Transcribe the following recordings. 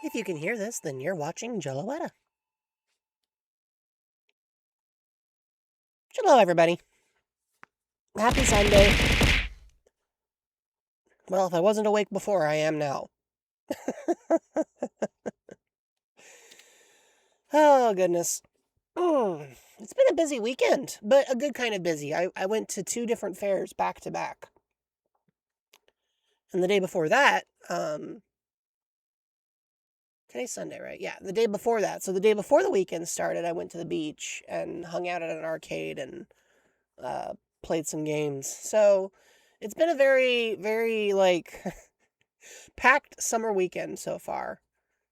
If you can hear this, then you're watching Jellowetta. Hello, everybody. Happy Sunday. Well, if I wasn't awake before, I am now. Oh, goodness. It's been a busy weekend, but a good kind of busy. I went to 2 different fairs back to back. And the day before that, Today's Sunday, right? Yeah, the day before that. So the day before the weekend started, I went to the beach and hung out at an arcade and uh, played some games. So it's been a very, very like packed summer weekend so far.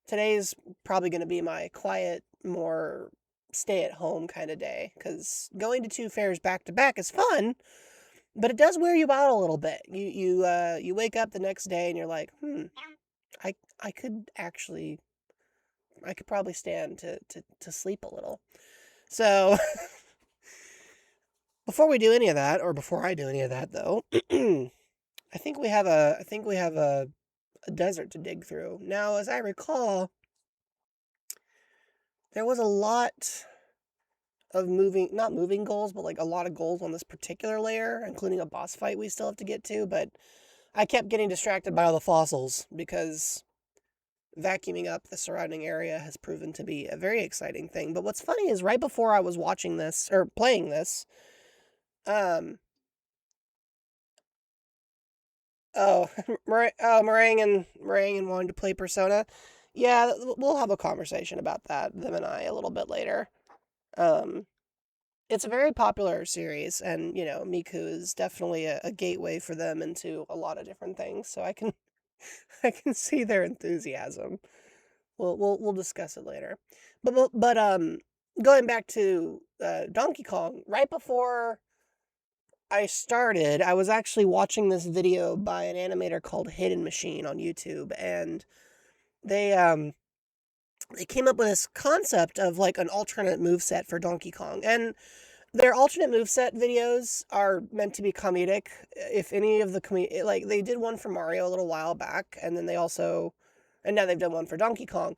Today's probably going to be my quiet, more stay at home kind of day because going to two fairs back to back is fun, but it does wear you out a little bit. You wake up the next day and you're like, I I could actually I could probably stand to sleep a little. So before we do any of that, or before I do any of that though, I think we have a desert to dig through. Now, as I recall, there was a lot of not moving goals, but like a lot of goals on this particular layer, including a boss fight we still have to get to, but I kept getting distracted by all the fossils because vacuuming up the surrounding area has proven to be a very exciting thing. But what's funny is right before I was watching this or playing this, um, oh, Meringue and wanting to play Persona. Yeah, we'll have a conversation about that, them and I, a little bit later. Um, it's a very popular series, and Miku is definitely a gateway for them into a lot of different things. So I can I can see their enthusiasm. We'll discuss it later. But going back to Donkey Kong, right before I started, I was actually watching this video by an animator called Hidden Machine on YouTube, and they they came up with this concept of like an alternate moveset for Donkey Kong. And their alternate moveset videos are meant to be comedic. If any of the like they did one for Mario a little while back, and then and now they've done one for Donkey Kong.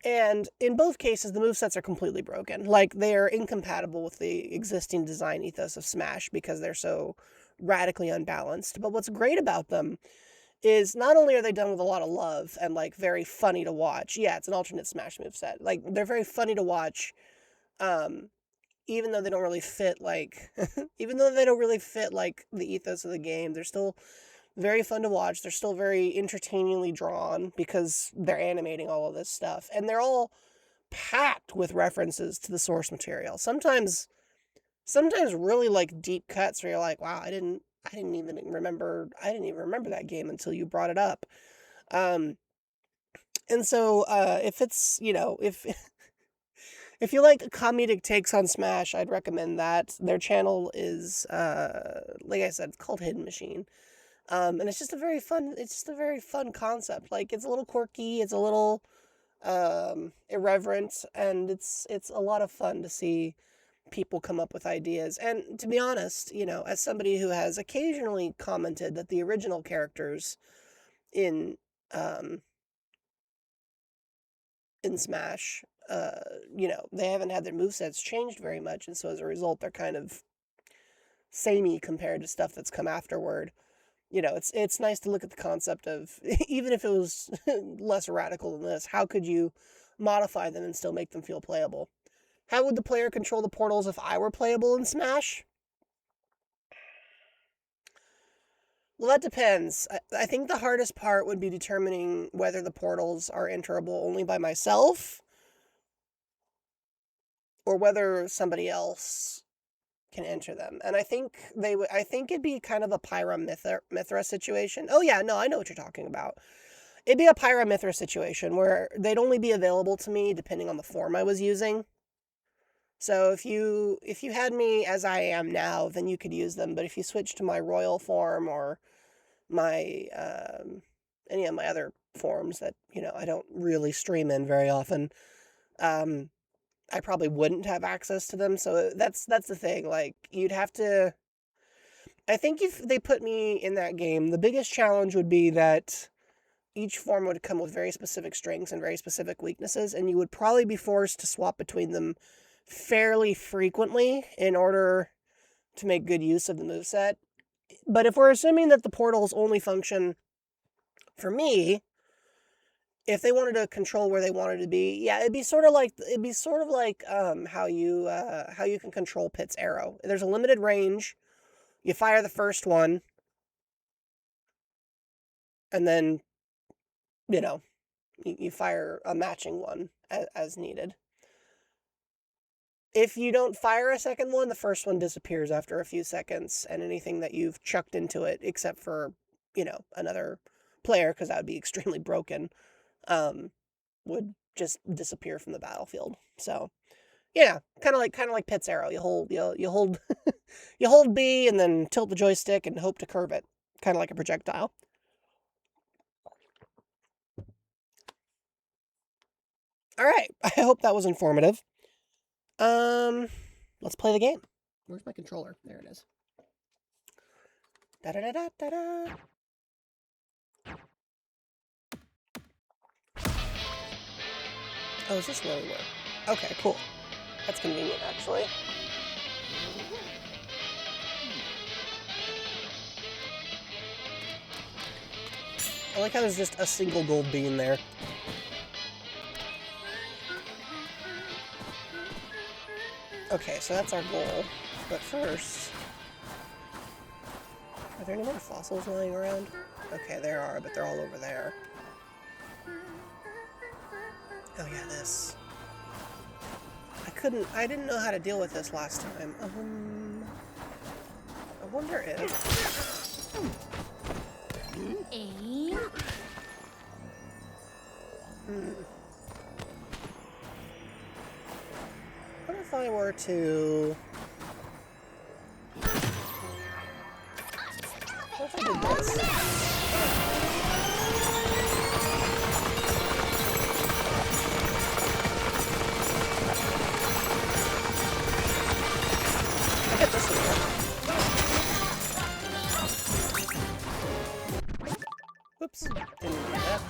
And in both cases, the movesets are completely broken. Like, they're incompatible with the existing design ethos of Smash because they're so radically unbalanced. But what's great about them is not only are they done with a lot of love and, like, very funny to watch. Yeah, it's an alternate Smash moveset. Like, they're very funny to watch, um, even though they don't really fit, like, even though they don't really fit, like, the ethos of the game. They're still very fun to watch. They're still very entertainingly drawn because they're animating all of this stuff. And they're all packed with references to the source material. Sometimes really like deep cuts where you're like, wow, I didn't even remember that game until you brought it up. Um and so if it's, if you like comedic takes on Smash, I'd recommend that. Their channel is like I said, it's called Hidden Machine. And it's just a very fun concept. Like, it's a little quirky, it's a little irreverent, and it's a lot of fun to see people come up with ideas. And to be honest, as somebody who has occasionally commented that the original characters in um in Smash, they haven't had their movesets changed very much, and so as a result they're kind of samey compared to stuff that's come afterward. It's nice to look at the concept of even if it was less radical than this, how could you modify them and still make them feel playable? How would the player control the portals if I were playable in Smash? Well, that depends. I think the hardest part would be determining whether the portals are enterable only by myself or whether somebody else can enter them. And I think it'd be kind of a Pyra Mythra situation. Oh yeah, no, I know what you're talking about. It'd be a Pyra Mythra situation where they'd only be available to me depending on the form I was using. So if you had me as I am now, then you could use them. But if you switch to my royal form or my any of my other forms that I don't really stream in very often, um, I probably wouldn't have access to them. So that's the thing. Like, you'd have to. I think if they put me in that game, the biggest challenge would be that each form would come with very specific strengths and very specific weaknesses, and you would probably be forced to swap between them fairly frequently in order to make good use of the moveset. But if we're assuming that the portals only function for me, if they wanted to control where they wanted to be, yeah, it'd be sort of like how you can control Pit's arrow. There's a limited range. You fire the first one, and then you know You fire a matching one as needed. If you don't fire a second one, the first one disappears after a few seconds, and anything that you've chucked into it, except for, another player, because that would be extremely broken, would just disappear from the battlefield. So, yeah, kind of like Pit's arrow. You hold you hold B and then tilt the joystick and hope to curve it, kind of like a projectile. All right, I hope that was informative. Let's play the game. Where's my controller? There it is. Da da da da da da. Oh, is this where we were? Okay, cool. That's convenient, actually. I like how there's just a single gold bean there. Okay, so that's our goal. But first... Are there any more fossils lying around? Okay, there are, but they're all over there. Oh yeah, this. I didn't know how to deal with this last time. I wonder if... Aim. What if I were to... What if I did this? I get this one. Whoops. Didn't do that.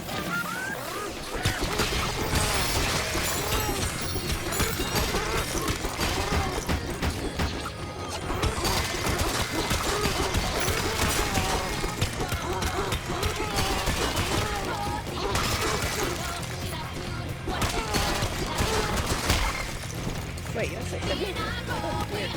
Wait, you actually hit me? Oh, weird.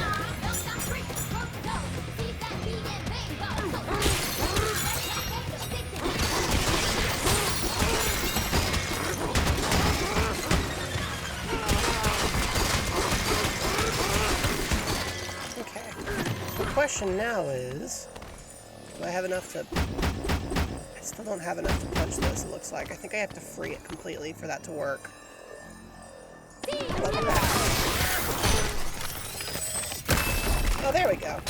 Okay. The question now is, do I have enough to... I still don't have enough to punch this, it looks like. I think I have to free it completely for that to work. Look at that. Oh, there we go.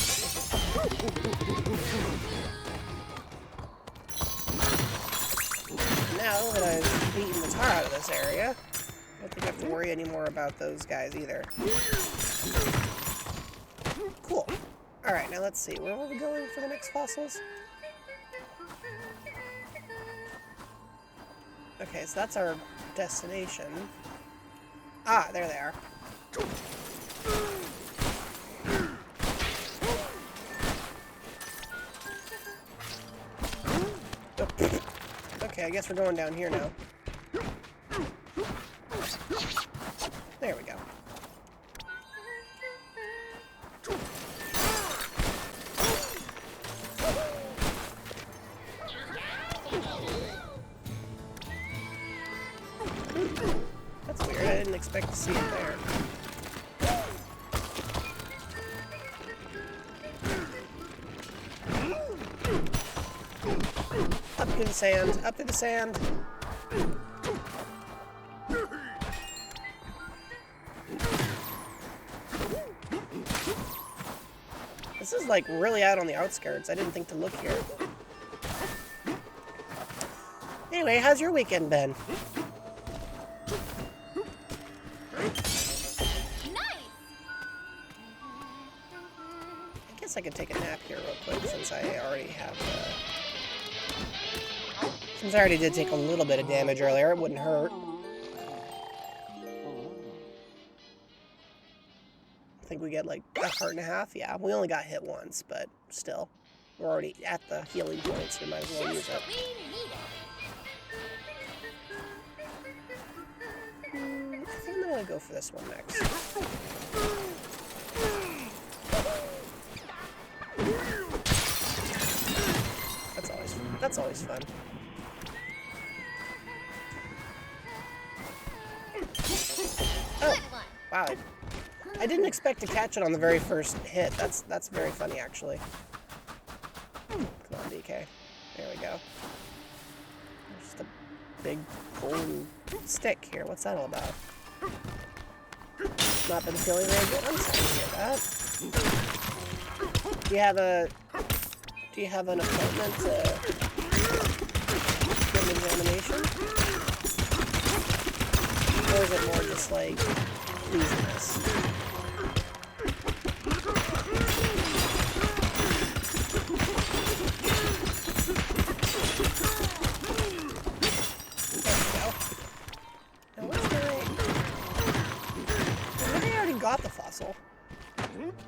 Now that I've beaten the tar out of this area, I don't think I have to worry anymore about those guys either. Cool. Alright, now let's see. Where are we going for the next fossils? Okay, so that's our destination. Ah, there they are. Okay, I guess we're going down here now. There we go. That's weird, I didn't expect to see it there. Up through the sand, up through the sand. This is like really out on the outskirts. I didn't think to look here. Anyway, how's your weekend been? I guess I could take a nap here real quick since I already have since I already did take a little bit of damage earlier, it wouldn't hurt. I think we get like a heart and a half. Yeah, we only got hit once, but still. We're already at the healing point, so we might as well use it. I think I'm gonna go for this one next. That's always fun. Wow, I didn't expect to catch it on the very first hit. That's very funny, actually. Come on, DK. There we go. Just a big golden stick here. What's that all about? Not been feeling very good. I'm sorry to hear that. Do you have an appointment to get an examination? Or is it more just like pleasiness? Got the fossil.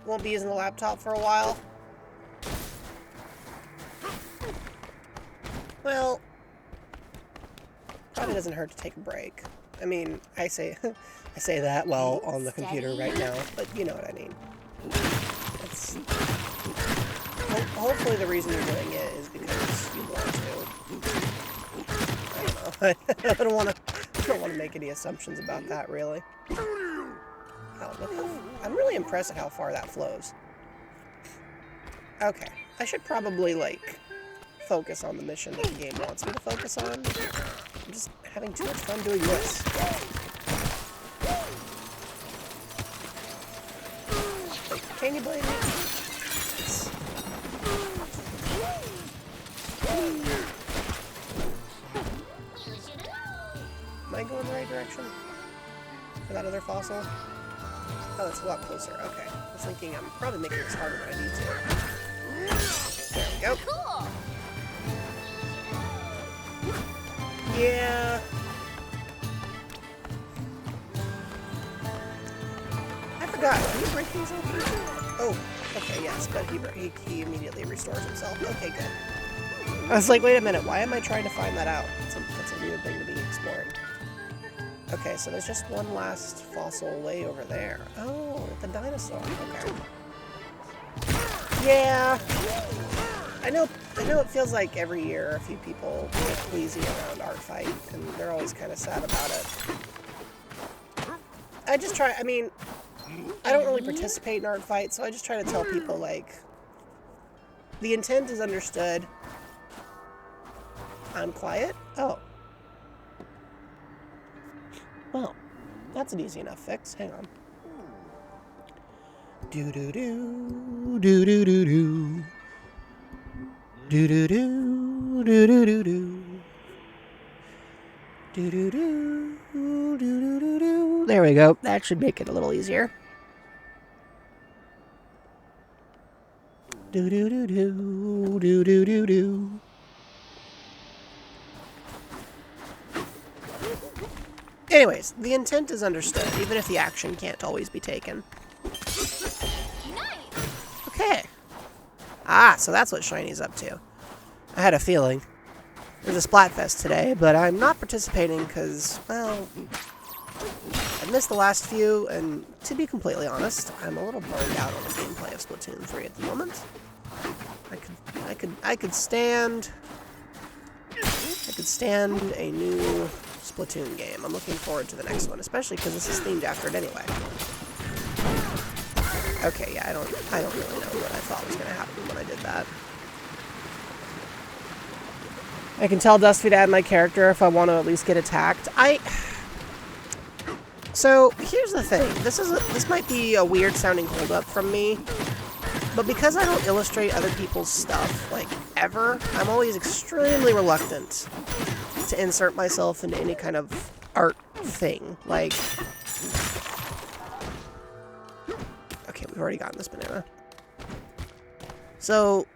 Won't be using the laptop for a while. Well, probably doesn't hurt to take a break. I mean, I say that while on the computer right now, but you know what I mean. It's, hopefully the reason you're doing it is because you want to. I don't know. I don't want to make any assumptions about that, really. Oh, look how, I'm really impressed at how far that flows. Okay, I should probably, like, focus on the mission that the game wants me to focus on. I'm just having too much fun doing this. Wait, can you blame me? Yes. Am I going the right direction? For that other fossil? Oh, it's a lot closer. Okay. I was thinking I'm probably making this harder than I need to. There we go. Cool. Yeah. I forgot. Can you break these open? Oh, okay, yes, but he immediately restores himself. Okay, good. I was like, wait a minute, why am I trying to find that out? That's a weird thing to be exploring. Okay, so there's just one last fossil way over there. Oh, the dinosaur. Okay. Yeah. I know it feels like every year a few people get queasy around Art Fight, and they're always kind of sad about it. I mean, I don't really participate in Art Fight, so I just try to tell people, like, the intent is understood. I'm quiet? Oh. Well, that's an easy enough fix. Hang on. Do-do-do, do-do-do-do. Do-do-do, do-do-do-do. Do-do-do, do-do-do-do. There we go. That should make it a little easier. Do-do-do-do, do-do-do-do. Anyways, the intent is understood, even if the action can't always be taken. Okay. Ah, so that's what Shiny's up to. I had a feeling. There's a Splatfest today, but I'm not participating because, well, I missed the last few, and to be completely honest, I'm a little burned out on the gameplay of Splatoon 3 at the moment. I could stand a new Splatoon game. I'm looking forward to the next one, especially because this is themed after it anyway. Okay, yeah, I don't really know what I thought was going to happen when I did that. I can tell Dusty to add my character if I want to at least get attacked. So, here's the thing. This might be a weird sounding holdup from me, but because I don't illustrate other people's stuff, like, ever, I'm always extremely reluctant to insert myself into any kind of art thing. Like, okay, we've already gotten this banana. So,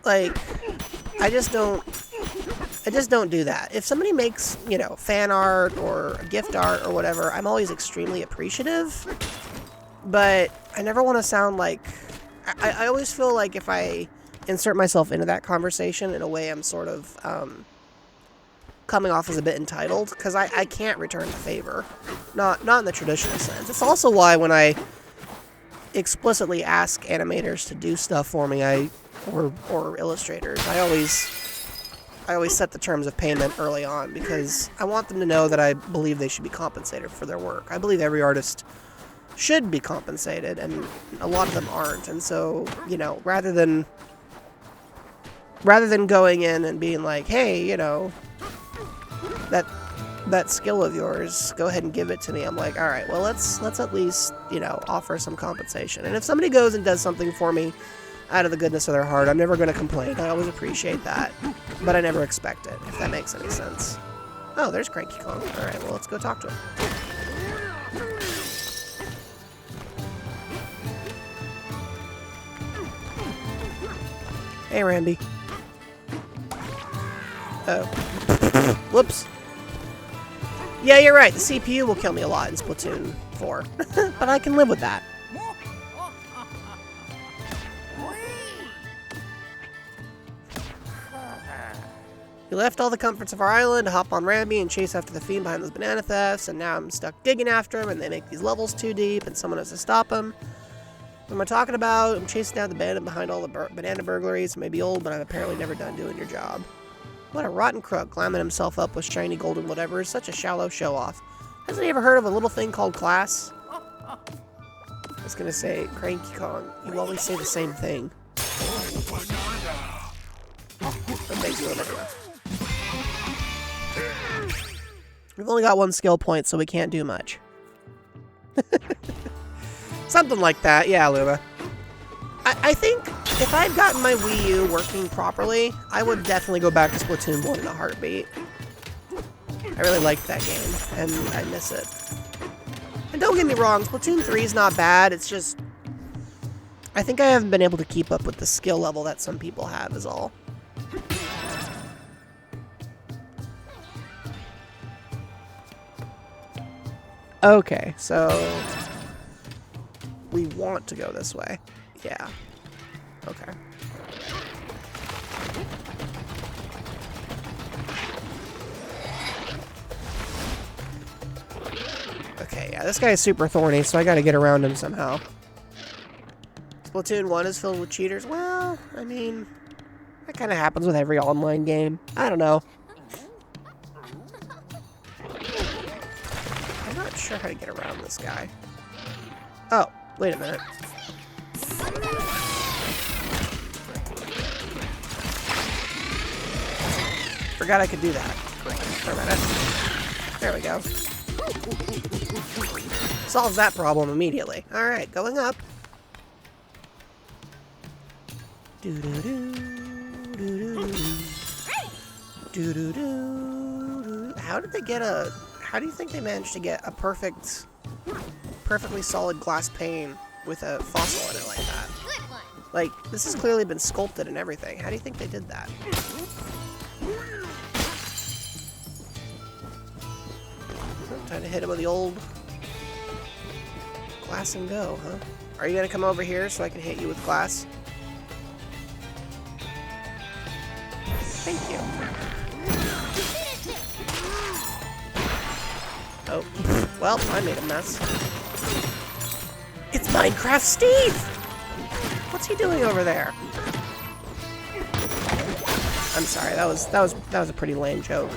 like, I just don't do that. If somebody makes, you know, fan art or gift art or whatever, I'm always extremely appreciative, but I never want to sound like, I always feel like if I insert myself into that conversation, in a way I'm sort of, coming off as a bit entitled, because I can't return the favor. Not in the traditional sense. It's also why when I explicitly ask animators to do stuff for me, or illustrators, I always set the terms of payment early on, because I want them to know that I believe they should be compensated for their work. I believe every artist should be compensated, and a lot of them aren't. And so, you know, rather than going in and being like, hey, you know, that skill of yours, go ahead and give it to me. I'm like, all right, well, let's at least, you know, offer some compensation. And if somebody goes and does something for me out of the goodness of their heart, I'm never going to complain. I always appreciate that, but I never expect it, if that makes any sense. Oh, there's Cranky Kong. All right, well, let's go talk to him. Hey, Randy. Oh. Whoops. Yeah, you're right. The CPU will kill me a lot in Splatoon 4. But I can live with that. We left all the comforts of our island to hop on Rambi and chase after the fiend behind those banana thefts, and now I'm stuck digging after him, and they make these levels too deep, and someone has to stop him. What am I talking about? I'm chasing down the bandit behind all the banana burglaries. I may be old, but I'm apparently never done doing your job. What a rotten crook, climbing himself up with shiny golden whatever is such a shallow show-off. Hasn't he ever heard of a little thing called class? I was gonna say, Cranky Kong, you always say the same thing. That makes you idea. We've only got one skill point, so we can't do much. Something like that, yeah, Luma. I think if I'd gotten my Wii U working properly, I would definitely go back to Splatoon 1 in a heartbeat. I really liked that game, and I miss it. And don't get me wrong, Splatoon 3 is not bad, it's just... I think I haven't been able to keep up with the skill level that some people have, is all. Okay, so... we want to go this way. Yeah. Okay. Okay, yeah, this guy is super thorny, so I gotta get around him somehow. Splatoon 1 is filled with cheaters. Well, I mean, that kind of happens with every online game. I don't know. I'm not sure how to get around this guy. Oh, wait a minute. Forgot I could do that. Wait a minute. There we go. Solves that problem immediately. Alright, going up. How did they get a... How do you think they managed to get a perfectly solid glass pane with a fossil in it like that? Like, this has clearly been sculpted and everything. How do you think they did that? Time to hit him with the old glass and go, huh? Are you gonna come over here so I can hit you with glass? Thank you. Oh, well, I made a mess. It's Minecraft Steve! What's he doing over there? I'm sorry, that was a pretty lame joke.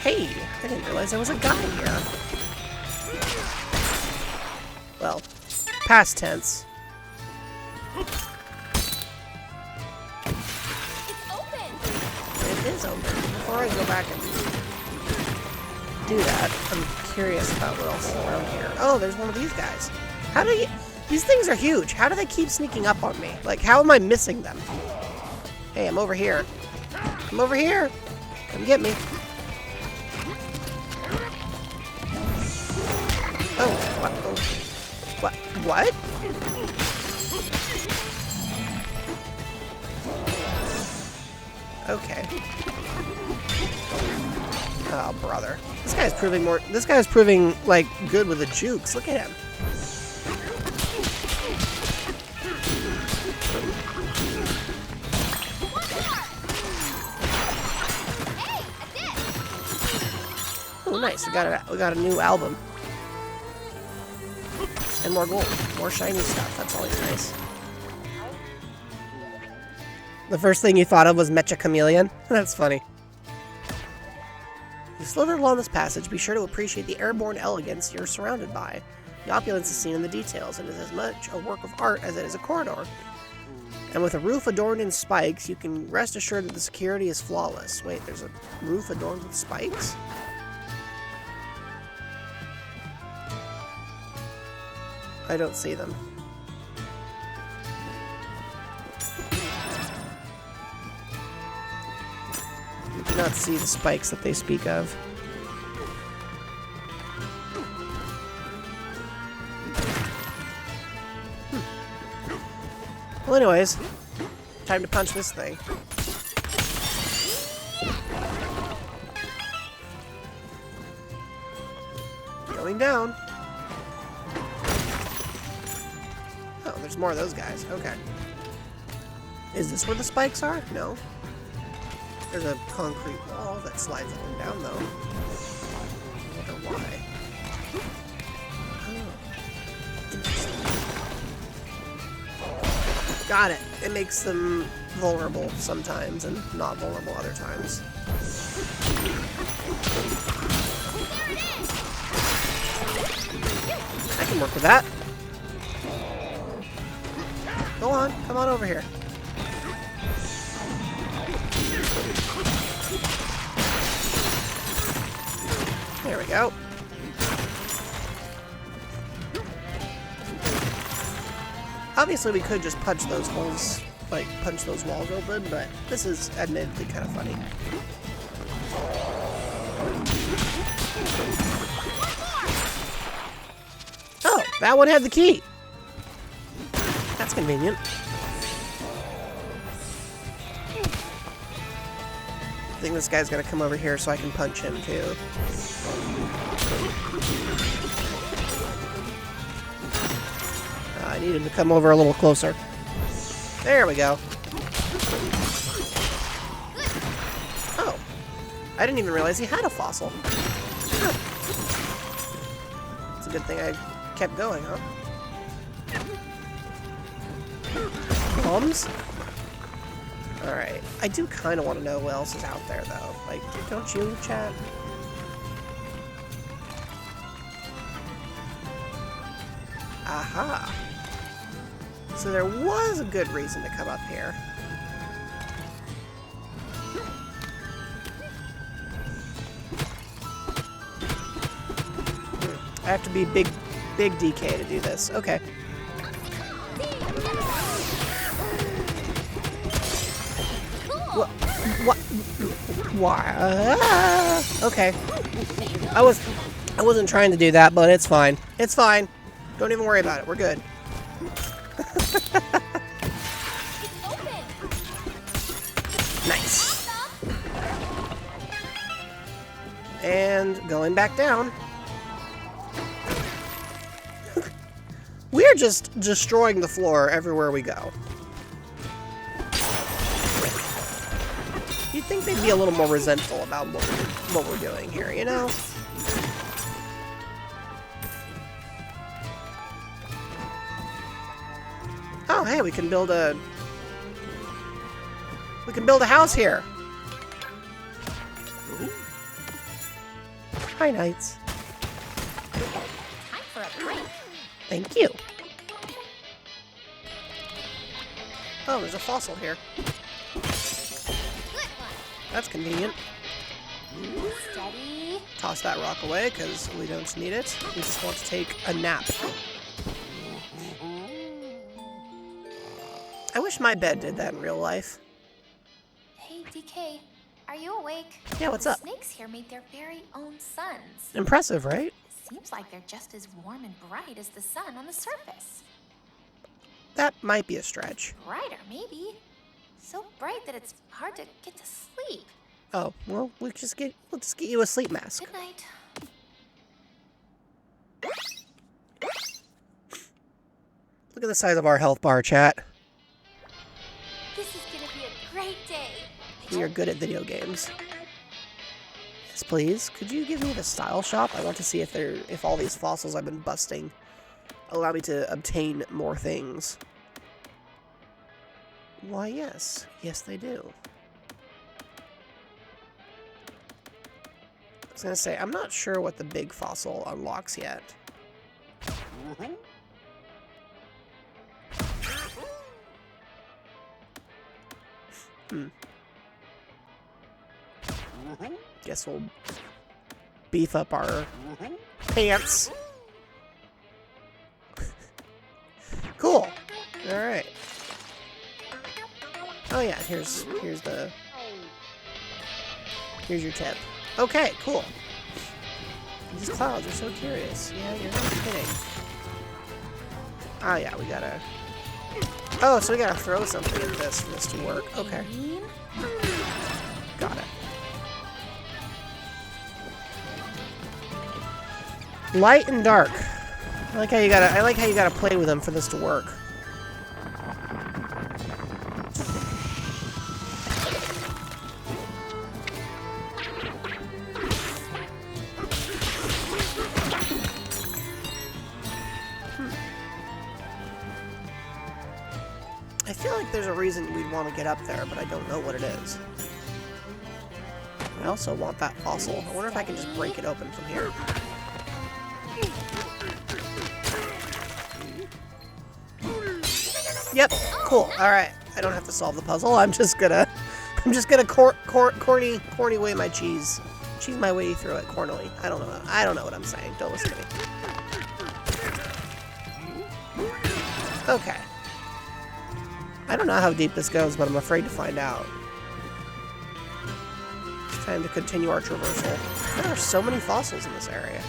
Hey, I didn't realize there was a guy here. Well, past tense. It's open. It is open. Before I go back and do that, I'm curious about what else is around here. Oh, there's one of these guys. How do you... These things are huge. How do they keep sneaking up on me? Like, how am I missing them? Hey, I'm over here. I'm over here. Come get me. Oh, what? Oh. What? What? Okay. Oh, brother. This guy's proving like good with the jukes. Look at him. Oh, nice. We got a new album. And more gold. More shiny stuff. That's always nice. The first thing you thought of was Mecha Chameleon? That's funny. you slither along this passage, be sure to appreciate the airborne elegance you're surrounded by. The opulence is seen in the details, and is as much a work of art as it is a corridor. And with a roof adorned in spikes, you can rest assured that the security is flawless. Wait, there's a roof adorned with spikes? I don't see them. You do not see the spikes that they speak of. Well, anyways, time to punch this thing. Going down. Oh, there's more of those guys. Okay. Is this where the spikes are? No. There's a concrete wall that slides up and down, though. I wonder why. Oh. Interesting. Got it. It makes them vulnerable sometimes and not vulnerable other times. I can work with that. Go on, come on over here. There we go. Obviously, we could just punch those holes, like punch those walls open, but this is admittedly kind of funny. Oh, that one had the key. That's convenient. I think this guy's gonna come over here so I can punch him too. I need him to come over a little closer. There we go. Oh. I didn't even realize he had a fossil. Huh. It's a good thing I kept going, huh? Bombs? Alright. I do kind of want to know what else is out there, though. Like, don't you, chat? Aha. So there was a good reason to come up here. I have to be big DK to do this. Okay. What? Why? Okay. I wasn't trying to do that, but it's fine. It's fine. Don't even worry about it. We're good. Nice. And going back down. We're just destroying the floor everywhere we go. You'd think they'd be a little more resentful about what we're doing here, you know? Oh, hey, we can build a house here. Ooh. Hi, Knights. Time for a break. Thank you. Oh, there's a fossil here. That's convenient. Steady. Toss that rock away because we don't need it. We just want to take a nap. I wish my bed did that in real life. Hey, DK, are you awake? Yeah, what's up? The snakes here made their very own suns. Impressive, right? It seems like they're just as warm and bright as the sun on the surface. That might be a stretch. Brighter, maybe. So bright that it's hard to get to sleep. Oh, well, we'll just get you a sleep mask. Good night. Look at the size of our health bar, chat. This is gonna be a great day. We are good at video games. Yes, please. Could you give me the style shop? I want to see if all these fossils I've been busting allow me to obtain more things. Why, yes. Yes, they do. was gonna say, I'm not sure what the big fossil unlocks yet. Guess we'll beef up our pants. Cool. All right. Oh yeah, here's your tip. Okay, cool. These clouds are so curious. Yeah, you're not kidding. Oh yeah, we gotta. Oh, so we gotta throw something at this for this to work. Okay. Got it. Light and dark. I like how you gotta play with them for this to work. I feel like there's a reason we'd want to get up there, but I don't know what it is. I also want that fossil. I wonder if I can just break it open from here. Yep, cool. Alright. I don't have to solve the puzzle. I'm just gonna corny way my cheese. Cheese my way through it cornily. I don't know what I'm saying. Don't listen to me. Okay. I don't know how deep this goes, but I'm afraid to find out. It's time to continue our traversal. There are so many fossils in this area.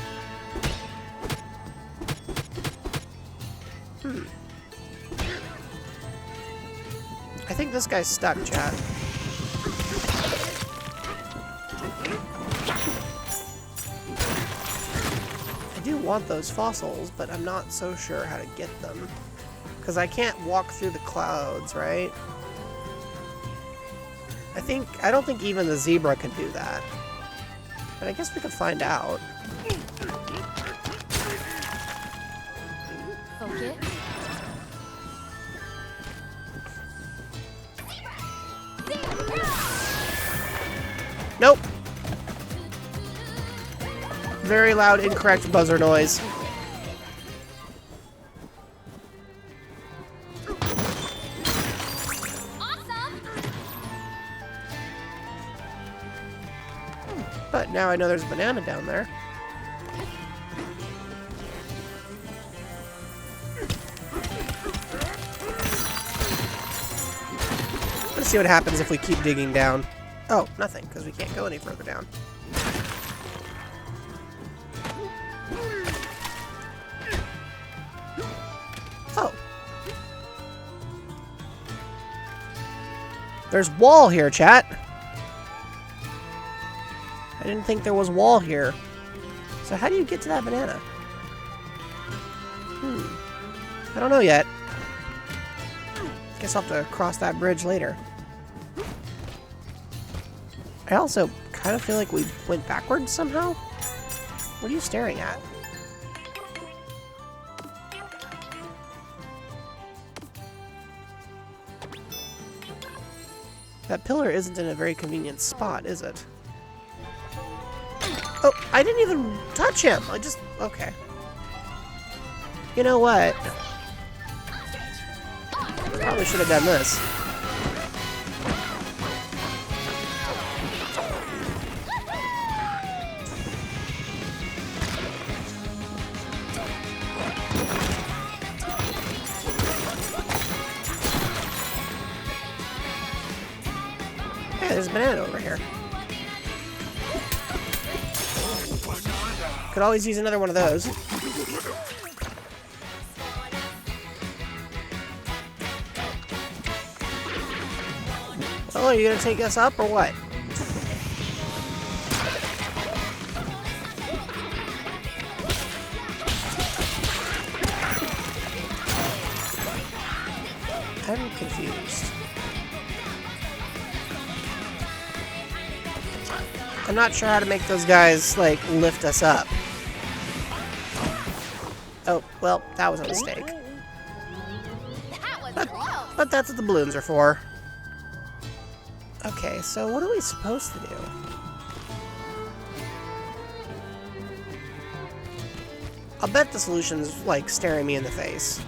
I think this guy's stuck, chat. I do want those fossils, but I'm not so sure how to get them. Because I can't walk through the clouds, right? I don't think even the zebra could do that. But I guess we could find out. Focus. Nope. Very loud, incorrect buzzer noise. But now I know there's a banana down there. Let's see what happens if we keep digging down. Oh, nothing, because we can't go any further down. Oh. There's wall here, chat. I didn't think there was wall here. So how do you get to that banana? I don't know yet. Guess I'll have to cross that bridge later. I also kind of feel like we went backwards somehow. What are you staring at? That pillar isn't in a very convenient spot, is it? Oh, I didn't even touch him. I just... Okay. You know what? Probably should have done this. Hey, there's a banana over here. Could always use another one of those. Well, are you gonna take us up or what? I'm confused. I'm not sure how to make those guys, like, lift us up. Oh, well, that was a mistake. But that's what the balloons are for. Okay, so what are we supposed to do? I'll bet the solution's like staring me in the face.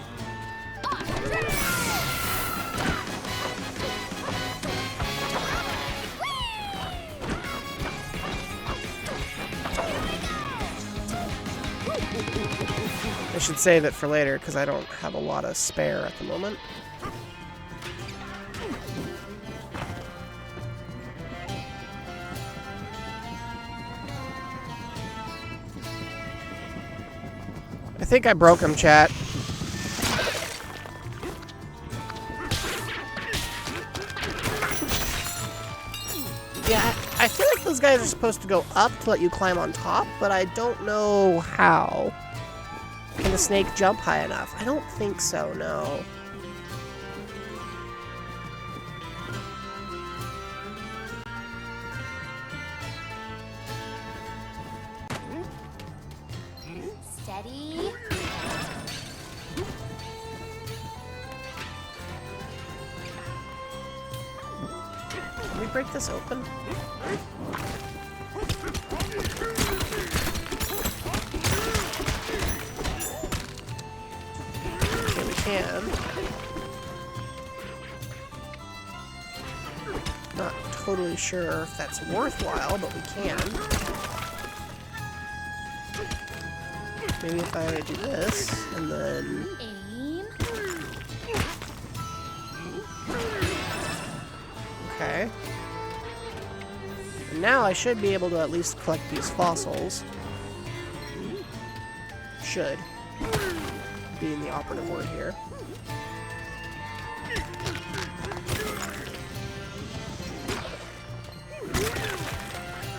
I should save it for later because I don't have a lot of spare at the moment. I think I broke him, chat. Yeah, I feel like those guys are supposed to go up to let you climb on top, but I don't know how. Can the snake jump high enough? I don't think so, no. Steady. Can we break this open? Okay, we can. Not totally sure if that's worthwhile, but we can. Maybe if I do this, and then... Aim. Okay. And now I should be able to at least collect these fossils. Should. Being the operative word here.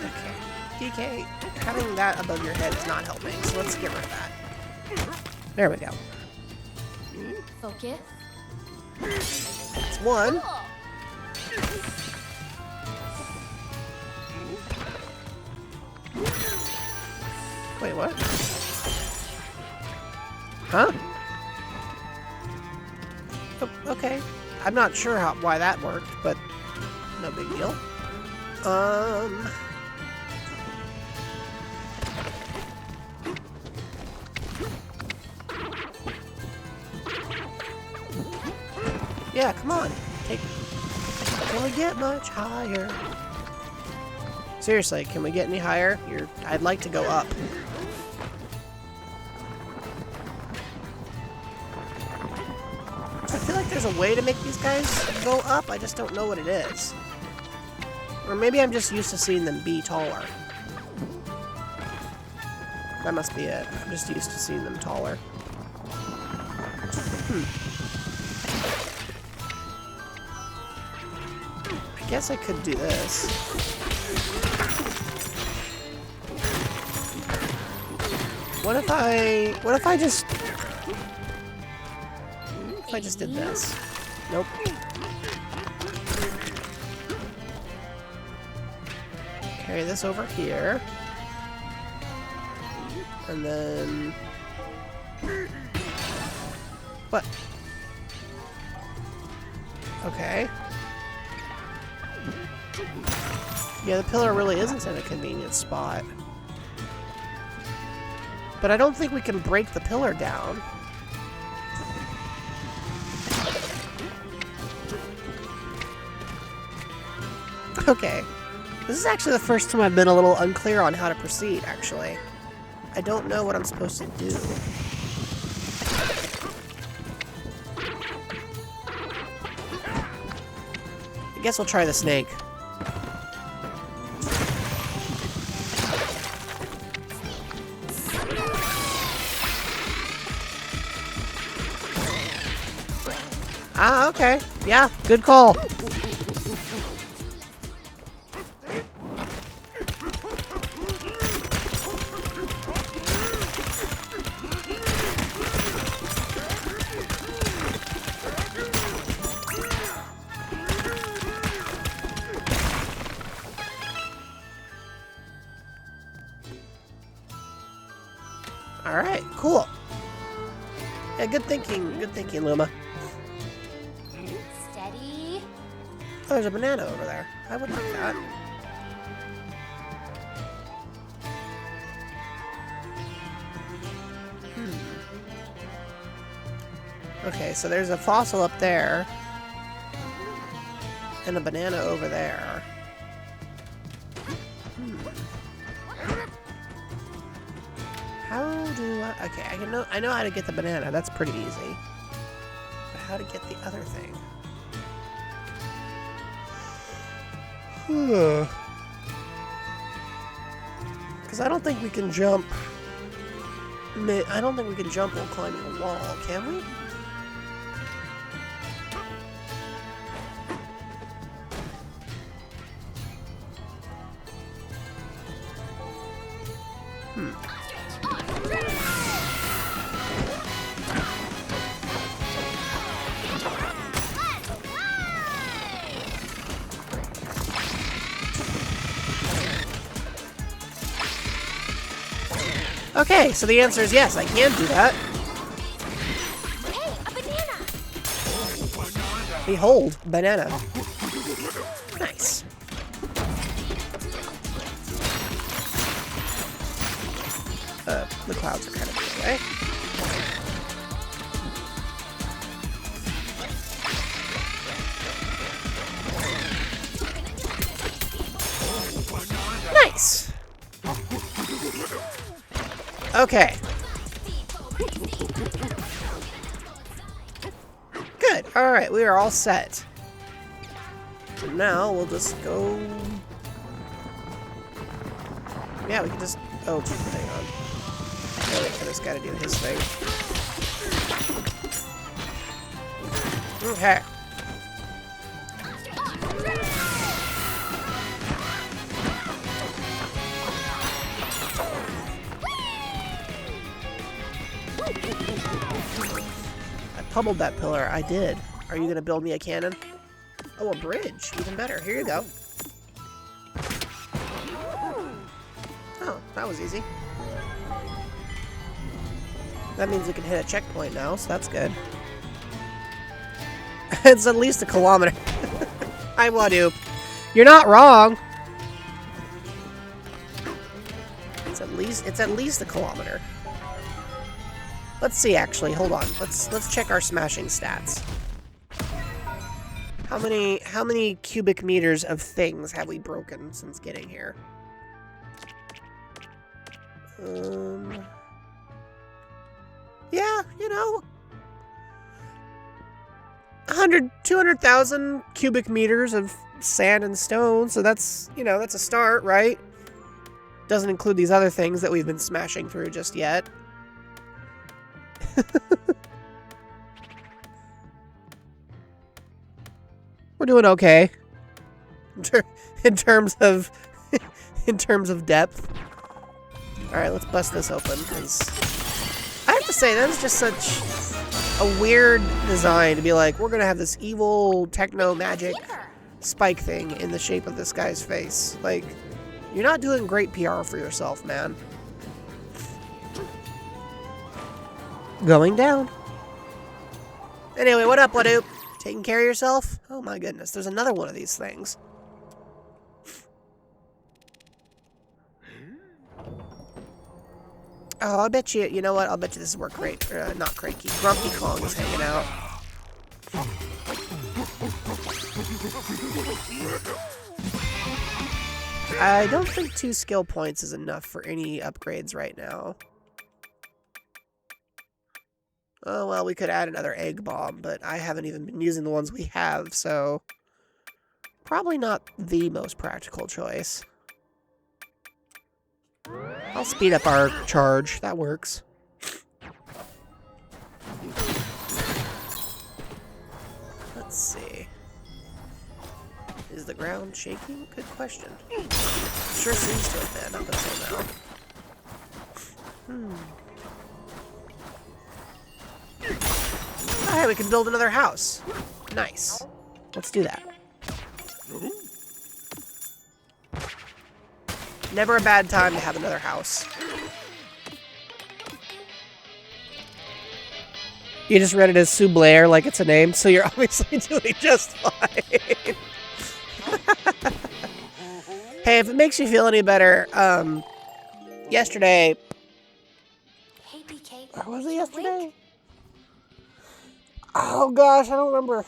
Okay. DK, having that above your head is not helping, so let's get rid of that. There we go. Focus. That's one. Wait, what? Huh? Oh, okay. I'm not sure why that worked, but no big deal. Yeah, come on. Can we get much higher? Seriously, can we get any higher? I'd like to go up. I feel like there's a way to make these guys go up. I just don't know what it is. Or maybe I'm just used to seeing them be taller. That must be it. I'm just used to seeing them taller. I guess I could do this. What if I just did this? Nope. Carry this over here. And then... What? Okay. Yeah, the pillar really isn't in a convenient spot. But I don't think we can break the pillar down. Okay. This is actually the first time I've been a little unclear on how to proceed, actually. I don't know what I'm supposed to do. I guess we'll try the snake. Ah, okay. Yeah, good call. Alright, cool. Yeah, good thinking, Luma. Steady. Oh, there's a banana over there. I would like that. Okay, so there's a fossil up there. And a banana over there. How do I... Okay, I know how to get the banana. That's pretty easy. But how to get the other thing? Because I don't think we can jump... I don't think we can jump while climbing a wall, can we? Okay, so the answer is yes, I can do that. Hey, a banana! Behold, banana. Nice. The clouds are kind of in the way. Nice. Okay. Good. All right, we are all set. So now we'll just go. Yeah, we can just. Oh, hang on. I'll wait for this guy to do his thing. Okay. I pummeled that pillar. I did. Are you going to build me a cannon? Oh, a bridge. Even better. Here you go. Oh, that was easy. That means we can hit a checkpoint now, so that's good. It's at least a kilometer. I want to. You're not wrong. It's at least a kilometer. Let's see, actually. Hold on. Let's check our smashing stats. How many cubic meters of things have we broken since getting here? Yeah, you know, 200,000 cubic meters of sand and stone. So that's, you know, that's a start, right? Doesn't include these other things that we've been smashing through just yet. We're doing okay in terms of depth. All right, let's bust this open because I have to say that is just such a weird design to be like, we're gonna have this evil techno magic spike thing in the shape of this guy's face. Like, you're not doing great PR for yourself, man. Going down. Anyway, what up, Wadoop? Taking care of yourself? Oh my goodness, there's another one of these things. Oh, I bet you know what? I'll bet you this is where not Cranky, Grumpy Kong is hanging out. I don't think 2 skill points is enough for any upgrades right now. Oh, well, we could add another egg bomb, but I haven't even been using the ones we have, so probably not the most practical choice. I'll speed up our charge. That works. Let's see. Is the ground shaking? Good question. Sure seems to have been up until now. Alright, we can build another house. Nice. Let's do that. Never a bad time to have another house. You just read it as Sue Blair like it's a name, so you're obviously doing just fine. Hey, if it makes you feel any better, yesterday... Hey, BK. Or was it yesterday? Oh gosh, I don't remember.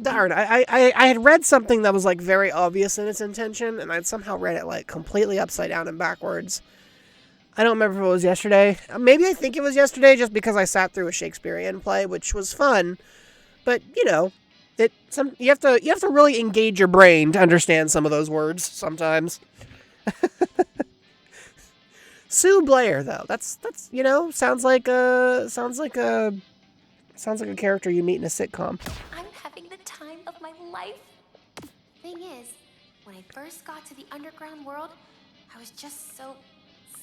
Darn, I had read something that was like very obvious in its intention, and I'd somehow read it like completely upside down and backwards. I don't remember if it was yesterday. Maybe I think it was yesterday just because I sat through a Shakespearean play, which was fun. But, you know, you have to really engage your brain to understand some of those words sometimes. Sue Blair, though. That's you know, sounds like a character you meet in a sitcom. I'm having the time of my life. Thing is, when I first got to the underground world, I was just so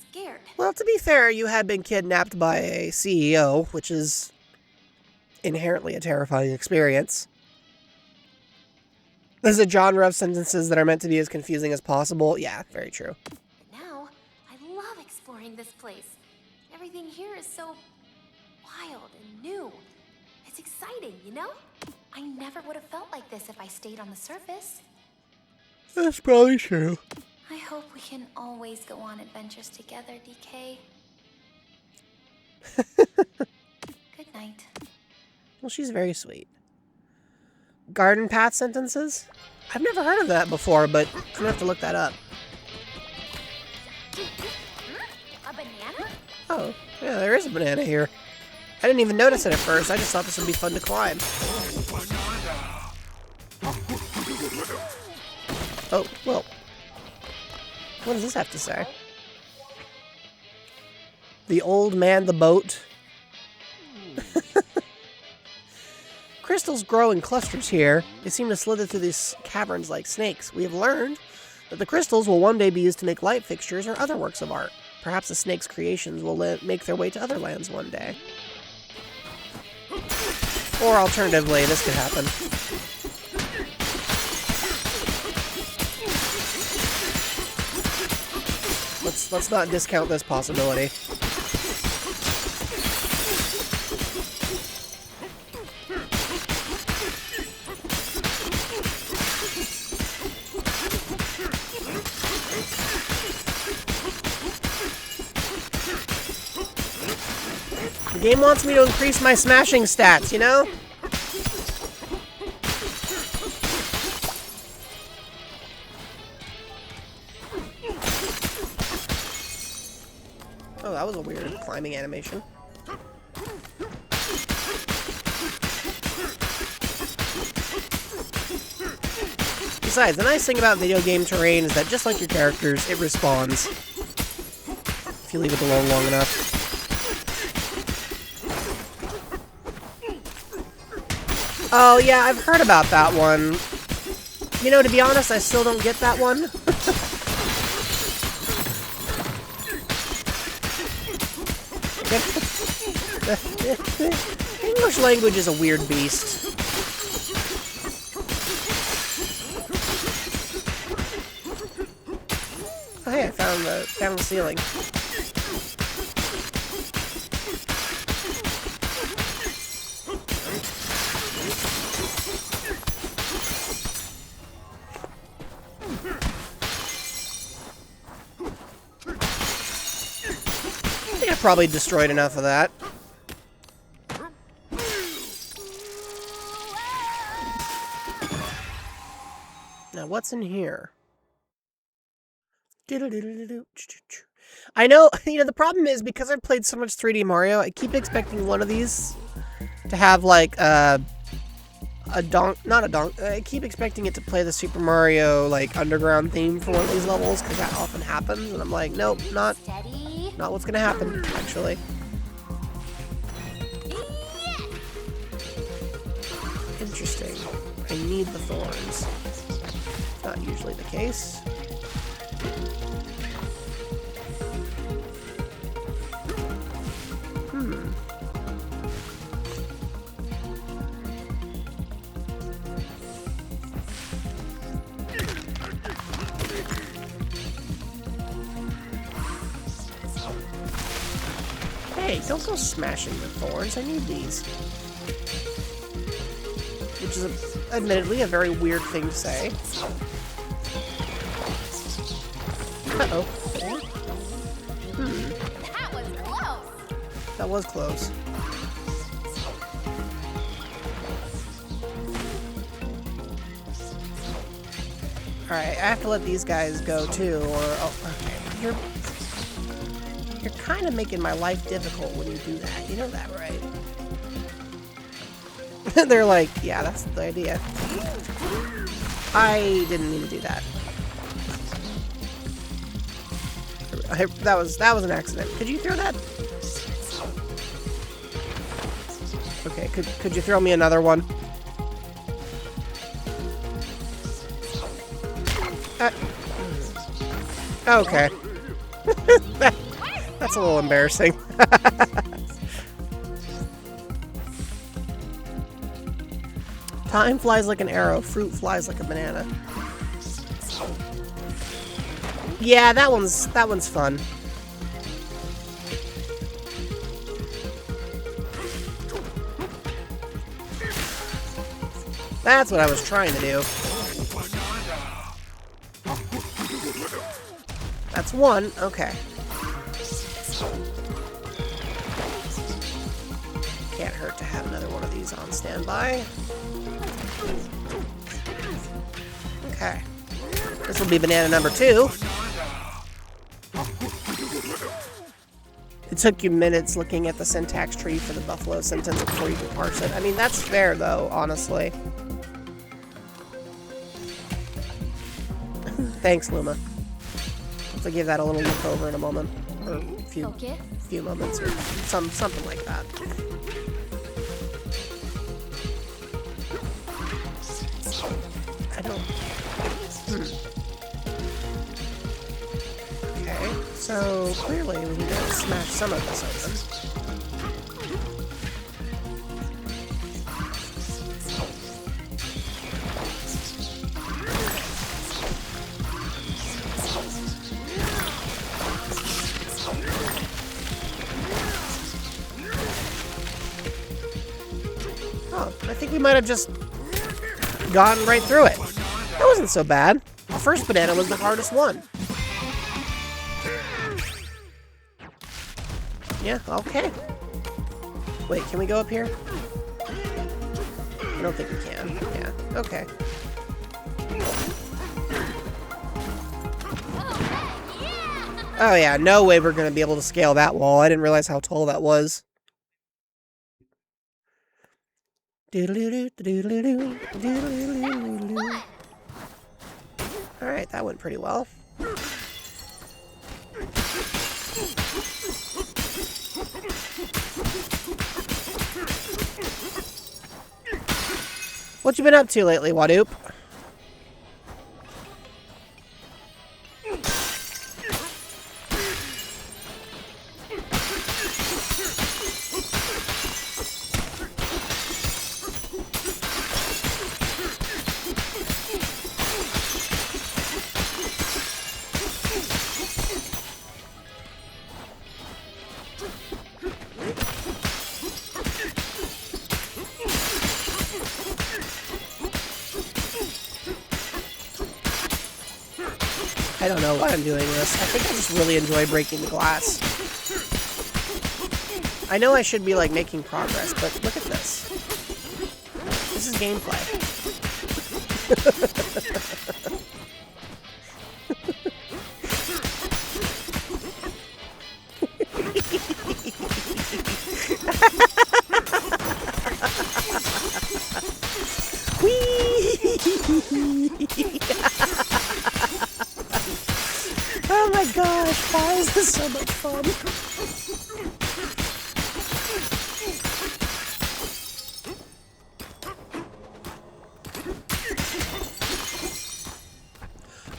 scared. Well, to be fair, you had been kidnapped by a CEO, which is inherently a terrifying experience. There's a genre of sentences that are meant to be as confusing as possible. Yeah, very true. Now, I love exploring this place. Everything here is so wild and new. It's exciting, you know? I never would have felt like this if I stayed on the surface. That's probably true. I hope we can always go on adventures together, DK. Good night. Well, she's very sweet. Garden path sentences? I've never heard of that before, but I'm gonna have to look that up. A banana? Oh, yeah, there is a banana here. I didn't even notice it at first. I just thought this would be fun to climb. Oh, well. What does this have to say? The old man the boat. Crystals grow in clusters here. They seem to slither through these caverns like snakes. We have learned that the crystals will one day be used to make light fixtures or other works of art. Perhaps the snake's creations will make their way to other lands one day. Or alternatively, this could happen. Let's not discount this possibility. The game wants me to increase my smashing stats, you know? Oh, that was a weird climbing animation. Besides, the nice thing about video game terrain is that just like your characters, it respawns if you leave it alone long enough. Oh, yeah, I've heard about that one. You know, to be honest, I still don't get that one. The English language is a weird beast. Oh, hey, I found the ceiling. I think I probably destroyed enough of that. Now, what's in here? I know, you know, the problem is because I've played so much 3D Mario, I keep expecting one of these to have, like, I keep expecting it to play the Super Mario, like, underground theme for one of these levels, because that often happens, and I'm like, nope, not what's gonna happen, actually. Interesting. I need the thorns. Not usually the case. Hey, don't go smashing the thorns. I need these. Which is, admittedly, a very weird thing to say. Uh-oh. That was close. That was close. Alright, I have to let these guys go too, or... Oh, okay. You're kind of making my life difficult when you do that. You know that, right? They're like, yeah, that's the idea. I didn't mean to do that. That was an accident. Could you throw that? Okay, could you throw me another one? Okay. That's a little embarrassing. Time flies like an arrow, fruit flies like a banana. Yeah, that one's fun. That's what I was trying to do. That's one. Okay. Can't hurt to have another one of these on standby. Okay. This will be banana number 2. It took you minutes looking at the syntax tree for the buffalo sentence before you could parse it. I mean, that's fair, though, honestly. Thanks, Luma. I'll give that a little look over in a moment. Or a few moments, or something like that. I don't... Okay, so clearly we need to smash some of this open. Oh, I think we might have just gotten right through it. That wasn't so bad. The first banana was the hardest one. Yeah, okay. Wait, can we go up here? I don't think we can. Yeah, okay. Oh yeah, no way we're gonna be able to scale that wall. I didn't realize how tall that was. Alright, that went pretty well. What you been up to lately, Wadoop? I don't know why I'm doing this. I think I just really enjoy breaking the glass. I know I should be, like, making progress, but look at this. This is gameplay. Oh my gosh, why is this so much fun?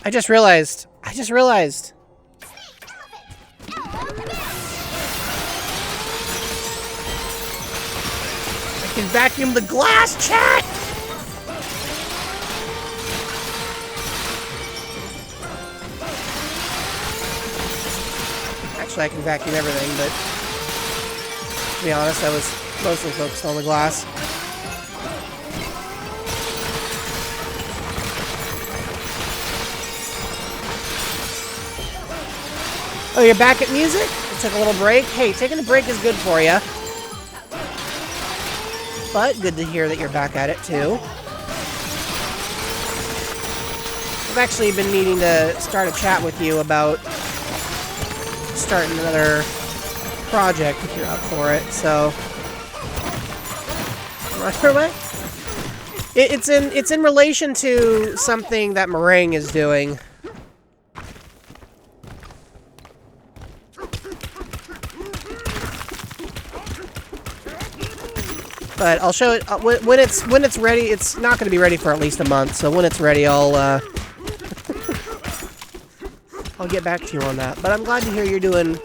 I just realized. I can vacuum the glass, chat! Actually, I can vacuum everything, but to be honest, I was mostly focused on the glass. Oh, you're back at music? took a little break. Hey, taking a break is good for you. But good to hear that you're back at it, too. I've actually been needing to start a chat with you about starting another project if you're up for it, so... Run away? It's in relation to something that Meringue is doing. But I'll show it when it's ready. It's not going to be ready for at least a month. So when it's ready, I'll I'll get back to you on that. But I'm glad to hear you're doing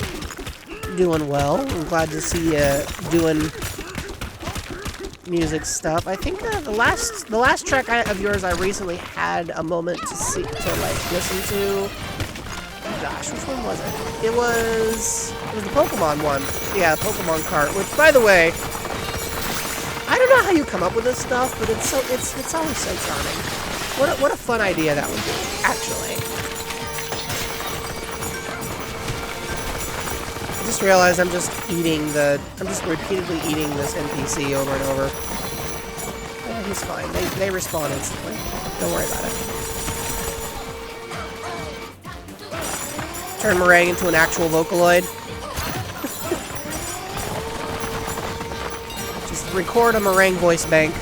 well. I'm glad to see you doing music stuff. I think the last track of yours I recently had a moment to like listen to. Oh gosh, which one was it? It was the Pokemon one. Yeah, Pokemon cart. Which, by the way, I don't know how you come up with this stuff, but it's always so charming. What a fun idea that would be, actually. I just realized I'm just repeatedly eating this NPC over and over. Yeah, he's fine. They respawn instantly. Don't worry about it. Turn Meringue into an actual Vocaloid. Just record a Meringue voice bank.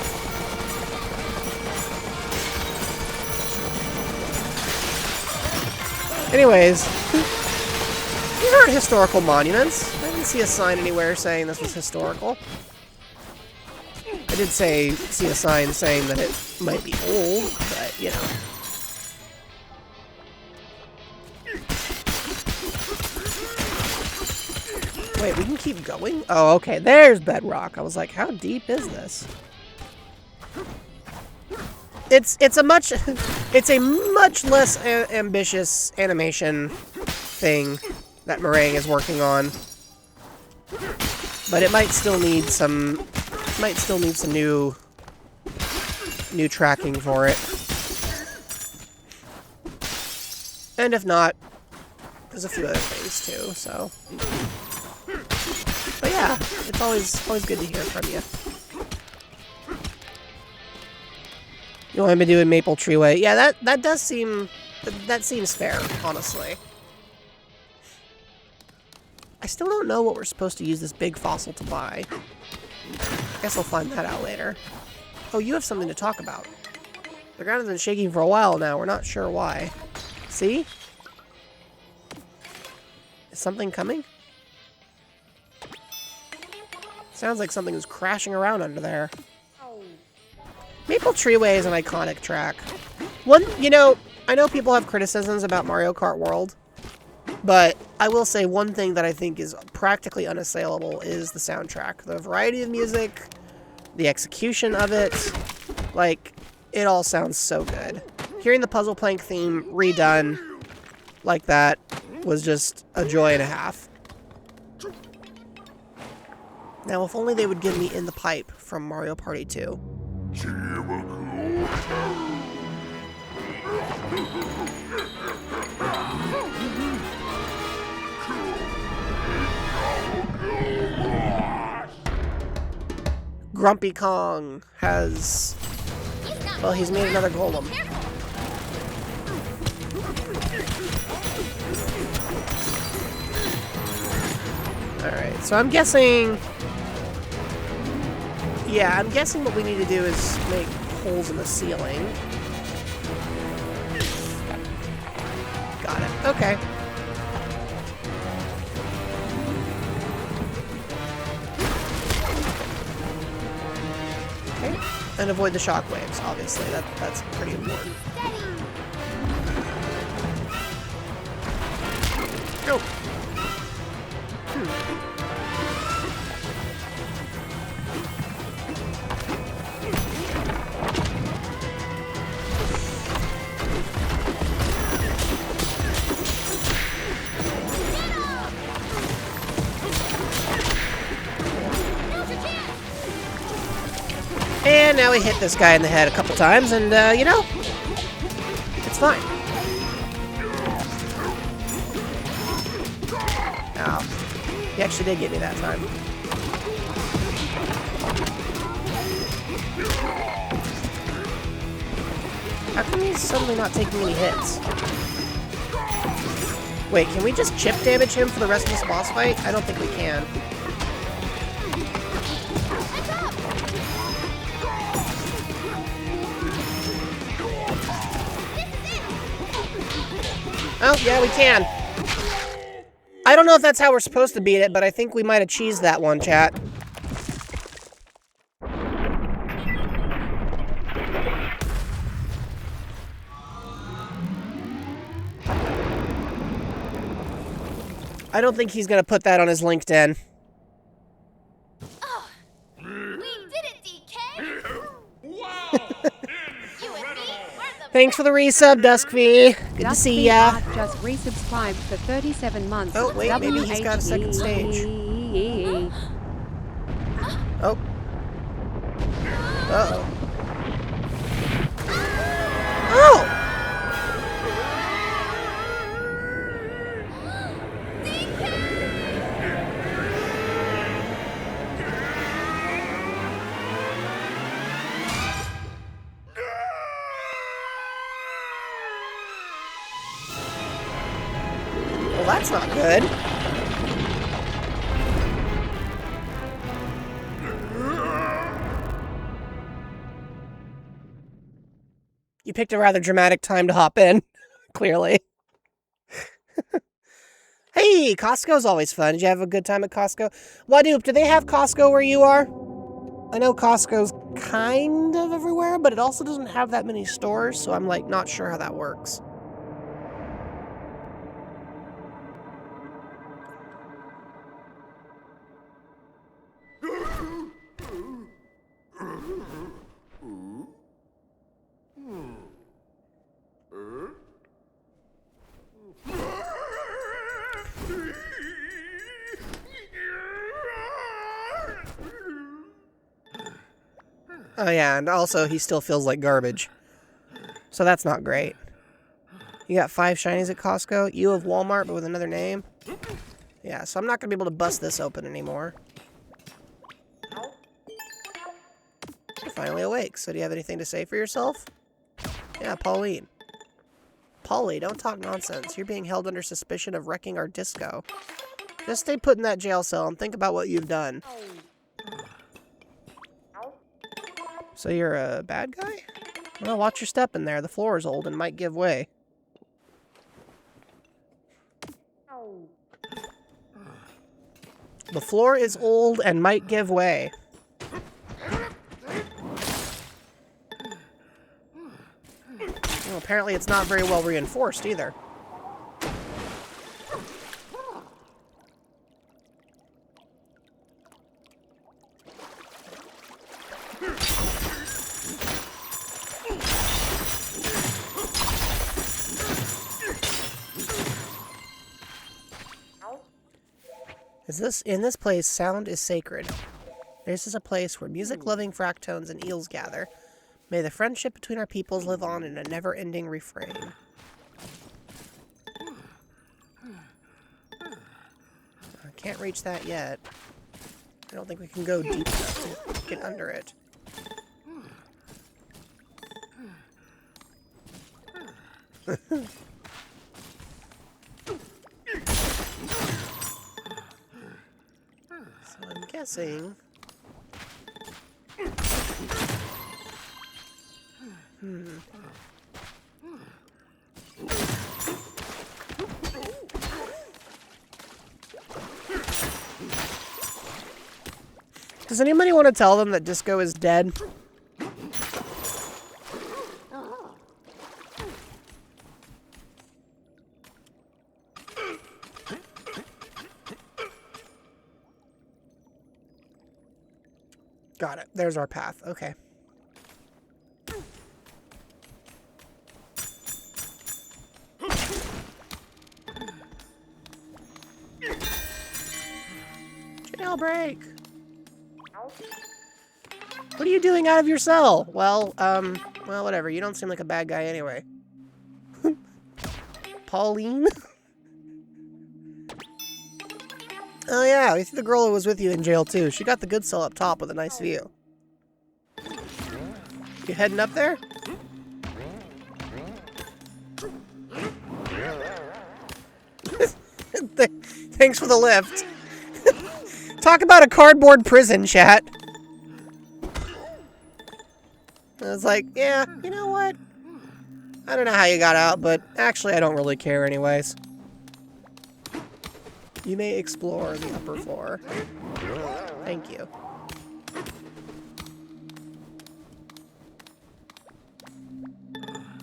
Anyways, these aren't historical monuments. I didn't see a sign anywhere saying this was historical. I did see a sign saying that it might be old, but, you know. Wait, we can keep going? Oh, okay, there's bedrock. I was like, how deep is this? It's a much less ambitious animation thing that Meringue is working on, but it might still need some new tracking for it. And if not, there's a few other things too. So, but yeah, it's always good to hear from you. You want me doing Maple Treeway? Yeah, that seems fair, honestly. I still don't know what we're supposed to use this big fossil to buy. I guess I'll find that out later. Oh, you have something to talk about. The ground has been shaking for a while now. We're not sure why. See? Is something coming? Sounds like something is crashing around under there. Maple Treeway is an iconic track. I know people have criticisms about Mario Kart World, but I will say one thing that I think is practically unassailable is the soundtrack. The variety of music, the execution of it, like, it all sounds so good. Hearing the Puzzle Plank theme redone like that was just a joy and a half. Now, if only they would give me In the Pipe from Mario Party 2. Grumpy Kong has... Well, he's made another golem. Alright, so I'm guessing... Yeah, I'm guessing what we need to do is make holes in the ceiling. Got it. Okay. Okay. And avoid the shockwaves, obviously. That's pretty important. Go. And now we hit this guy in the head a couple times, and, you know, it's fine. Ow. He actually did get me that time. How come he's suddenly not taking any hits? Wait, can we just chip damage him for the rest of this boss fight? I don't think we can. Oh, yeah, we can. I don't know if that's how we're supposed to beat it, but I think we might have cheesed that one, chat. I don't think he's gonna put that on his LinkedIn. Oh, we did it, DK! Wow! You and me, we're the Thanks for the resub, Duskfee. Good to see ya. Just resubscribed for 37 months. Oh, wait, maybe he's got a second stage. Oh. Uh-oh. Oh! Well, that's not good. You picked a rather dramatic time to hop in, clearly. Hey, Costco's always fun. Did you have a good time at Costco? Wadoop, do they have Costco where you are? I know Costco's kind of everywhere, but it also doesn't have that many stores, so I'm, like, not sure how that works. Oh yeah, and also he still feels like garbage. So that's not great. You got 5 shinies at Costco? You of Walmart, but with another name? Yeah, so I'm not going to be able to bust this open anymore. You're finally awake, so do you have anything to say for yourself? Yeah, Pauline. Polly, don't talk nonsense. You're being held under suspicion of wrecking our disco. Just stay put in that jail cell and think about what you've done. So you're a bad guy? Well, watch your step in there. The floor is old and might give way. The floor is old and might give way. Well, apparently it's not very well reinforced either. In this place, sound is sacred. This is a place where music-loving fractones and eels gather. May the friendship between our peoples live on in a never-ending refrain. I can't reach that yet. I don't think we can go deep enough to get under it. So I'm guessing... Does anybody want to tell them that Disco is dead? Got it. There's our path. Okay. Jailbreak! What are you doing out of your cell? Well, whatever. You don't seem like a bad guy anyway. Pauline? Oh yeah, we see the girl who was with you in jail too. She got the good cell up top with a nice view. You heading up there? Thanks for the lift. Talk about a cardboard prison, chat. I was like, yeah, you know what? I don't know how you got out, but actually I don't really care anyways. You may explore the upper floor. Thank you.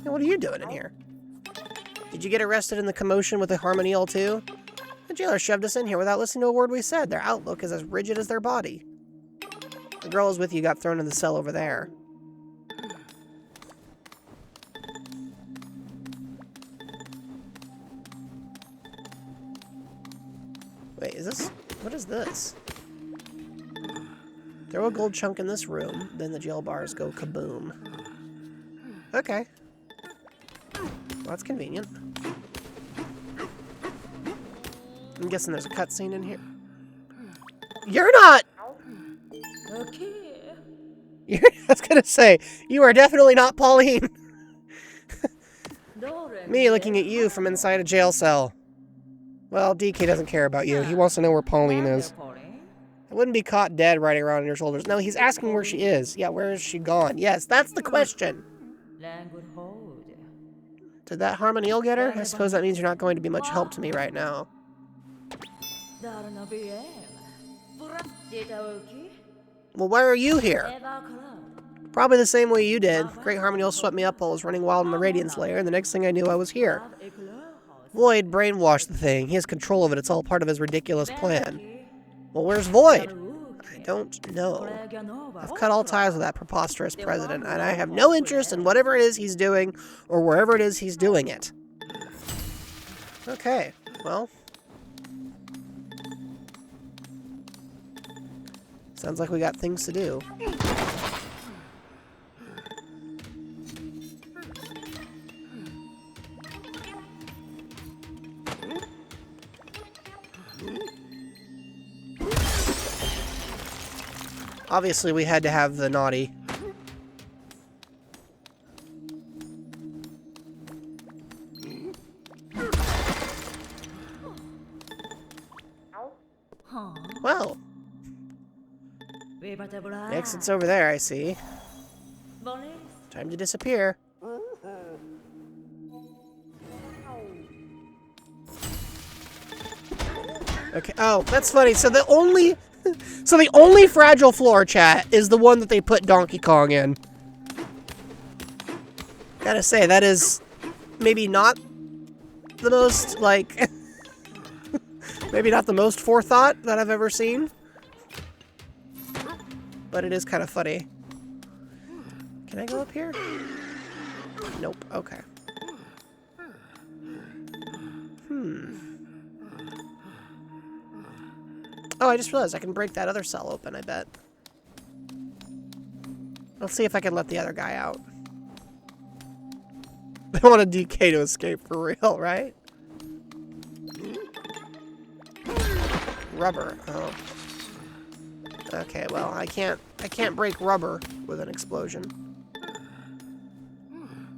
Hey, what are you doing in here? Did you get arrested in the commotion with the Harmonial too? The jailer shoved us in here without listening to a word we said. Their outlook is as rigid as their body. The girl who's with you got thrown in the cell over there. Wait, is this... what is this? Throw a gold chunk in this room, then the jail bars go kaboom. Okay. Well, that's convenient. I'm guessing there's a cutscene in here. You're not... Okay. I was gonna say, you are definitely not Pauline. Me looking at you from inside a jail cell. Well, DK doesn't care about you. He wants to know where Pauline is. I wouldn't be caught dead riding around on your shoulders. No, he's asking where she is. Yeah, where is she gone? Yes, that's the question. Did that Harmonial get her? I suppose that means you're not going to be much help to me right now. Well, why are you here? Probably the same way you did. Great Harmonial swept me up while I was running wild in the Radiance Lair, and the next thing I knew I was here. Void brainwashed the thing. He has control of it. It's all part of his ridiculous plan. Well, where's Void? I don't know. I've cut all ties with that preposterous president, and I have no interest in whatever it is he's doing, or wherever it is he's doing it. Okay, well. Sounds like we got things to do. Obviously, we had to have the naughty. Well. The exit's over there, I see. Time to disappear. Okay. Oh, that's funny. So the only fragile floor, chat, is the one that they put Donkey Kong in. Gotta say, that is maybe not the most, like... maybe not the most forethought that I've ever seen. But it is kind of funny. Can I go up here? Nope. Okay. Oh, I just realized I can break that other cell open, I bet. Let's see if I can let the other guy out. They want a DK to escape for real, right? Rubber. Oh. Okay, well, I can't break rubber with an explosion.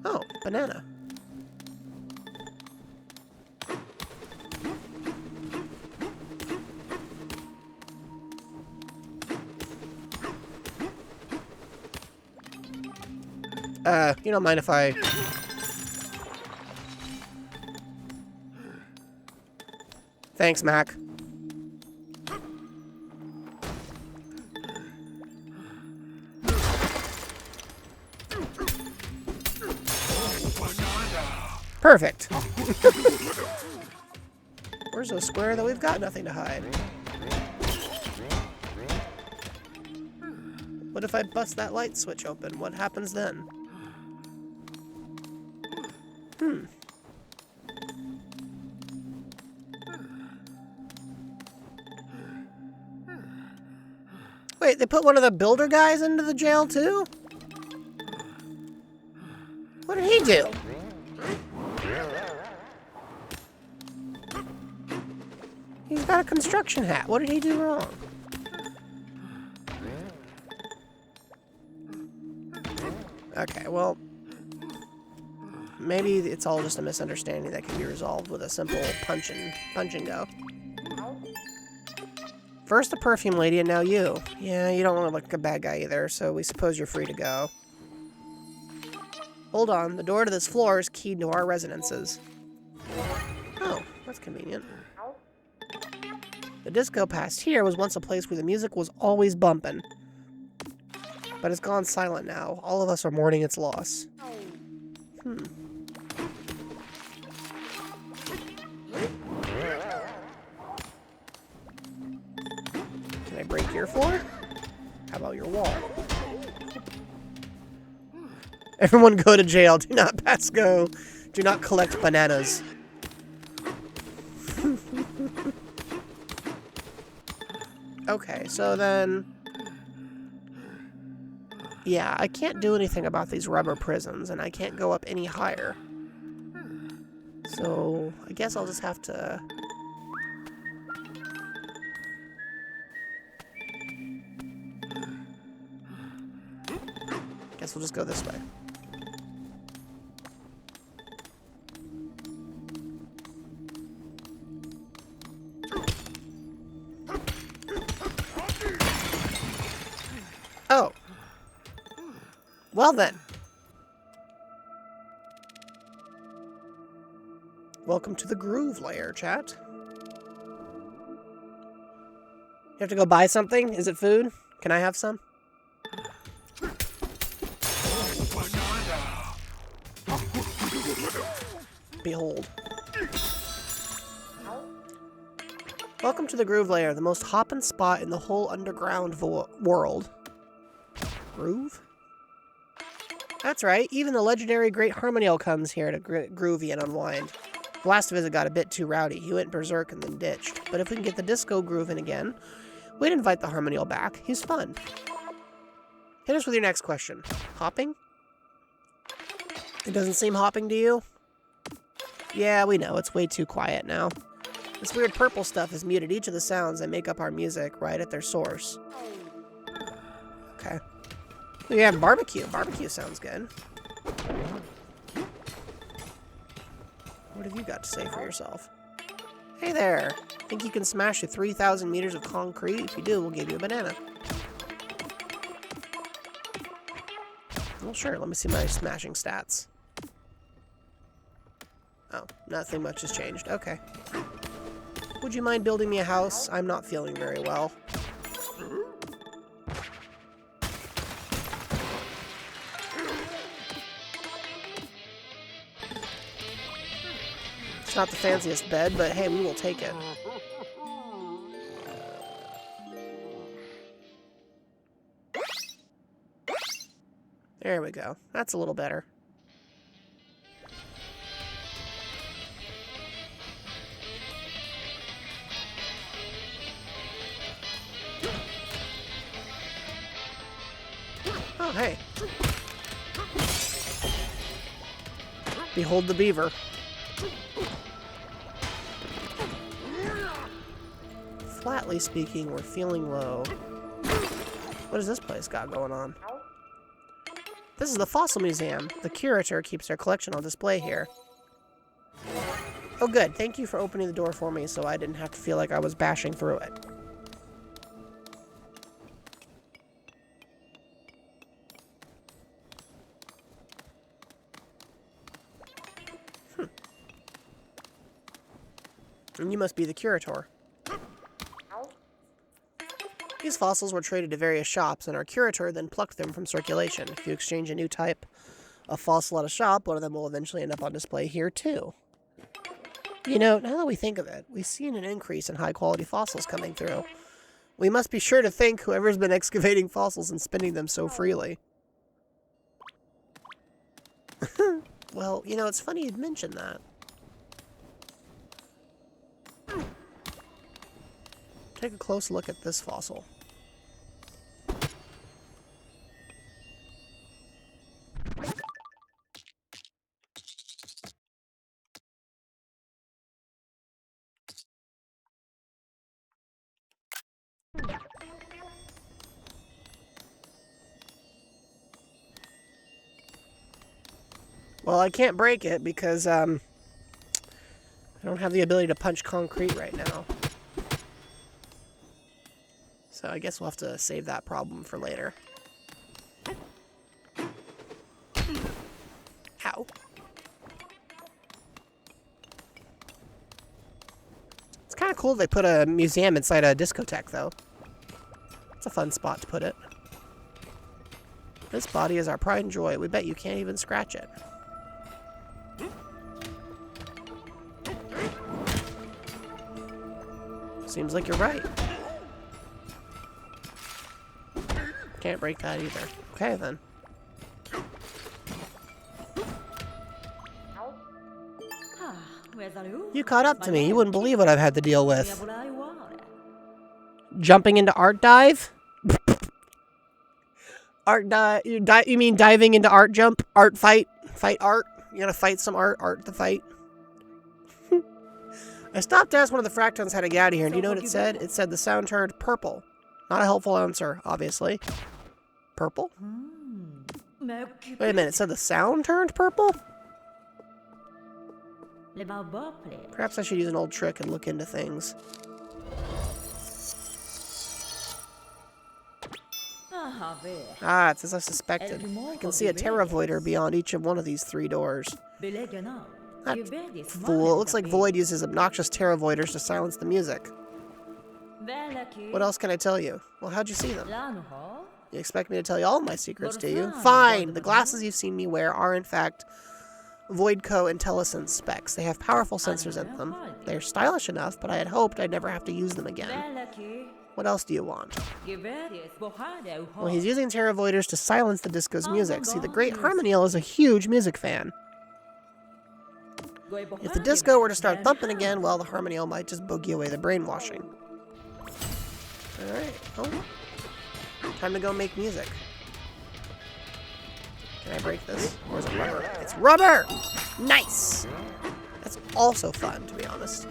Oh, banana. You don't mind if I... Thanks, Mac. Perfect. Where's a square that we've got nothing to hide? What if I bust that light switch open? What happens then? Wait, they put one of the builder guys into the jail too? What did he do? He's got a construction hat. What did he do wrong? Okay, well, maybe it's all just a misunderstanding that can be resolved with a simple punch and go. First the perfume lady and now you. Yeah, you don't look like a bad guy either, so we suppose you're free to go. Hold on, the door to this floor is keyed to our residences. Oh, that's convenient. The disco past here was once a place where the music was always bumping. But it's gone silent now. All of us are mourning its loss. Can I break your floor? How about your wall? Everyone go to jail. Do not pass go. Do not collect bananas. Okay, so then... Yeah, I can't do anything about these rubber prisons, and I can't go up any higher. So, I guess I'll just have to... Guess we'll just go this way. Oh. Well then. Welcome to the Groove Lair, chat. You have to go buy something? Is it food? Can I have some? Behold. Welcome to the Groove Lair, the most hoppin' spot in the whole underground world. Groove? That's right, even the legendary Great Harmoniel comes here to groovy and unwind. The last visit got a bit too rowdy. He went berserk and then ditched. But if we can get the disco grooving again, we'd invite the Harmoniel back. He's fun. Hit us with your next question. Hopping? It doesn't seem hopping to you? Yeah, we know. It's way too quiet now. This weird purple stuff has muted each of the sounds that make up our music right at their source. Okay. We have barbecue. Barbecue sounds good. What have you got to say for yourself? Hey there. Think you can smash the 3,000 meters of concrete? If you do, we'll give you a banana. Well, sure. Let me see my smashing stats. Oh, nothing much has changed. Okay. Would you mind building me a house? I'm not feeling very well. It's not the fanciest bed, but hey, we will take it. There we go. That's a little better. Oh, hey. Behold the beaver. Flatly speaking, we're feeling low. What does this place got going on? This is the Fossil Museum. The curator keeps their collection on display here. Oh good, thank you for opening the door for me so I didn't have to feel like I was bashing through it. And you must be the curator. These fossils were traded to various shops, and our curator then plucked them from circulation. If you exchange a new type of fossil at a shop, one of them will eventually end up on display here, too. You know, now that we think of it, we've seen an increase in high-quality fossils coming through. We must be sure to thank whoever's been excavating fossils and spending them so freely. Well, you know, it's funny you'd mention that. Take a close look at this fossil. Well, I can't break it because, I don't have the ability to punch concrete right now. So I guess we'll have to save that problem for later. Ow. It's kind of cool they put a museum inside a discotheque, though. It's a fun spot to put it. This body is our pride and joy. We bet you can't even scratch it. Seems like you're right. Can't break that either. Okay, then. You caught up to me. You wouldn't believe what I've had to deal with. Jumping into art dive? Art dive? You mean diving into art jump? Art fight? Fight art? You gotta fight some art? Art to fight? I stopped to ask one of the Fractons how to get out of here, and do you know what it said? It said the sound turned purple. Not a helpful answer, obviously. Purple? Wait a minute, it said the sound turned purple? Perhaps I should use an old trick and look into things. Ah, it's as I suspected. I can see a Terravoider beyond each of one of these 3 doors. That fool. It looks like Void uses obnoxious Terravoiders to silence the music. What else can I tell you? Well, how'd you see them? You expect me to tell you all my secrets, do you? Fine! The glasses you've seen me wear are, in fact, Voidco IntelliSense specs. They have powerful sensors in them. They're stylish enough, but I had hoped I'd never have to use them again. What else do you want? Well, he's using Terravoiders to silence the disco's music. See, the great Harmoniel is a huge music fan. If the disco were to start thumping again, well, the Harmoniel might just boogie away the brainwashing. Alright, oh. Time to go make music. Can I break this? Or is it rubber? It's rubber! Nice! That's also fun, to be honest.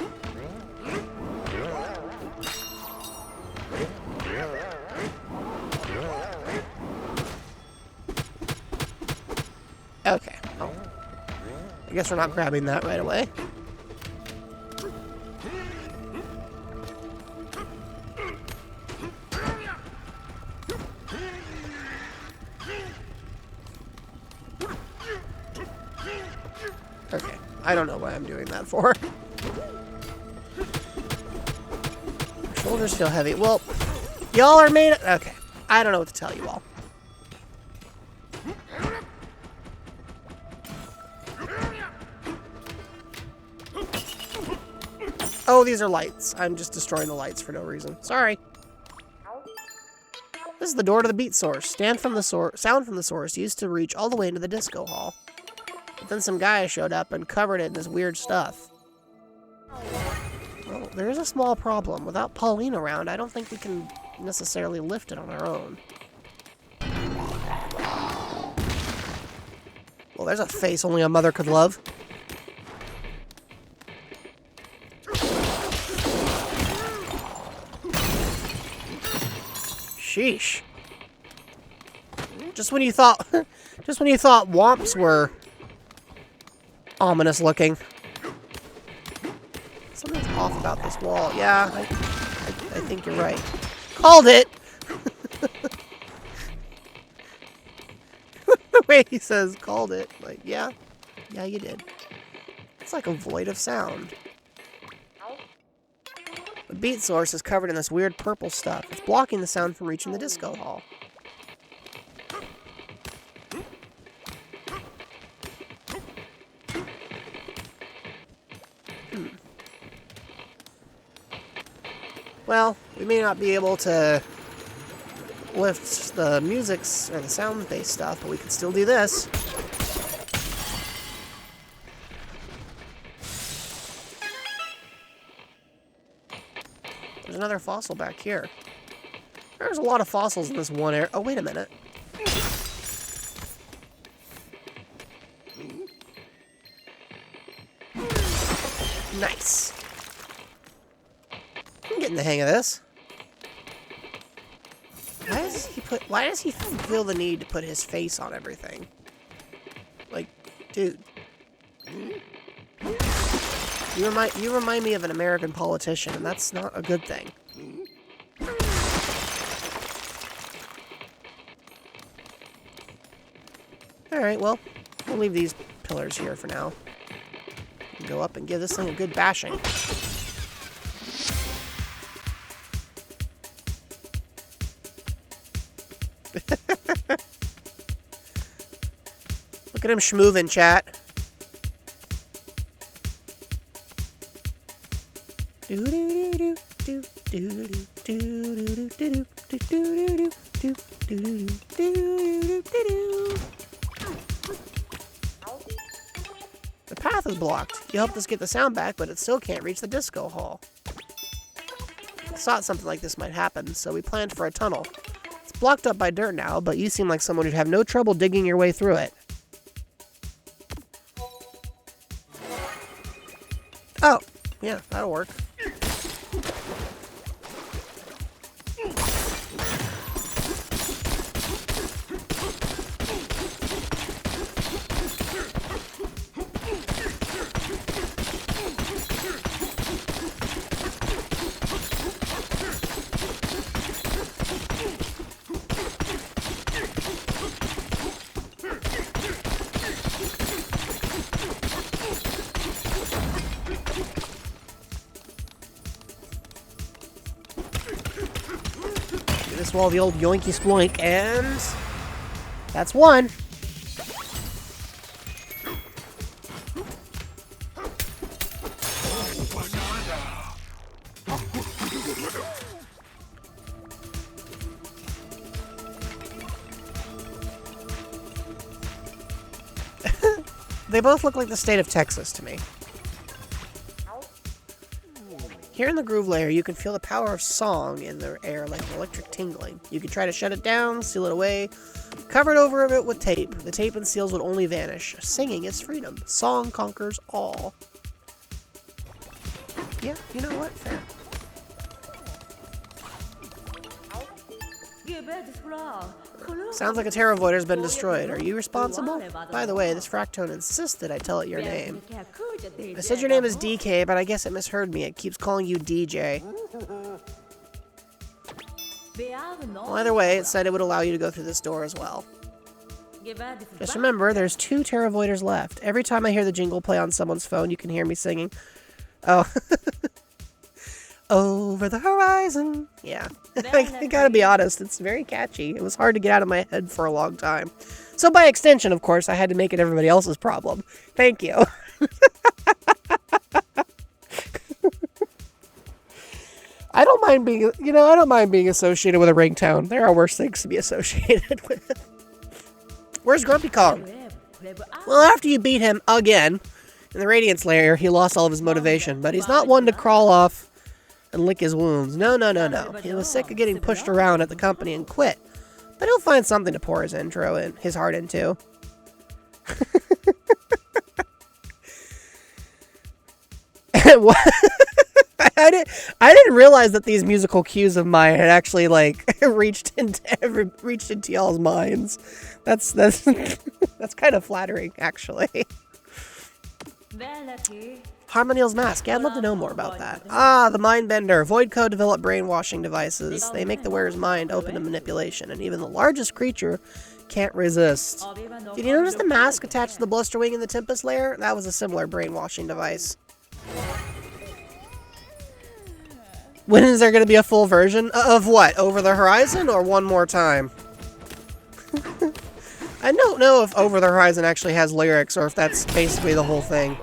Okay. Oh. I guess we're not grabbing that right away. Okay. I don't know why I'm doing that for. Shoulders feel heavy. Well, y'all are made... Okay. I don't know what to tell you all. Oh, these are lights. I'm just destroying the lights for no reason. Sorry. This is the door to the beat source. Sound from the source used to reach all the way into the disco hall. But then some guy showed up and covered it in this weird stuff. Well, there is a small problem. Without Pauline around, I don't think we can necessarily lift it on our own. Well, there's a face only a mother could love. Sheesh. Just when you thought Womps were ominous looking. Something's off about this wall. Yeah, I think you're right. Called it! The way he says called it. Like, yeah. Yeah, you did. It's like a void of sound. The beat source is covered in this weird purple stuff. It's blocking the sound from reaching the disco hall. Well, we may not be able to lift the music's or the sound-based stuff, but we can still do this. There's another fossil back here. There's a lot of fossils in this one area. Oh, wait a minute. Nice. I'm getting the hang of this. Why does he feel the need to put his face on everything? Like, Dude. You remind me of an American politician, and that's not a good thing. Alright, well, we'll leave these pillars here for now. Go up and give this thing a good bashing. Look at him schmoovin', chat. The path is blocked. You helped us get the sound back, but it still can't reach the disco hall. I thought something like this might happen, so we planned for a tunnel. It's blocked up by dirt now, but you seem like someone who'd have no trouble digging your way through it. Oh, yeah, that'll work. This wall, the old yoinky sploink, and that's one. They both look like the state of Texas to me. Here in the groove layer, you can feel the power of song in the air like an electric tingling. You can try to shut it down, seal it away, cover it over a bit with tape. The tape and seals would only vanish. Singing is freedom. Song conquers all. Yeah, you know what? Fair. Sounds like a Terravoider's been destroyed. Are you responsible? By the way, this Fractone insisted I tell it your name. I said your name is DK, but I guess it misheard me. It keeps calling you DJ. Well, either way, it said it would allow you to go through this door as well. Just remember, there's 2 Terravoiders left. Every time I hear the jingle play on someone's phone, you can hear me singing. Oh. Over the horizon. Yeah. I gotta be honest, it's very catchy. It was hard to get out of my head for a long time. So by extension, of course, I had to make it everybody else's problem. Thank you. I don't mind being associated with a ringtone. There are worse things to be associated with. Where's Grumpy Kong? Well, after you beat him again in the Radiance layer, he lost all of his motivation, but he's not one to crawl off and lick his wounds. No. He was sick of getting pushed around at the company and quit. But he'll find something to pour his heart into. I didn't realize that these musical cues of mine had actually reached into y'all's minds. That's kind of flattering, actually. Harmonil's mask. Yeah, I'd love to know more about that. Ah, the Mindbender. Void Code developed brainwashing devices. They make the wearer's mind open to manipulation, and even the largest creature can't resist. Did you notice the mask attached to the Blusterwing in the Tempest layer? That was a similar brainwashing device. When is there going to be a full version? Of what? Over the Horizon or One More Time? I don't know if Over the Horizon actually has lyrics or if that's basically the whole thing.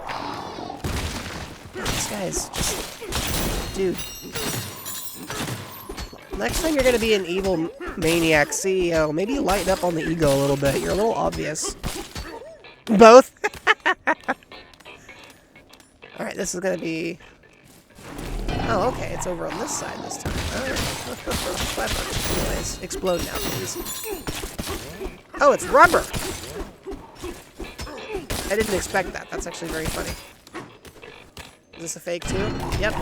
This guy's just... Dude. Next time you're going to be an evil maniac CEO, maybe lighten up on the ego a little bit. You're a little obvious. Both? Alright, this is going to be... Oh, okay, it's over on this side this time. Alright. Anyways, explode now, please. Oh, it's rubber! I didn't expect that. That's actually very funny. Is this a fake too? Yep.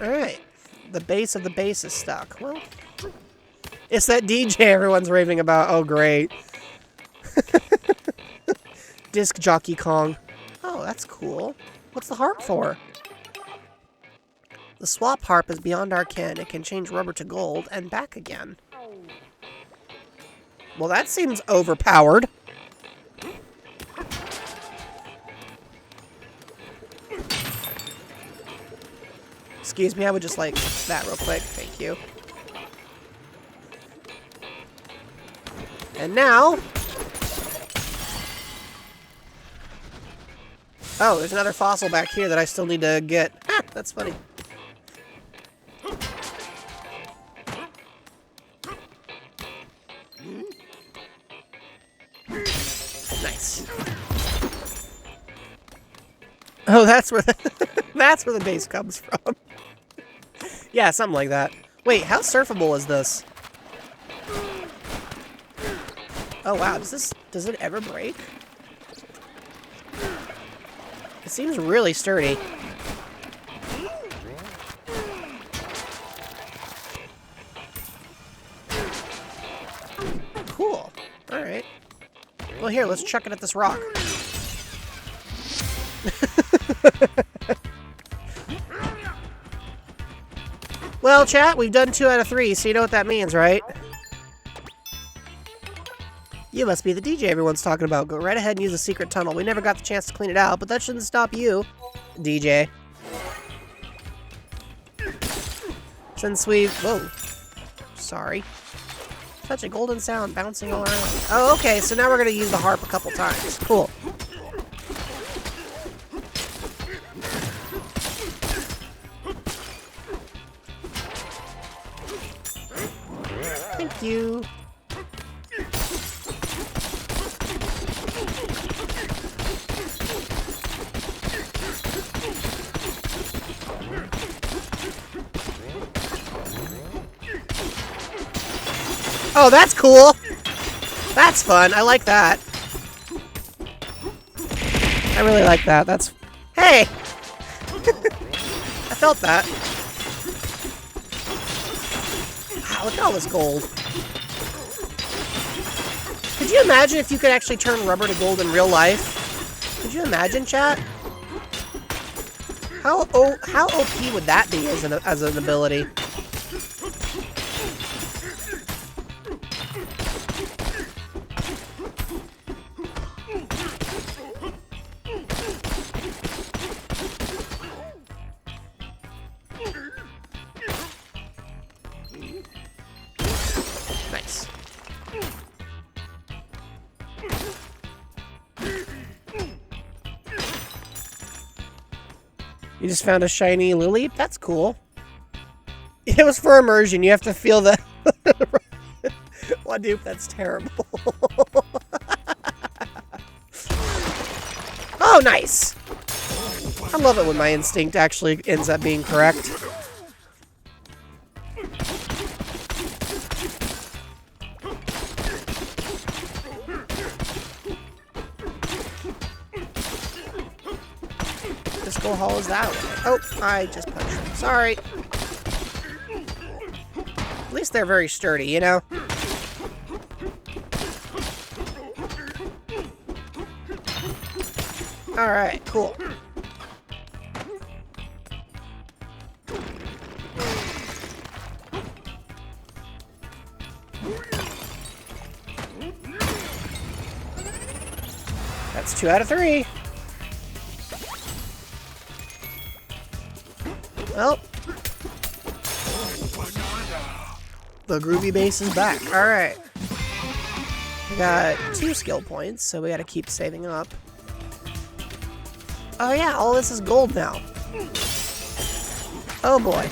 Alright. The base of the base is stuck. Well, It's that DJ everyone's raving about. Oh, great. Disc Jockey Kong. Oh, that's cool. What's the harp for? The swap harp is beyond our ken. It can change rubber to gold and back again. Well, that seems overpowered. Excuse me, I would just like that real quick. Thank you. And now... Oh, there's another fossil back here that I still need to get. Ah, that's funny. Nice. Oh, that's where the that's where the base comes from. Yeah, something like that. Wait, how surfable is this? Oh wow, does it ever break? It seems really sturdy. Cool. Alright. Well, here, let's chuck it at this rock. Well, chat, we've done 2 out of 3, so you know what that means, right? You must be the DJ everyone's talking about. Go right ahead and use the secret tunnel. We never got the chance to clean it out, but that shouldn't stop you, DJ. Since we've... Whoa. Sorry. Such a golden sound bouncing all around. Oh, okay, so now we're going to use the harp a couple times. Cool. Thank you. Oh, that's cool. That's fun. I like that. I really like that. That's... Hey! I felt that. Wow, look at all this gold. Could you imagine if you could actually turn rubber to gold in real life? Could you imagine, chat? How OP would that be as an ability? Nice. You just found a shiny lily? That's cool. It was for immersion. You have to feel the... What, dude? That's terrible. Oh, nice. I love it when my instinct actually ends up being correct. Disco Hall is that way. Oh, I just punched him. Sorry. At least they're very sturdy, you know? Alright, cool. That's 2 out of 3. Well, the groovy bass is back. Alright. We got 2 skill points, so we gotta keep saving up. Oh yeah, all this is gold now. Oh boy.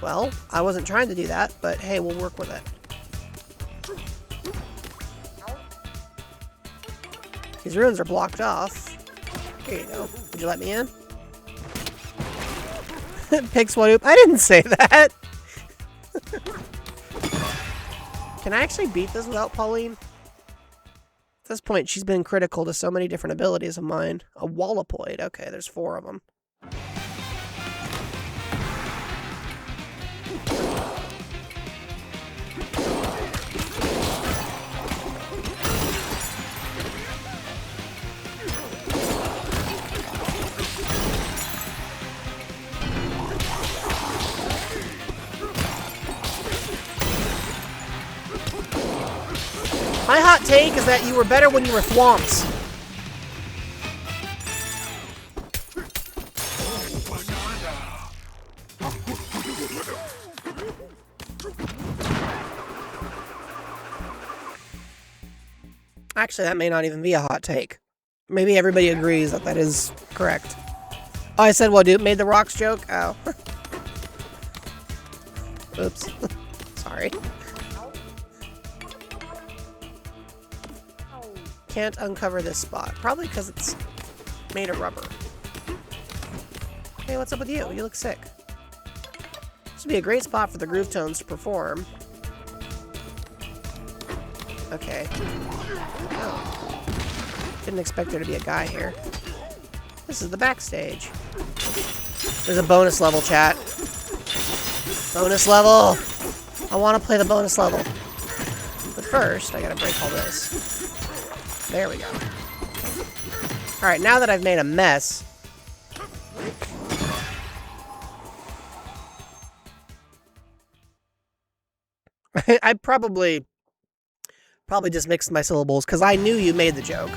Well, I wasn't trying to do that, but hey, we'll work with it. These ruins are blocked off. Here you go. Would you let me in? Pig Swoop. I didn't say that. Can I actually beat this without Pauline? At this point, she's been critical to so many different abilities of mine. A Wallopoid. Okay, there's 4 of them. take is that you were better when you were thwomps. Actually, that may not even be a hot take. Maybe everybody agrees that that is correct. Oh, I said, well, dude, made the rocks joke? Oh. Oops. Sorry. Can't uncover this spot. Probably because it's made of rubber. Hey, what's up with you? You look sick. This would be a great spot for the groove tones to perform. Okay. Oh. Didn't expect there to be a guy here. This is the backstage. There's a bonus level, chat. Bonus level! I want to play the bonus level. But first, I gotta break all this. There we go. Alright, now that I've made a mess... I probably just mixed my syllables, because I knew you made the joke.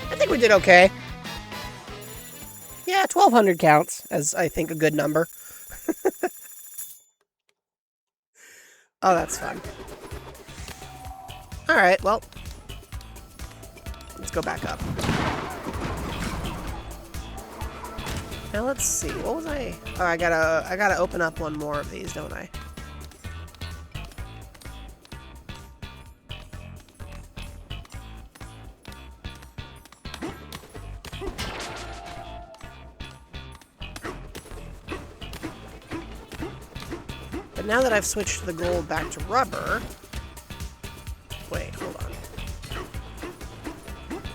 I think we did okay. Yeah, 1,200 counts as, I think, a good number. Oh, that's fun. Alright, well. Let's go back up. Now let's see, what was I... Oh, I gotta open up one more of these, don't I? But now that I've switched the gold back to rubber... Wait, hold on.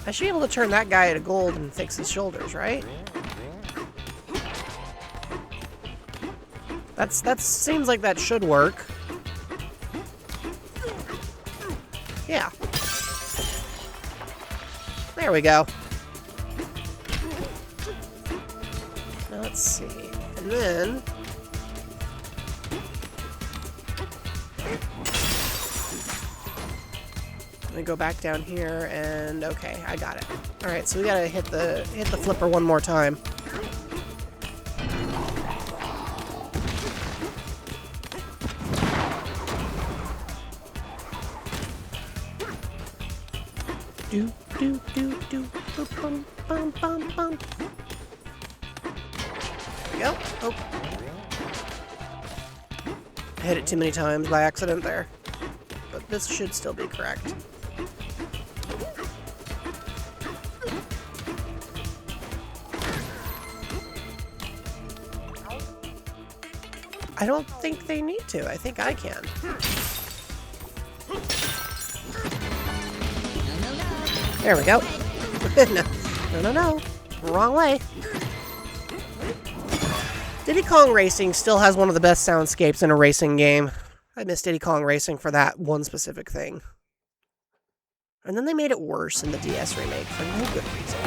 I should be able to turn that guy to gold and fix his shoulders, right? That seems like that should work. Yeah. There we go. Now let's see. And then... Let me go back down here and okay, I got it. All right, so we gotta hit the flipper one more time. Do do do do boop, bum bum bum bum. There we go. Oh, I hit it too many times by accident there, but this should still be correct. I don't think they need to. I think I can. There we go. No. Wrong way. Diddy Kong Racing still has one of the best soundscapes in a racing game. I miss Diddy Kong Racing for that one specific thing. And then they made it worse in the DS remake for no good reason.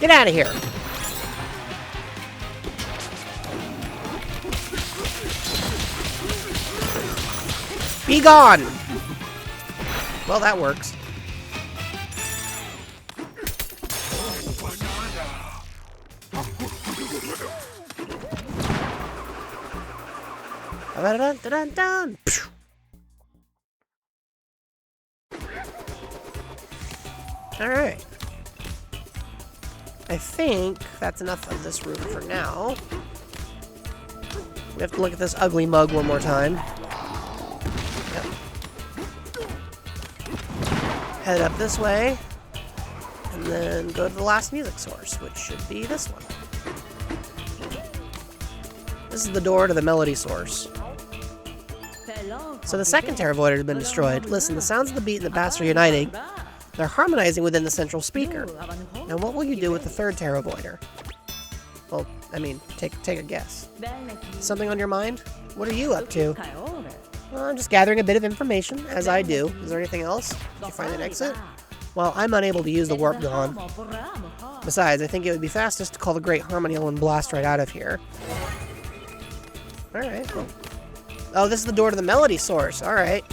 Get out of here. Be gone. Well, that works. Dun. All right. I think that's enough of this room for now. We have to look at this ugly mug one more time. Yep. Head up this way, and then go to the last music source, which should be this one. This is the door to the melody source. So the second Terra Voider has been destroyed. Listen, the sounds of the beat and the bass are uniting. They're harmonizing within the central speaker. Now what will you do with the third Terra Voider? Well, I mean, take a guess. Something on your mind? What are you up to? Well, I'm just gathering a bit of information, as I do. Is there anything else? Did you find an exit? Well, I'm unable to use the warp gun. Besides, I think it would be fastest to call the Great Harmonial and blast right out of here. Alright, well. Oh, this is the door to the melody source. Alright.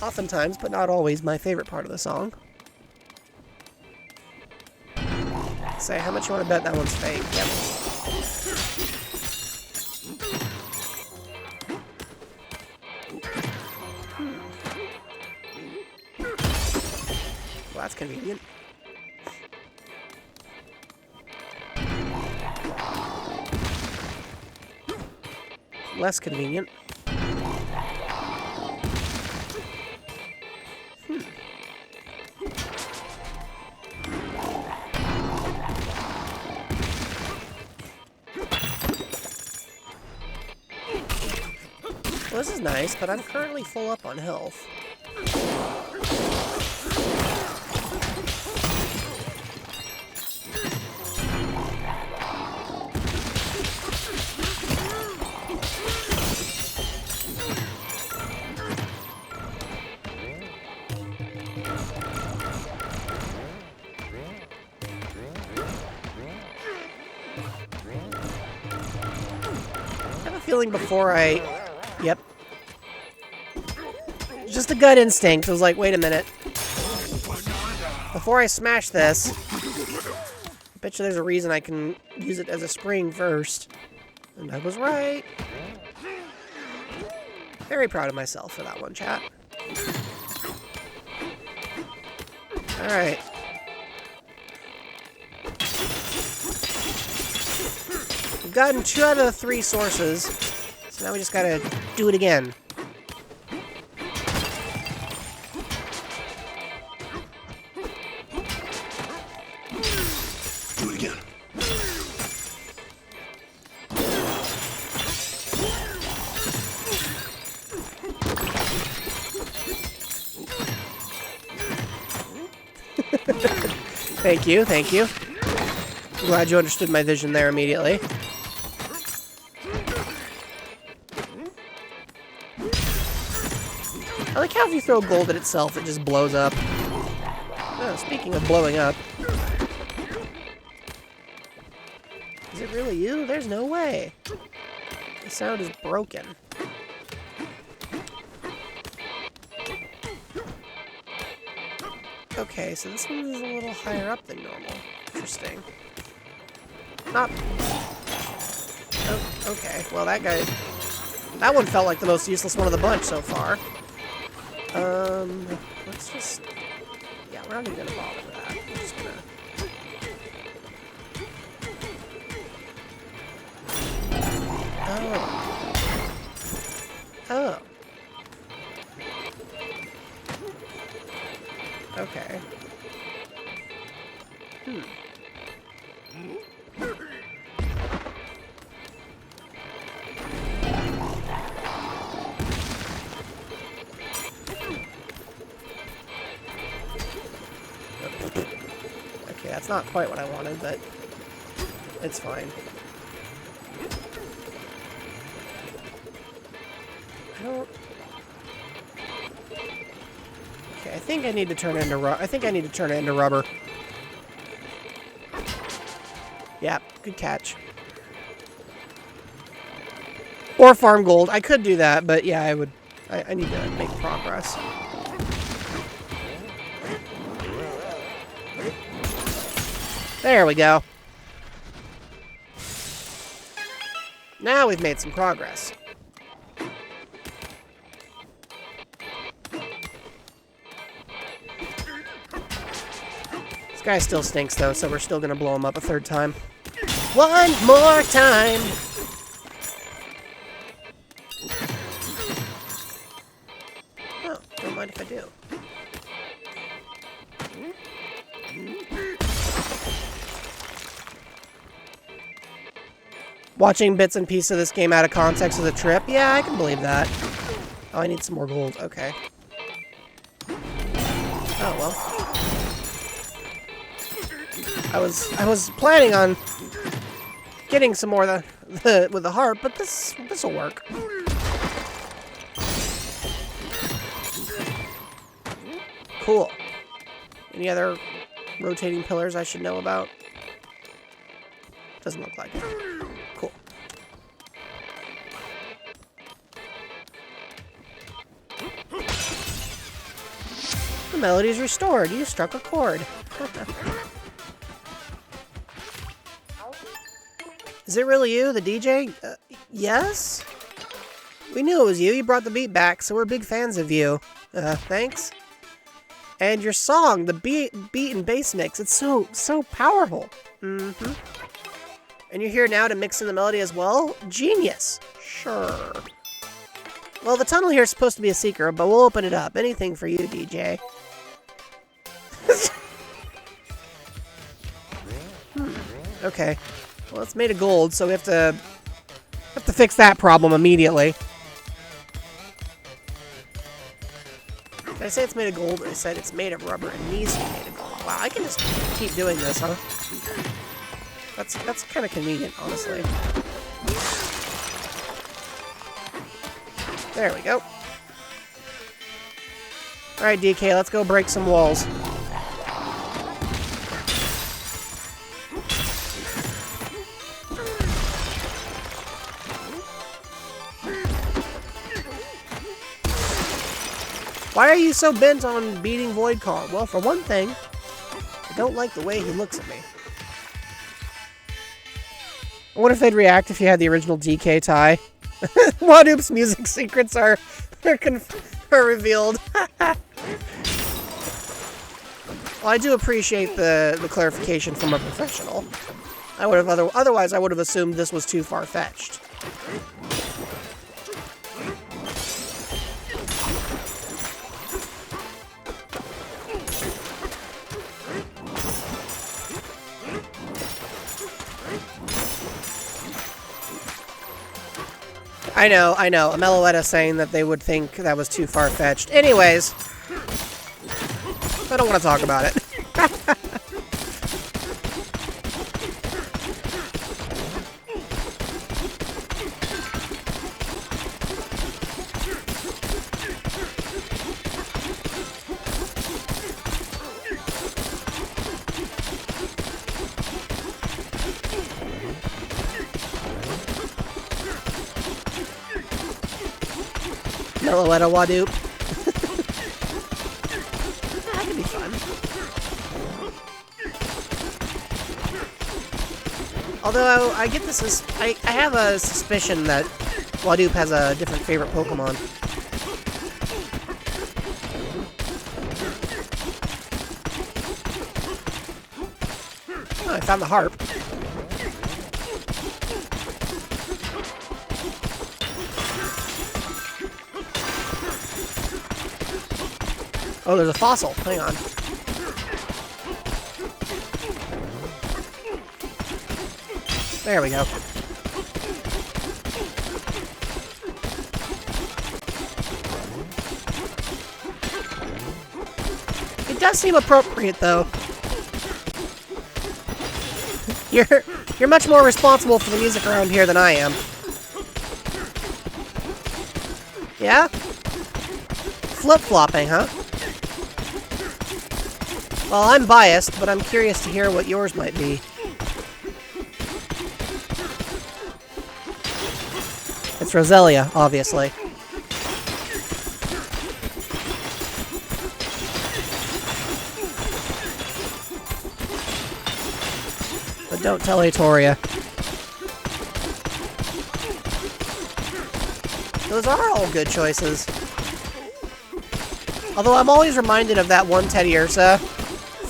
Oftentimes, but not always, my favorite part of the song. Say, how much you want to bet that one's fake? Yep. Well, that's convenient. Less convenient. Well, this is nice, but I'm currently full up on health. I have a feeling before I... Yep. Just a gut instinct. I was like, wait a minute. Before I smash this, I bet you there's a reason I can use it as a spring first. And I was right. Very proud of myself for that one, chat. Alright. We've gotten 2 out of the 3 sources. So now we just gotta do it again. Do it again. Thank you, thank you. I'm glad you understood my vision there immediately. I like how if you throw gold at itself, it just blows up. Oh, speaking of blowing up. Is it really you? There's no way. The sound is broken. Okay, so this one is a little higher up than normal. Interesting. Not... Oh, okay. Well, that guy... That one felt like the most useless one of the bunch so far. Let's just... Yeah, we're not even gonna bother with that. We're just gonna... Oh. Oh. Okay. Okay, that's not quite what I wanted, but it's fine. I don't... Okay, I think I need to turn it into rubber. Yeah, good catch. Or farm gold. I could do that, but yeah, I would... I need to make progress. There we go. Now we've made some progress. This guy still stinks, though, so we're still gonna blow him up a 3rd time. One more time! Oh, don't mind if I do. Watching bits and pieces of this game out of context of the trip. Yeah, I can believe that. Oh, I need some more gold. Okay. Oh, well. I was planning on getting some more with the harp, but this'll work. Cool. Any other rotating pillars I should know about? Doesn't look like it. Cool. The melody is restored. You struck a chord. Is it really you, the DJ? Yes? We knew it was you. You brought the beat back, so we're big fans of you. Thanks. And your song, the beat and bass mix, it's so powerful. Mm-hmm. And you're here now to mix in the melody as well? Genius. Sure. Well, the tunnel here is supposed to be a secret, but we'll open it up. Anything for you, DJ. Okay. Well, it's made of gold, so we have to fix that problem immediately. Did I say it's made of gold? I said it's made of rubber and needs to be made of gold. Wow, I can just keep doing this, huh? That's kind of convenient, honestly. There we go. Alright, DK, let's go break some walls. Why are you so bent on beating Voidcar? Well, for one thing, I don't like the way he looks at me. I wonder if they'd react if you had the original DK tie. Wadoop's music secrets are revealed. Well, I do appreciate the clarification from a professional. I would have otherwise I would have assumed this was too far-fetched. I know. Ameloetta saying that they would think that was too far-fetched. Anyways, I don't want to talk about it. Ameloetta Wadoop. That could be fun. Although I get this as I have a suspicion that Wadoop has a different favorite Pokemon. Oh, I found the harp. Oh, there's a fossil. Hang on. There we go. It does seem appropriate, though. You're much more responsible for the music around here than I am. Yeah? Flip-flopping, huh? Well, I'm biased, but I'm curious to hear what yours might be. It's Roselia, obviously. But don't tell Atoria. Those are all good choices. Although I'm always reminded of that one Teddiursa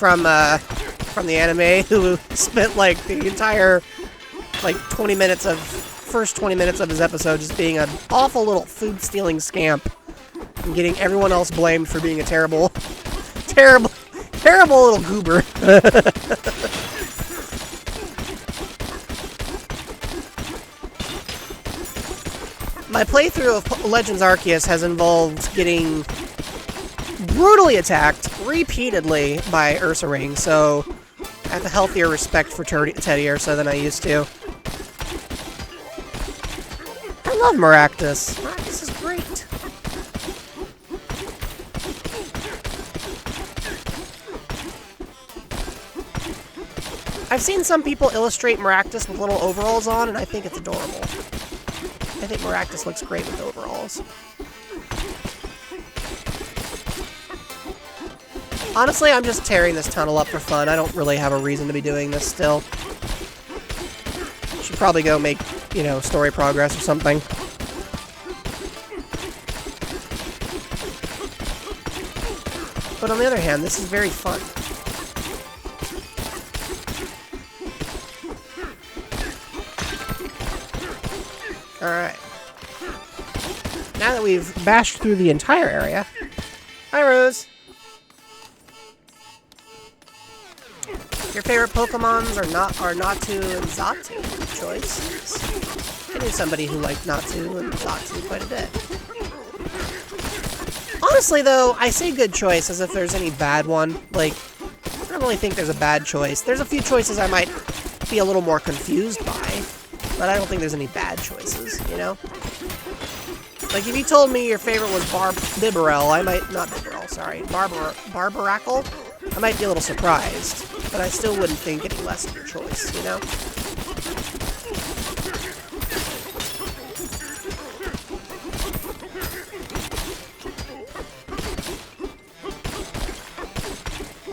from the anime who spent like the entire like first 20 minutes of his episode just being an awful little food stealing scamp and getting everyone else blamed for being a terrible little goober. My playthrough of Legends Arceus has involved getting brutally attacked repeatedly by Ursaring, so I have a healthier respect for Teddy Ursa than I used to. I love Maractus. Maractus is great. I've seen some people illustrate Maractus with little overalls on, and I think it's adorable. I think Maractus looks great with overalls. Honestly, I'm just tearing this tunnel up for fun. I don't really have a reason to be doing this still. Should probably go make, you know, story progress or something. But on the other hand, this is very fun. Alright. Now that we've bashed through the entire area... Hi, Rose! Your favorite Pokemons are Natu and Xatu. Good choice. I knew somebody who liked Natu and Xatu quite a bit. Honestly, though, I say good choice as if there's any bad one. Like, I don't really think there's a bad choice. There's a few choices I might be a little more confused by, but I don't think there's any bad choices, you know? Like, if you told me your favorite was Bibarel, I might... Not Bibarel, sorry. Barbaracle? I might be a little surprised, but I still wouldn't think any less of your choice, you know?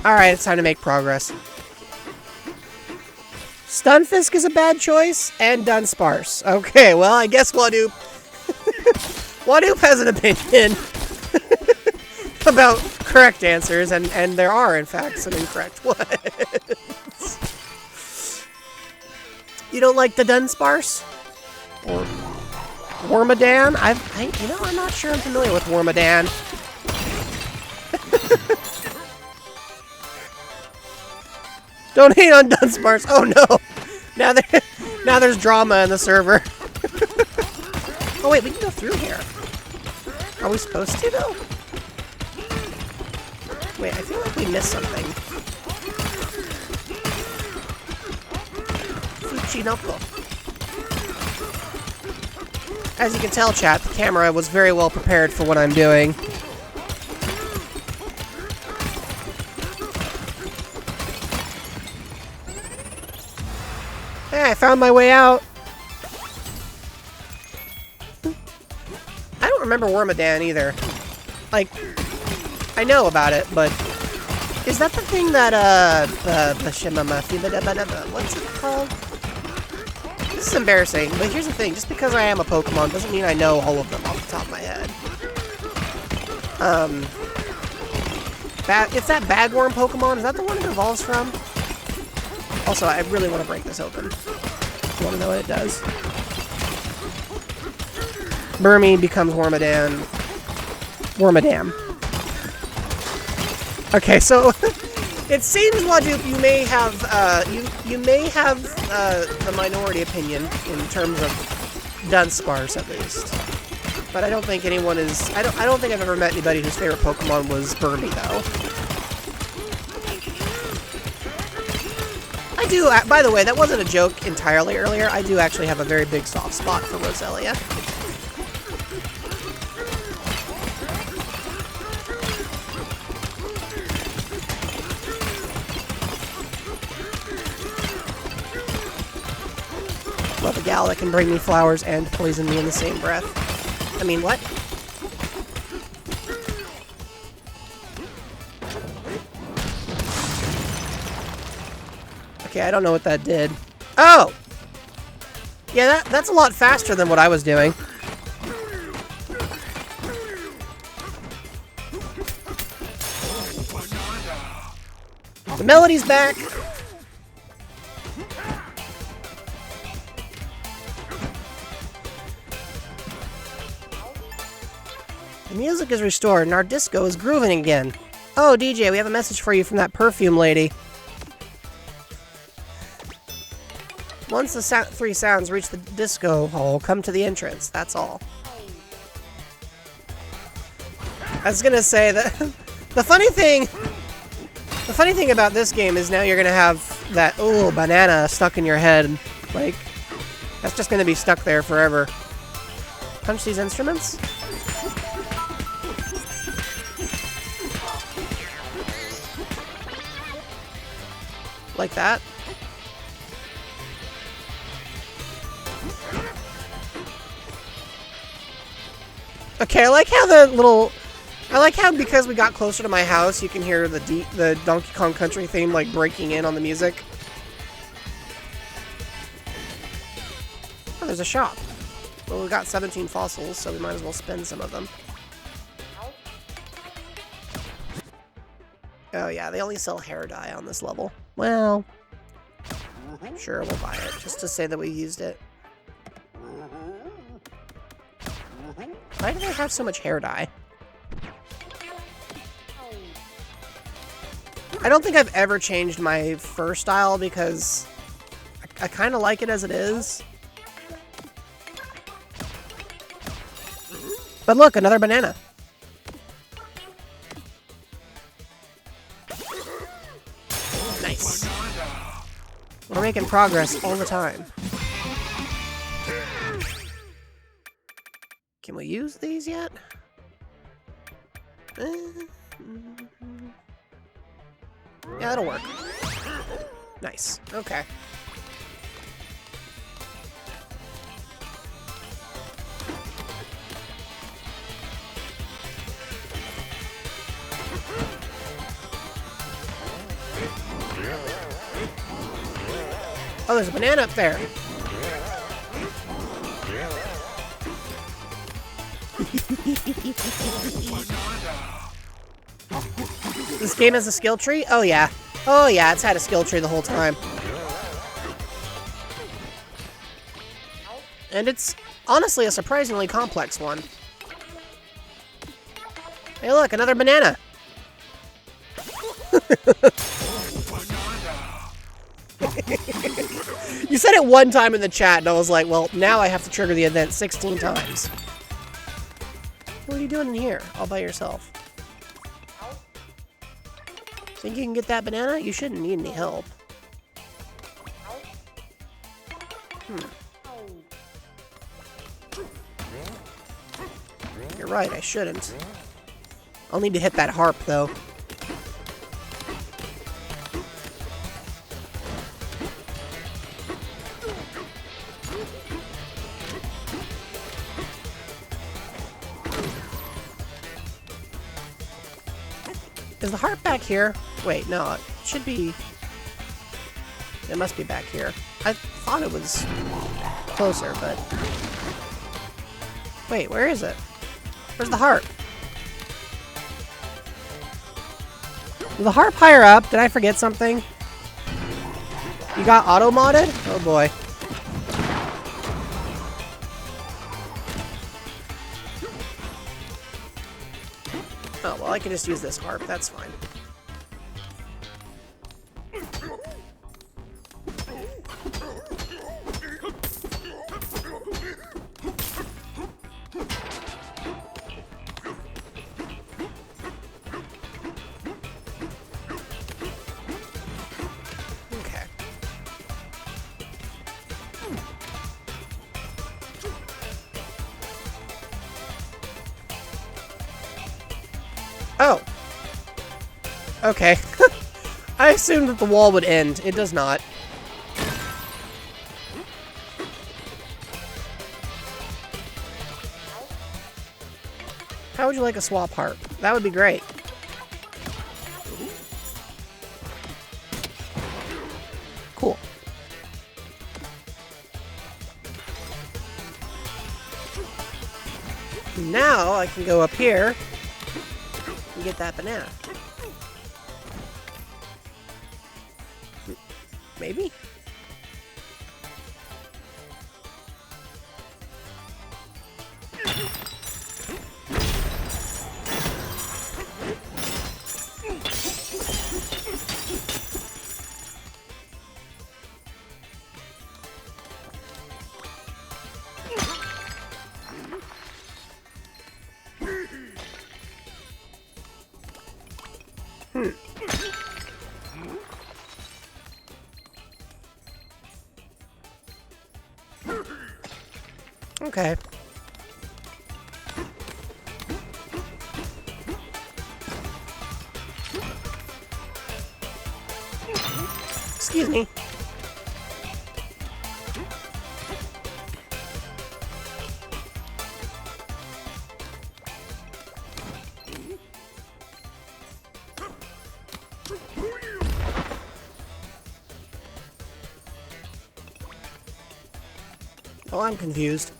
Alright, it's time to make progress. Stunfisk is a bad choice, and Dunsparce. Okay, well, I guess Wadoop... Wadoop has an opinion about correct answers, and there are, in fact, some incorrect ones. You don't like the Dunsparce? Or Wormadam? I'm not sure I'm familiar with Wormadam. Don't hate on Dunsparce. Oh no! Now there's drama in the server. Oh wait, we can go through here. Are we supposed to though? Wait, I feel like we missed something. Fuchinoko. As you can tell, chat, the camera was very well prepared for what I'm doing. Hey, I found my way out. I don't remember Wormadam either. Like, I know about it, but is that the thing that what's it called? This is embarrassing, but here's the thing: just because I am a Pokemon doesn't mean I know all of them off the top of my head. It's that Bagworm Pokemon. Is that the one it evolves from? Also, I really want to break this open. You want to know what it does? Burmy becomes Wormadam. Okay, so it seems, Wadoop, you may have the minority opinion in terms of Dunsparce, at least. But I don't think anyone is. I don't think I've ever met anybody whose favorite Pokemon was Burmy, though. I do. By the way, that wasn't a joke entirely earlier. I do actually have a very big soft spot for Roselia. Love a gal that can bring me flowers and poison me in the same breath. I mean, what? Okay, I don't know what that did. Oh! Yeah, that's a lot faster than what I was doing. The melody's back! The music is restored and our disco is grooving again. Oh, DJ, we have a message for you from that perfume lady. Once the three sounds reach the disco hall, come to the entrance. That's all. I was gonna say that the funny thing about this game is now you're gonna have that banana stuck in your head. Like, that's just gonna be stuck there forever. Punch these instruments? Like that? Okay, I like how because we got closer to my house, you can hear the Donkey Kong Country theme like breaking in on the music. Oh, there's a shop. Well, we got 17 fossils, so we might as well spend some of them. Oh yeah, they only sell hair dye on this level. Well, sure, we'll buy it, just to say that we used it. Why do they have so much hair dye? I don't think I've ever changed my fur style because I kind of like it as it is. But look, another banana. Nice. We're making progress all the time. Can we use these yet? Yeah, that'll work. Nice. Okay. Oh, there's a banana up there. This game has a skill tree? Oh yeah. Oh yeah, it's had a skill tree the whole time. And it's honestly a surprisingly complex one. Hey look, another banana! You said it one time in the chat and I was like, well, now I have to trigger the event 16 times. What are you doing in here, all by yourself? Think you can get that banana? You shouldn't need any help. You're right, I shouldn't. I'll need to hit that harp, though. Is the harp back here? Wait, no, it should be... It must be back here. I thought it was closer, but... Wait, where is it? Where's the harp? Is the harp higher up? Did I forget something? You got auto-modded? Oh boy. Oh, well, I can just use this harp. That's fine. Okay. Oh. Okay. I assumed that the wall would end. It does not. How would you like a swap harp? That would be great. Cool. Now I can go up here and get that banana. Maybe? Okay. Excuse me. Oh, I'm confused.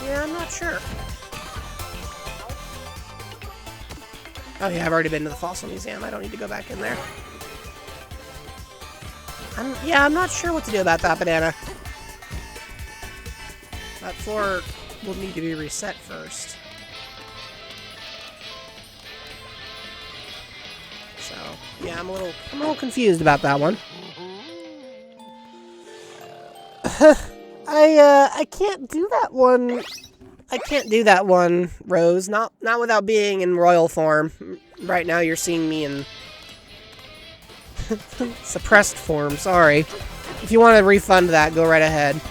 Yeah, I'm not sure. Oh yeah, I've already been to the Fossil Museum. I don't need to go back in there. I'm not sure what to do about that banana. That floor will need to be reset first. So, yeah, I'm a little confused about that one. I can't do that one. I can't do that one, Rose. Not without being in royal form. Right now you're seeing me in suppressed form, sorry. If you want to refund that, go right ahead.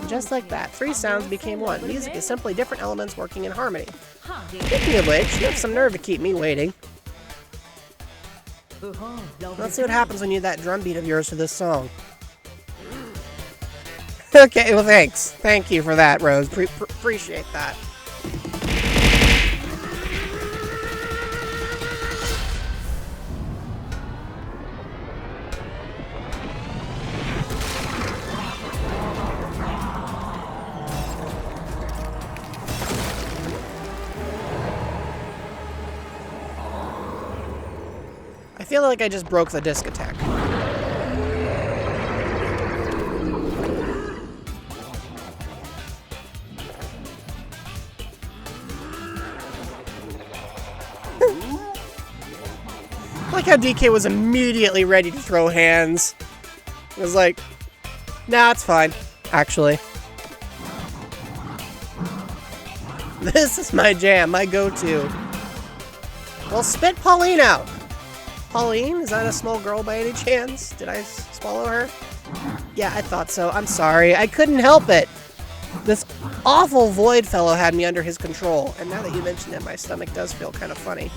Just like that, three sounds became one. Music is simply different elements working in harmony. Speaking of which, you have some nerve to keep me waiting. Let's see what happens when you add that drum beat of yours to this song. Okay, well thanks. Thank you for that, Rose. Appreciate that. I feel like I just broke the disc attack. I like how DK was immediately ready to throw hands. It was like, nah, it's fine, actually. This is my jam, my go-to. Well, spit Pauline out. Pauline? Is that a small girl by any chance? Did I swallow her? Yeah, I thought so. I'm sorry. I couldn't help it. This awful Void fellow had me under his control. And now that you mention it, my stomach does feel kind of funny.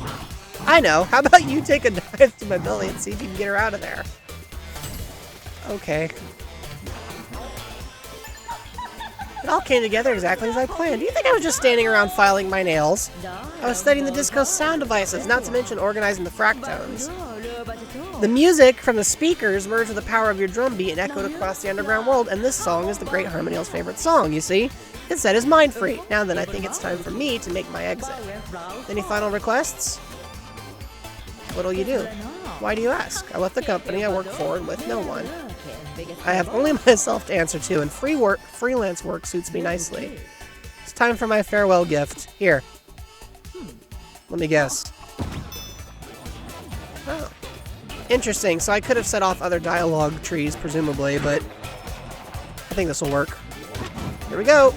I know. How about you take a dive to my belly and see if you can get her out of there? Okay. It all came together exactly as I planned. Do you think I was just standing around filing my nails? I was studying the disco's sound devices, not to mention organizing the fractones. The music from the speakers merged with the power of your drum beat and echoed across the underground world, and this song is the Great Harmoniel's favorite song, you see? It set his mind free. Now then, I think it's time for me to make my exit. Any final requests? What'll you do? Why do you ask? I left the company I work for and with no one. I have only myself to answer to, and freelance work suits me nicely. It's time for my farewell gift. Here. Let me guess. Oh. Interesting, so I could have set off other dialogue trees, presumably, but I think this will work. Here we go!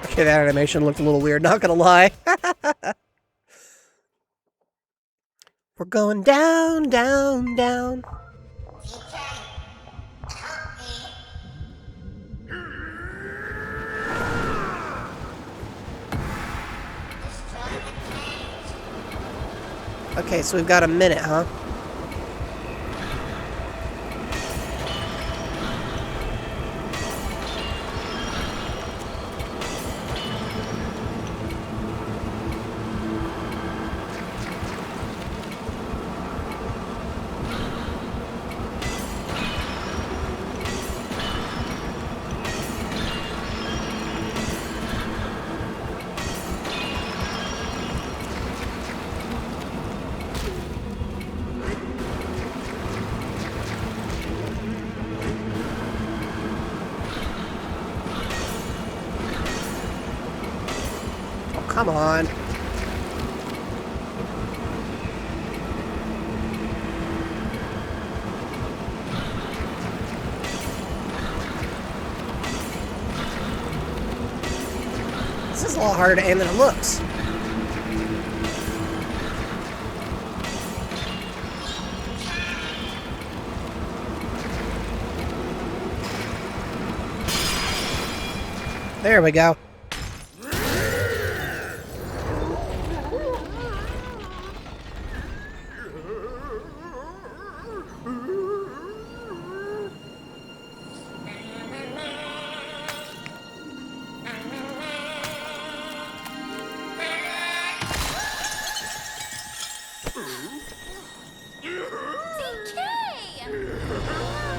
Okay, that animation looked a little weird, not gonna lie. We're going down, down, down. Okay, so we've got a minute, huh? come on. This is a lot harder to aim than it looks. There we go.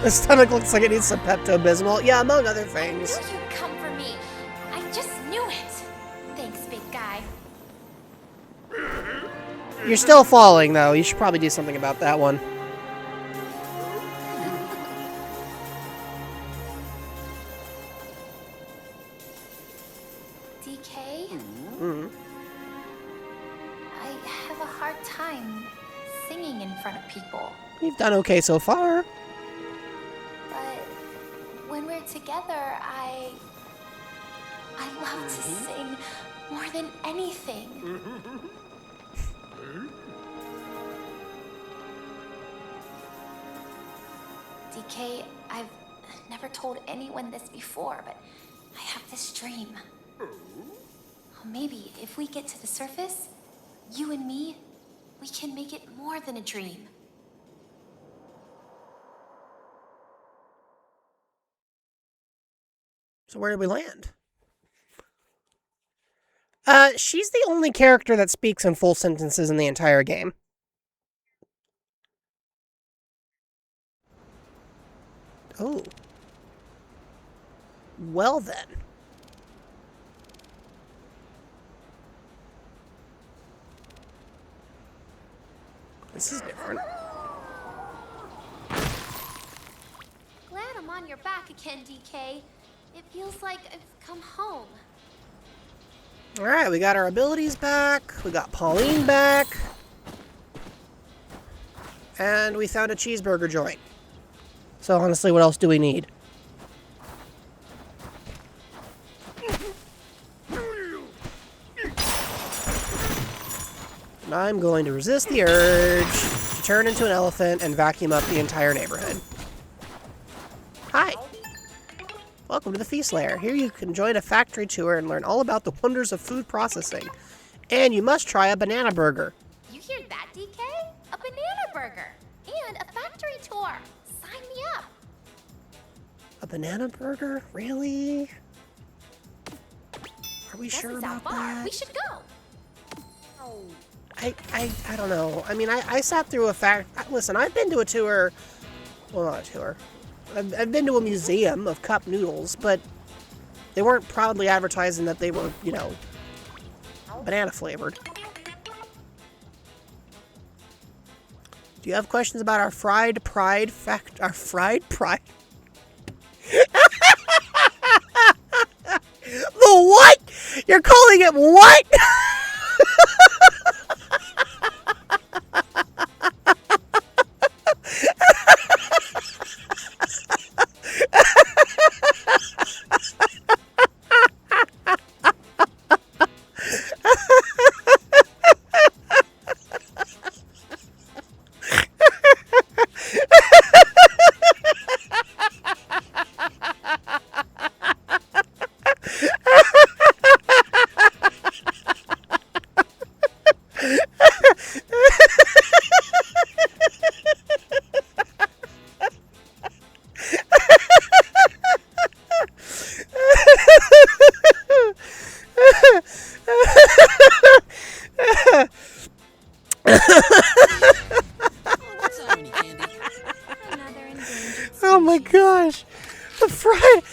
The stomach looks like it needs some Pepto-Bismol. Yeah, among other things. I knew you'd come for me. I just knew it. Thanks, big guy. You're still falling, though. You should probably do something about that one. DK? Mm-hmm. I have a hard time singing in front of people. You've done okay so far. But when we're together, I love to sing more than anything. DK, I've never told anyone this before, but I have this dream. Maybe if we get to the surface, you and me, we can make it more than a dream. So where did we land? She's the only character that speaks in full sentences in the entire game. Oh. Well then. This is different. Glad I'm on your back again, DK. It feels like I've come home. Alright, we got our abilities back. We got Pauline back. And we found a cheeseburger joint. So honestly, what else do we need? And I'm going to resist the urge to turn into an elephant and vacuum up the entire neighborhood. Hi! Welcome to the Feast Lair. Here you can join a factory tour and learn all about the wonders of food processing. And you must try a banana burger. You hear that, DK? A banana burger. And a factory tour. Sign me up. A banana burger? Really? Are we sure Doesn't sound about far. that? We should go. I don't know. I mean, I sat through a listen, I've been to a tour. Well, not a tour. I've been to a museum of cup noodles, but they weren't proudly advertising that they were, you know, banana flavored. Do you have questions about our fried pride? The what? You're calling it what? Oh my gosh. The fried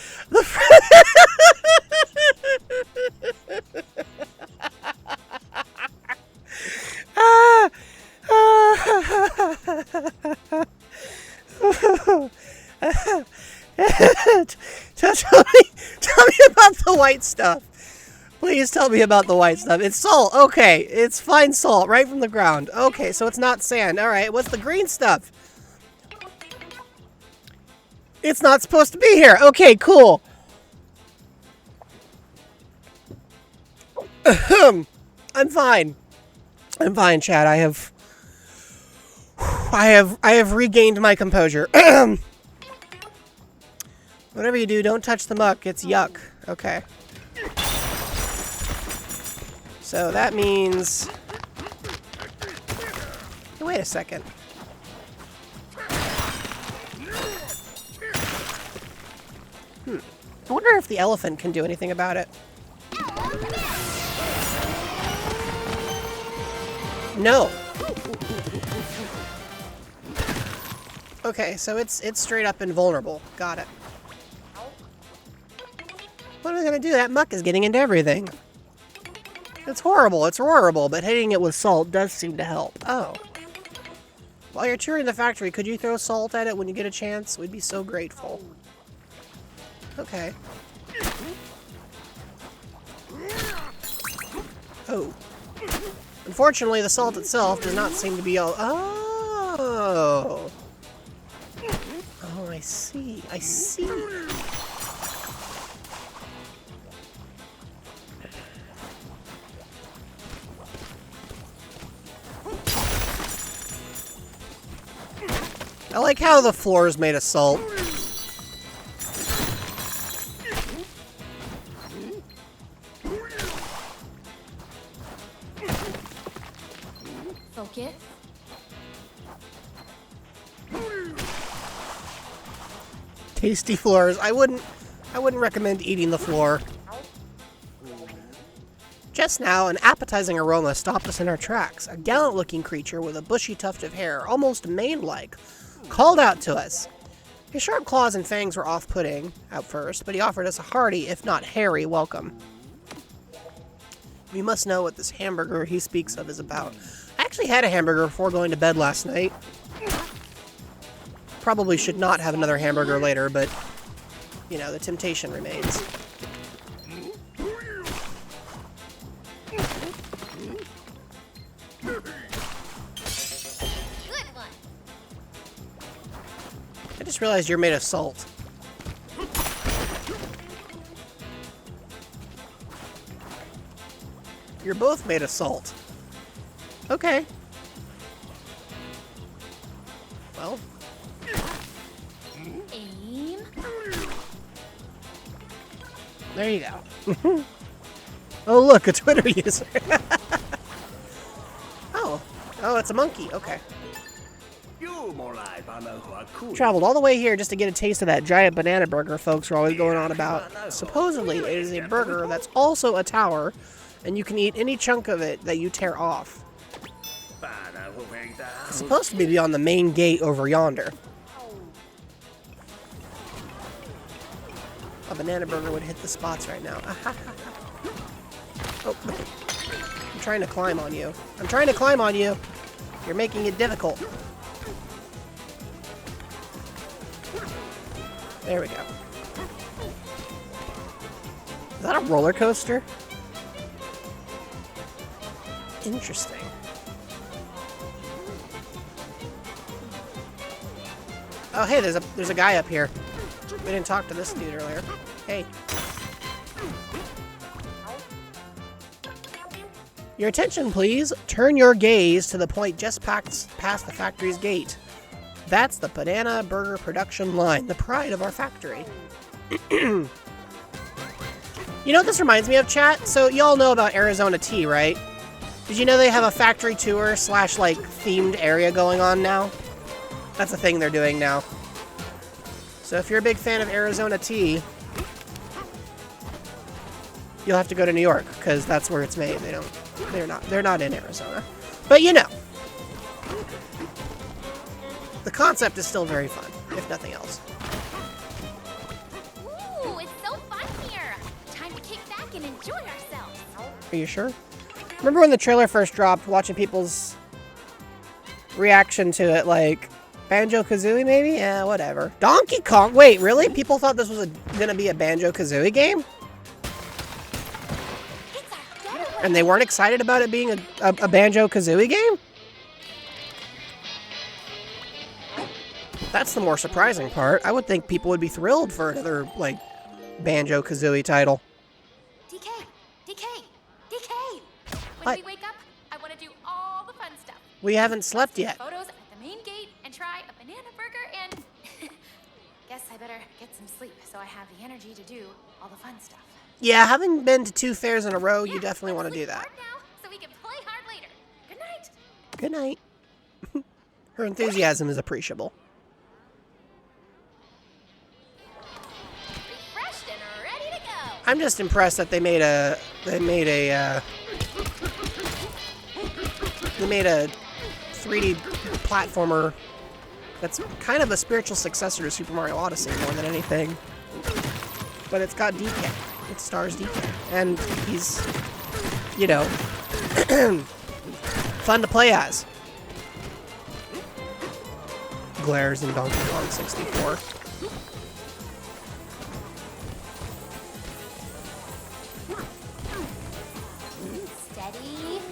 tell me about the white stuff. Please tell me about the white stuff. It's salt. Okay, it's fine salt right from the ground. Okay, so it's not sand. All right, what's the green stuff? It's not supposed to be here. Okay, cool. I'm fine. I'm fine, Chad. I have regained my composure. Whatever you do, don't touch the muck. It's yuck. Okay. So that means... Wait a second. I wonder if the elephant can do anything about it. No. Okay, so it's straight up invulnerable. Got it. What are we gonna do? That muck is getting into everything. It's horrible. It's horrible, but hitting it with salt does seem to help. Oh. While you're touring the factory, could you throw salt at it when you get a chance? We'd be so grateful. Okay. Oh. Unfortunately, the salt itself does not seem to be all... Oh! Oh, I see. I see. I like how the floor is made of salt. Focus. Tasty floors. I wouldn't recommend eating the floor. Just now, an appetizing aroma stopped us in our tracks. A gallant-looking creature with a bushy tuft of hair, almost mane-like, called out to us. His sharp claws and fangs were off-putting at first, but he offered us a hearty, if not hairy, welcome. We must know what this hamburger he speaks of is about. I actually had a hamburger before going to bed last night. Probably should not have another hamburger later, but, you know, the temptation remains. Good one. I just realized you're made of salt. You're both made of salt. Okay. Well. Aim. There you go. Oh, look, a Twitter user. Oh. Oh, it's a monkey. Okay. Traveled all the way here just to get a taste of that giant banana burger folks are always going on about. Supposedly, it is a burger that's also a tower, and you can eat any chunk of it that you tear off. It's supposed to be on the main gate over yonder. A banana burger would hit the spots right now. Oh, I'm trying to climb on you. I'm trying to climb on you. You're making it difficult. There we go. Is that a roller coaster? Interesting. Oh, hey, there's a guy up here. We didn't talk to this dude earlier. Hey. Your attention, please. Turn your gaze to the point just past the factory's gate. That's the Banana Burger production line, the pride of our factory. You know what this reminds me of, chat? So, y'all know about Arizona Tea, right? Did you know they have a factory tour / like themed area going on now? That's a thing they're doing now. So if you're a big fan of Arizona Tea, you'll have to go to New York because that's where it's made. They're not in Arizona. But you know. The concept is still very fun, if nothing else. Ooh, it's so fun here. Time to kick back and enjoy ourselves. Are you sure? Remember when the trailer first dropped, watching people's reaction to it, like, Banjo-Kazooie maybe? Yeah, whatever. Donkey Kong? Wait, really? People thought this was gonna be a Banjo-Kazooie game? It's And they weren't excited about it being a Banjo-Kazooie game? That's the more surprising part. I would think people would be thrilled for another, like, Banjo-Kazooie title. DK! DK! DK! When What? we wake up, I want to do all the fun stuff. We haven't slept yet. Photos at the main gate and try a banana burger and... Guess I better get some sleep so I have the energy to do all the fun stuff. Yeah, having been to 2 fairs in a row, you definitely want to do Sleep that. hard now so we can play hard later. Good night. Good night. Her enthusiasm is appreciable. Refreshed and ready to go. I'm just impressed that they made a 3D platformer that's kind of a spiritual successor to Super Mario Odyssey more than anything. But it's got DK. It stars DK. And he's, you know, fun to play as. Glares in Donkey Kong 64. Steady.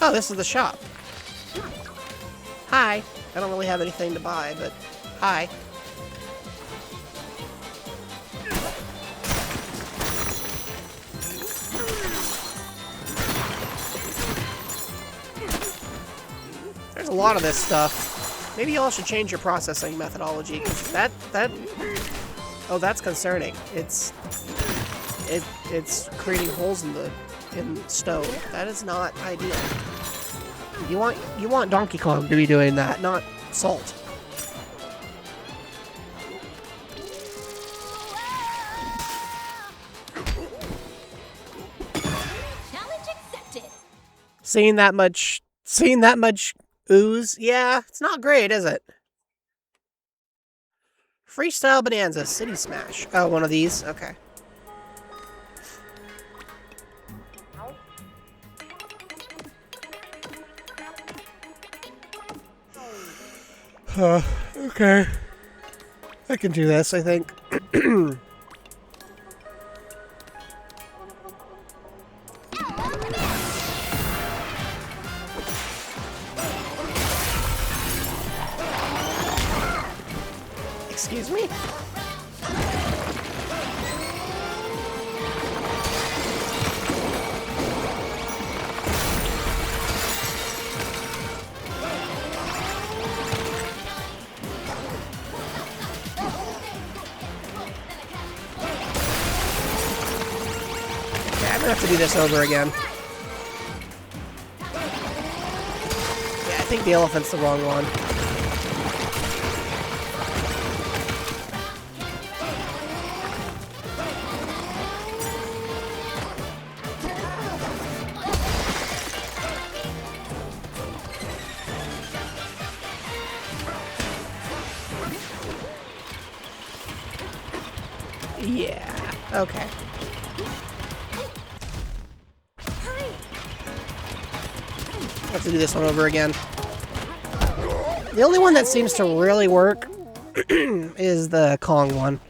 Oh, this is the shop. Hi. I don't really have anything to buy, but hi. There's a lot of this stuff. Maybe y'all should change your processing methodology, because oh, that's concerning. It's creating holes in stone. That is not ideal. You want Donkey Kong to be doing that, not Salt. Challenge accepted. Seeing that much ooze, yeah, it's not great, is it? Freestyle Bonanza, City Smash. Oh, one of these? Okay. Okay. I can do this, I think. Excuse me? I'm gonna have to do this over again. Yeah, I think the elephant's the wrong one. Yeah, okay. Have to do this one over again. The only one that seems to really work is the Kong one.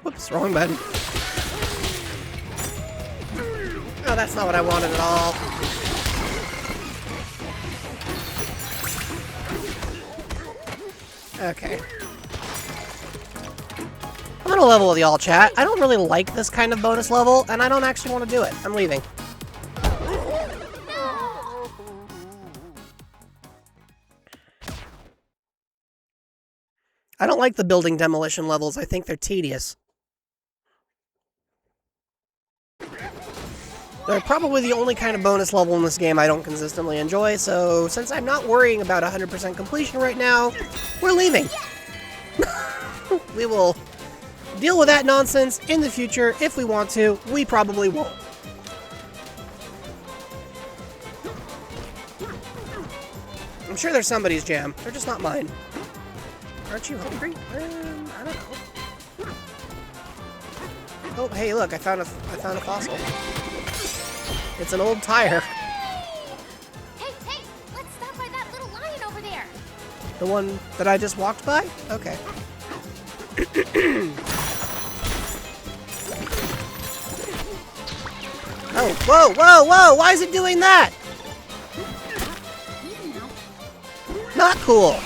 Whoops, wrong button. Oh, that's not what I wanted at all. Okay. gonna level with y'all, chat. I don't really like this kind of bonus level, and I don't actually want to do it. I'm leaving. I don't like the building demolition levels. I think they're tedious. They're probably the only kind of bonus level in this game I don't consistently enjoy, so since I'm not worrying about 100% completion right now, we're leaving. We will deal with that nonsense in the future if we want to. We probably won't. I'm sure they're somebody's jam. They're just not mine. Aren't you hungry? I don't know. Oh, hey, look! I found a fossil. It's an old tire. Hey, let's stop by that little lion over there. The one that I just walked by? Okay. Oh, whoa! Why is it doing that? Not cool.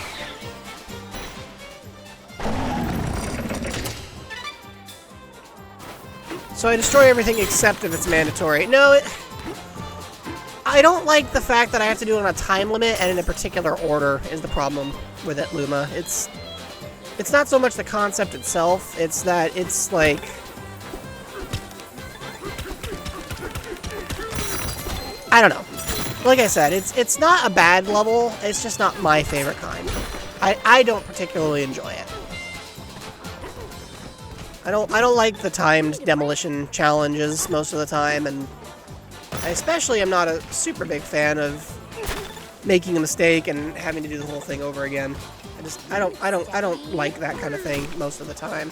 So I destroy everything except if it's mandatory. No, I don't like the fact that I have to do it on a time limit and in a particular order is the problem with it, Luma. It's not so much the concept itself, it's that it's like... I don't know. Like I said, it's not a bad level, it's just not my favorite kind. I don't particularly enjoy it. I don't like the timed demolition challenges most of the time, and I especially am not a super big fan of making a mistake and having to do the whole thing over again. I don't like that kind of thing most of the time.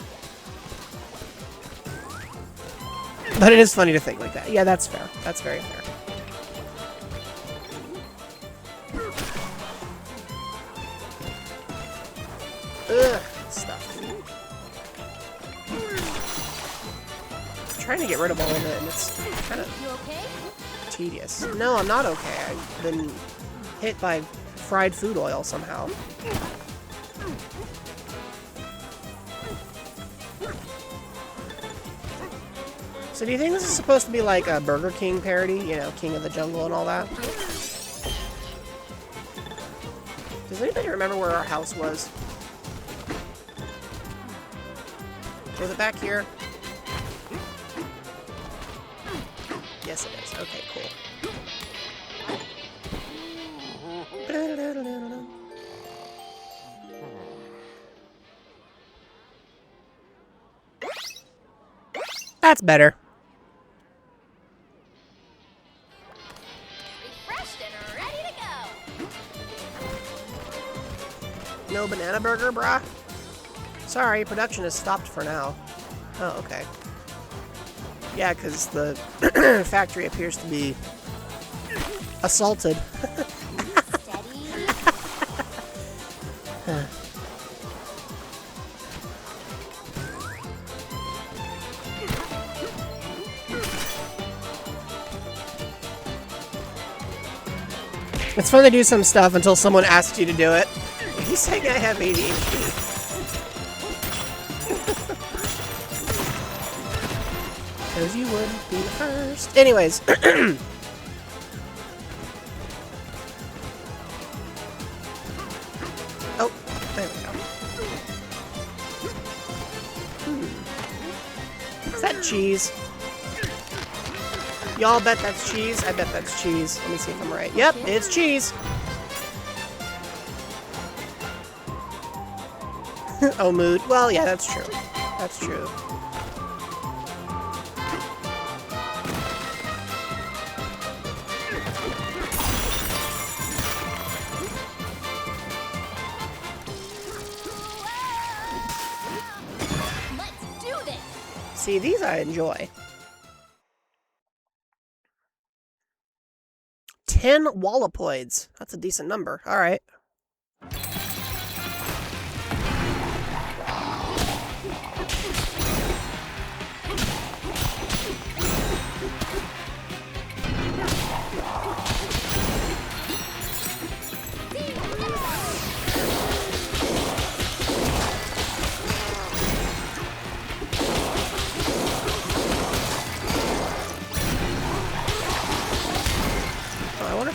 But it is funny to think like that. Yeah, that's fair. That's very fair. Ugh, stuff. I'm trying to get rid of all of it, and it's kind of tedious. No, I'm not okay. I've been hit by fried food oil somehow. So do you think this is supposed to be like a Burger King parody? You know, King of the Jungle and all that? Does anybody remember where our house was? Was it back here? Yes, it is. Okay, cool. That's better. Refreshed and ready to go. No banana burger, brah? Sorry, production has stopped for now. Oh, okay. Yeah, because the factory appears to be assaulted. It's fun to do some stuff until someone asks you to do it. He's saying I have ADHD. Because you wouldn't be the first. Anyways. Oh, there we go. Is that cheese? Y'all bet that's cheese? I bet that's cheese. Let me see if I'm right. Yep, it's cheese. Oh, mood. Well, yeah, that's true. That's true. Let's do this. See, these I enjoy. 10 Wallopoids. That's a decent number. All right.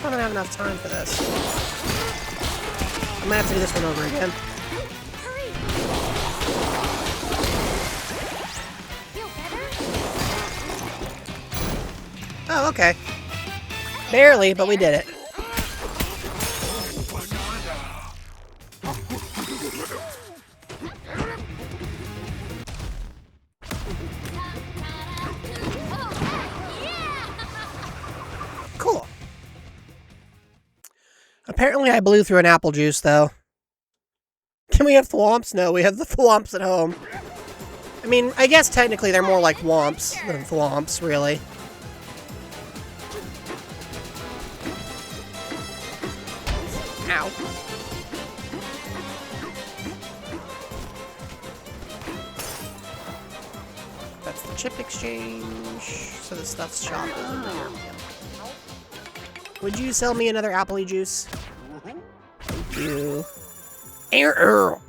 I don't have enough time for this. I'm gonna have to do this one over again. Hurry! Feel better? Oh, okay. Barely, but we did it. Cool. Apparently I blew through an apple juice, though. Can we have thwomps? No, we have the thwomps at home. I mean, I guess technically they're more like womps than thwomps, really. Ow. That's the chip exchange. So the stuff's shop is over here. Would you sell me another appley juice? Thank you. Err.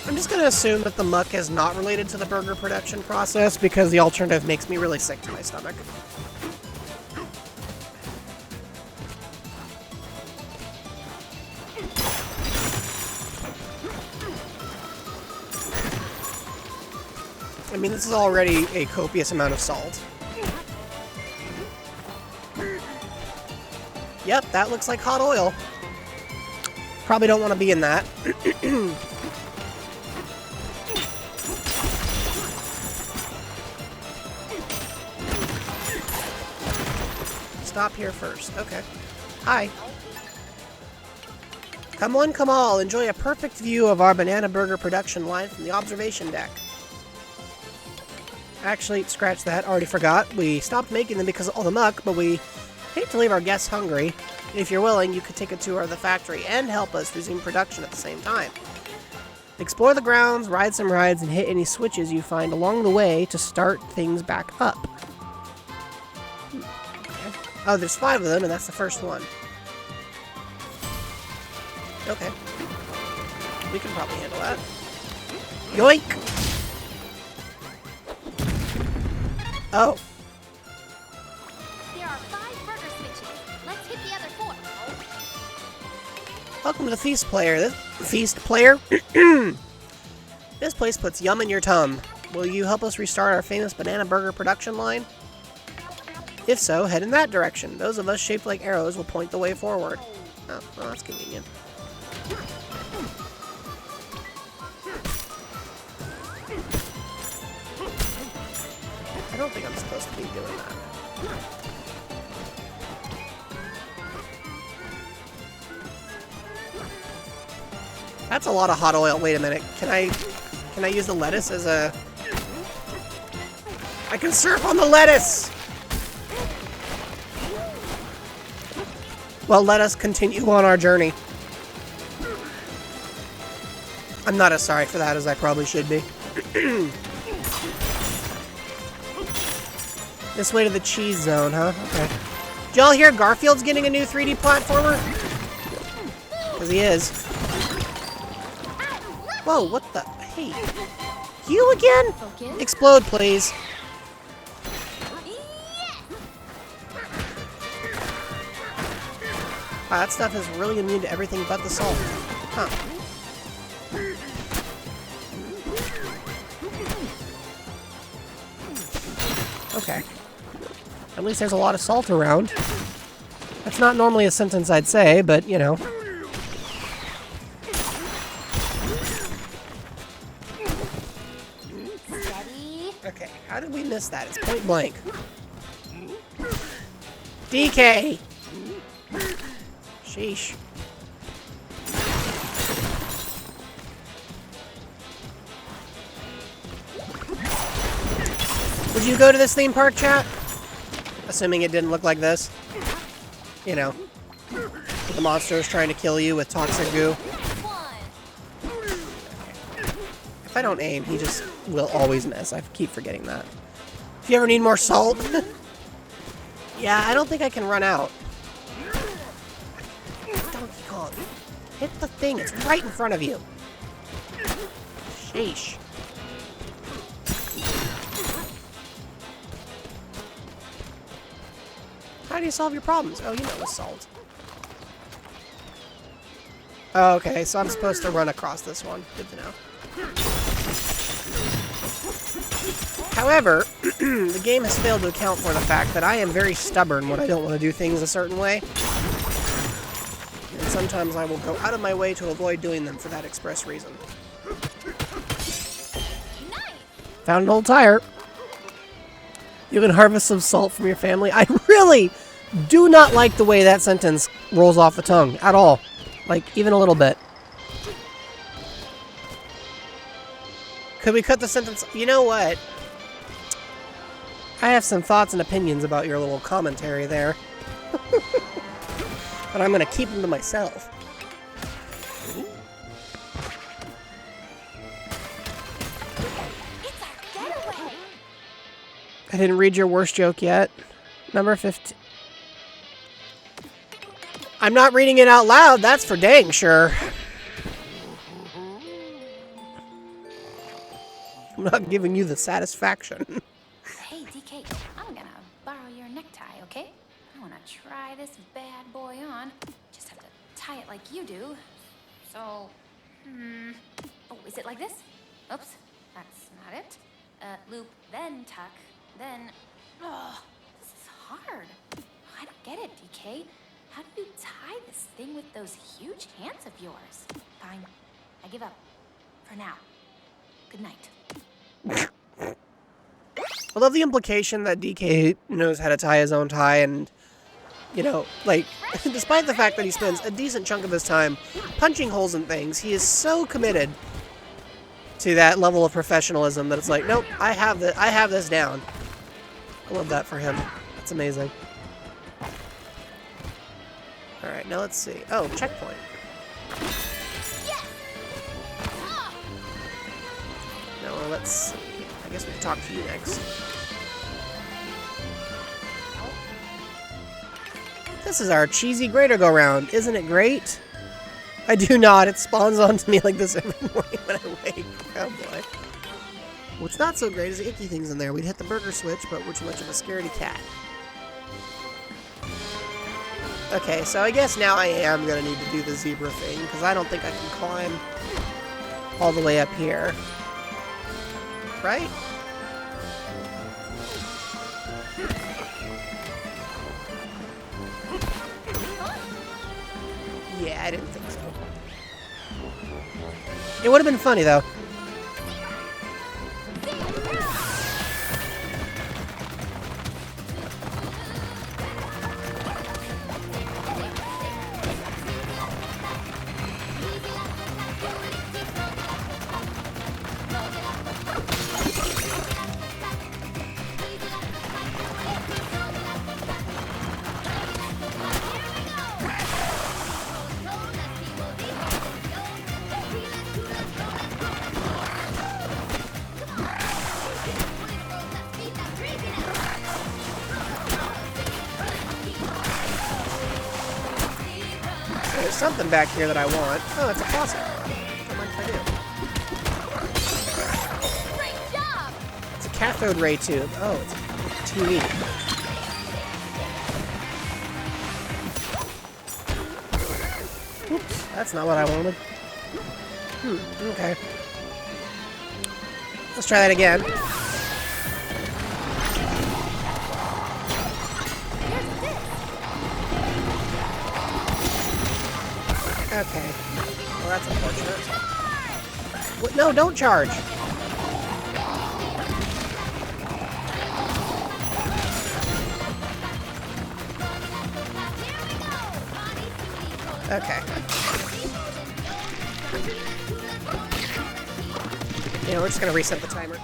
I'm just gonna assume that the muck is not related to the burger production process because the alternative makes me really sick to my stomach. I mean, this is already a copious amount of salt. Yep, that looks like hot oil. Probably don't want to be in that. Stop here first. Okay. Hi. Come one, come all. Enjoy a perfect view of our banana burger production line from the observation deck. Actually, scratch that. Already forgot. We stopped making them because of all the muck, but we hate to leave our guests hungry. If you're willing, you could take a tour of the factory and help us resume production at the same time. Explore the grounds, ride some rides, and hit any switches you find along the way to start things back up. Oh, there's 5 of them, and that's the first one. Okay. We can probably handle that. Yoink! Oh. There are 5 burger switches. Let's hit the other 4. Welcome to the Feast Player. This place puts yum in your tum. Will you help us restart our famous banana burger production line? If so, head in that direction. Those of us shaped like arrows will point the way forward. Oh, well, that's convenient. I don't think I'm supposed to be doing that. That's a lot of hot oil. Wait a minute. Can I use the lettuce as a... I can surf on the lettuce! Well, let us continue on our journey. I'm not as sorry for that as I probably should be. This way to the cheese zone, huh? Okay. Did y'all hear Garfield's getting a new 3D platformer? Because he is. Whoa, what the? Hey. You again? Focus. Explode, please. Wow, that stuff is really immune to everything but the salt. Huh. Okay. At least there's a lot of salt around. That's not normally a sentence I'd say, but, you know. Steady. Okay, how did we miss that? It's point blank. DK! Sheesh. Would you go to this theme park, chat? Assuming it didn't look like this. You know. The monster is trying to kill you with toxic goo. One. If I don't aim, he just will always miss. I keep forgetting that. If you ever need more salt... yeah, I don't think I can run out. Donkey Kong. Hit the thing. It's right in front of you. Sheesh. How do you solve your problems? Oh, you know, with salt. Oh, okay, so I'm supposed to run across this one. Good to know. However, the game has failed to account for the fact that I am very stubborn when I don't want to do things a certain way. And sometimes I will go out of my way to avoid doing them for that express reason. Found an old tire. You can harvest some salt from your family. I really do not like the way that sentence rolls off the tongue at all. Like, even a little bit. Could we cut the sentence? You know what? I have some thoughts and opinions about your little commentary there. But I'm going to keep them to myself. It's our getaway. I didn't read your worst joke yet. Number 15. I'm not reading it out loud, that's for dang sure. I'm not giving you the satisfaction. Hey, DK, I'm gonna borrow your necktie, okay? I wanna try this bad boy on. Just have to tie it like you do. So, oh, is it like this? Oops, that's not it. Loop, then tuck, then... Oh, this is hard. I don't get it, DK. How do you tie this thing with those huge hands of yours? Fine, I give up. For now. Good night. I love the implication that DK knows how to tie his own tie and, you know, like, despite the fact that he spends a decent chunk of his time punching holes in things, he is so committed to that level of professionalism that it's like, nope, I have this down. I love that for him. That's amazing. Alright, now let's see. Oh, checkpoint. Now let's see. I guess we can talk to you next. This is our cheesy grater go-round. Isn't it great? I do not. It spawns onto me like this every morning when I wake. Oh boy. What's not so great is the icky things in there. We'd hit the burger switch, but we're too much of a scaredy cat. Okay, so I guess now I am going to need to do the zebra thing, because I don't think I can climb all the way up here. Right? Yeah, I didn't think so. It would have been funny, though. There's something back here that I want. Oh, it's a faucet. What am I Great job! It's a cathode ray tube. Oh, it's a TV. Oops, that's not what I wanted. Okay. Let's try that again. Okay. Well, that's unfortunate. What? No, don't charge. Okay. Yeah, we're just gonna reset the timer.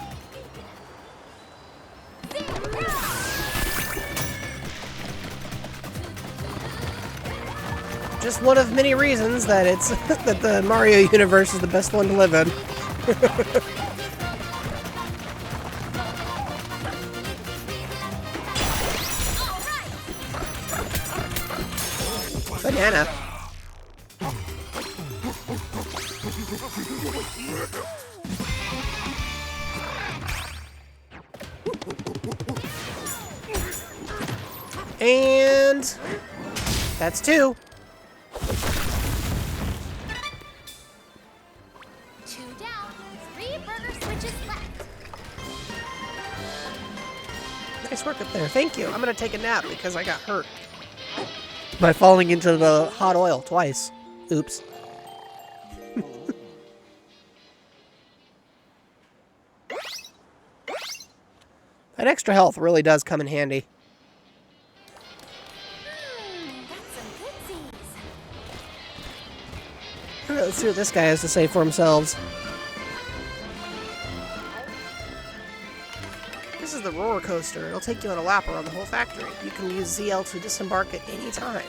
Just one of many reasons that it's that the Mario universe is the best one to live in. banana. And that's 2. 2 down, 3 burger switches left. Nice work up there. Thank you. I'm gonna take a nap because I got hurt by falling into the hot oil twice. Oops. That extra health really does come in handy. That's some goodsies. Alright, let's see what this guy has to say for himself. This is the roller coaster. It'll take you on a lap around the whole factory. You can use ZL to disembark at any time.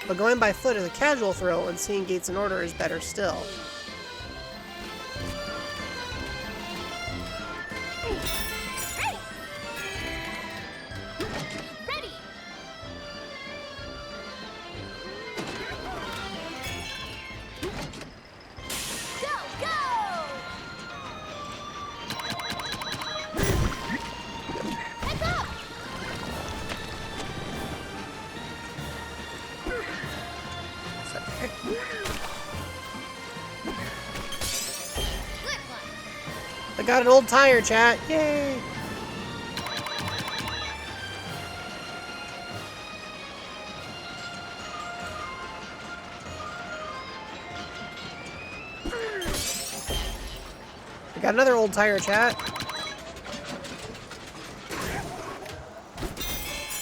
But going by foot is a casual thrill, and seeing gates in order is better still. Ready! Go, go! Heads up! Good one. I got an old tire, chat. Yay! I got another old tire, chat.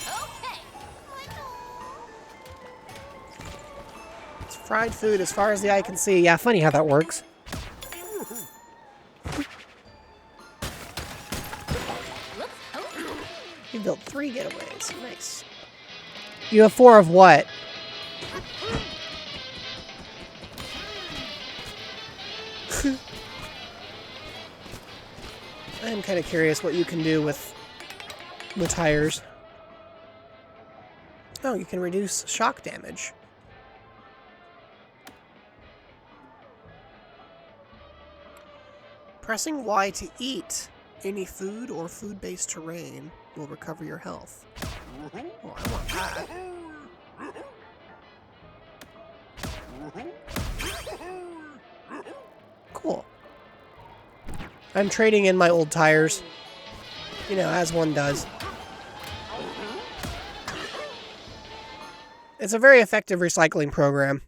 Okay. It's fried food as far as the eye can see. Yeah, funny how that works. Looks hokey. You built 3 getaways. Nice. You have 4 of what? I'm kind of curious what you can do with the tires. Oh, you can reduce shock damage. Pressing Y to eat any food or food-based terrain will recover your health. Oh, I want that. Cool. I'm trading in my old tires. You know, as one does. It's a very effective recycling program.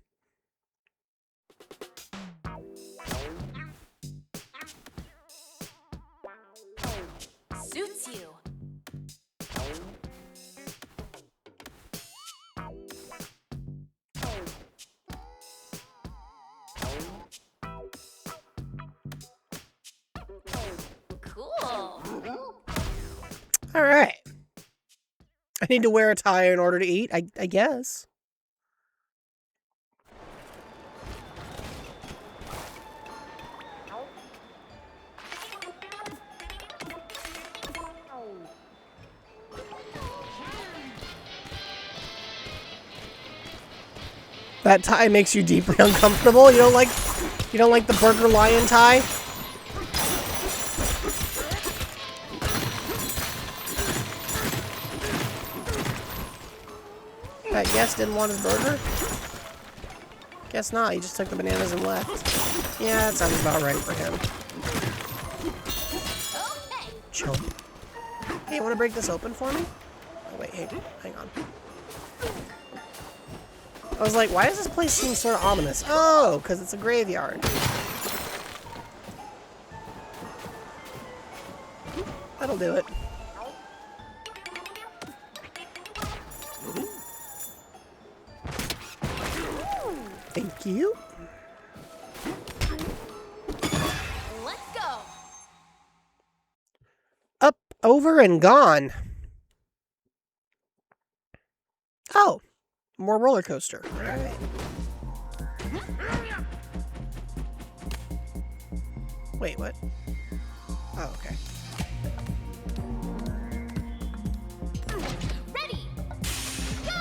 Suits you. Cool. All right. I need to wear a tie in order to eat, I guess. That tie makes you deeply uncomfortable. You don't like the Burger Lion tie? That guest didn't want his burger? Guess not. He just took the bananas and left. Yeah, that sounds about right for him. Okay. Chump. Hey, want to break this open for me? Oh, wait, hey, hang on. I was like, why does this place seem sort of ominous? Oh, because it's a graveyard. That'll do it. Thank you. Let's go. Up, over, and gone. Oh, more roller coaster. All right. Wait, what? Oh, okay. Ready. Go!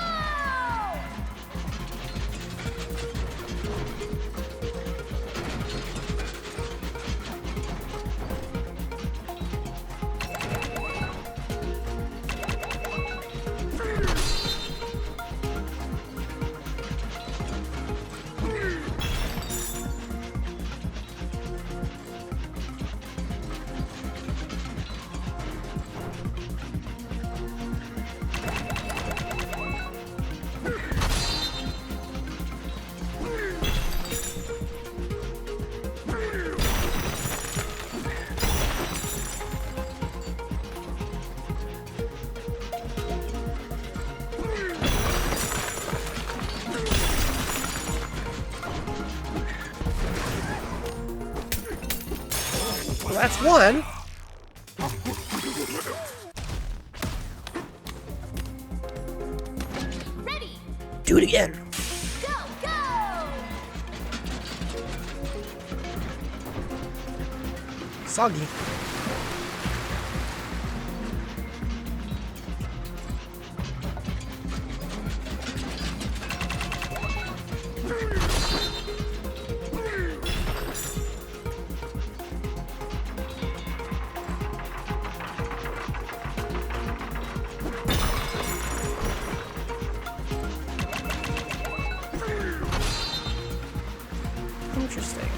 Well, that's one. Ready, Do it again. go, go! Soggy. Interesting.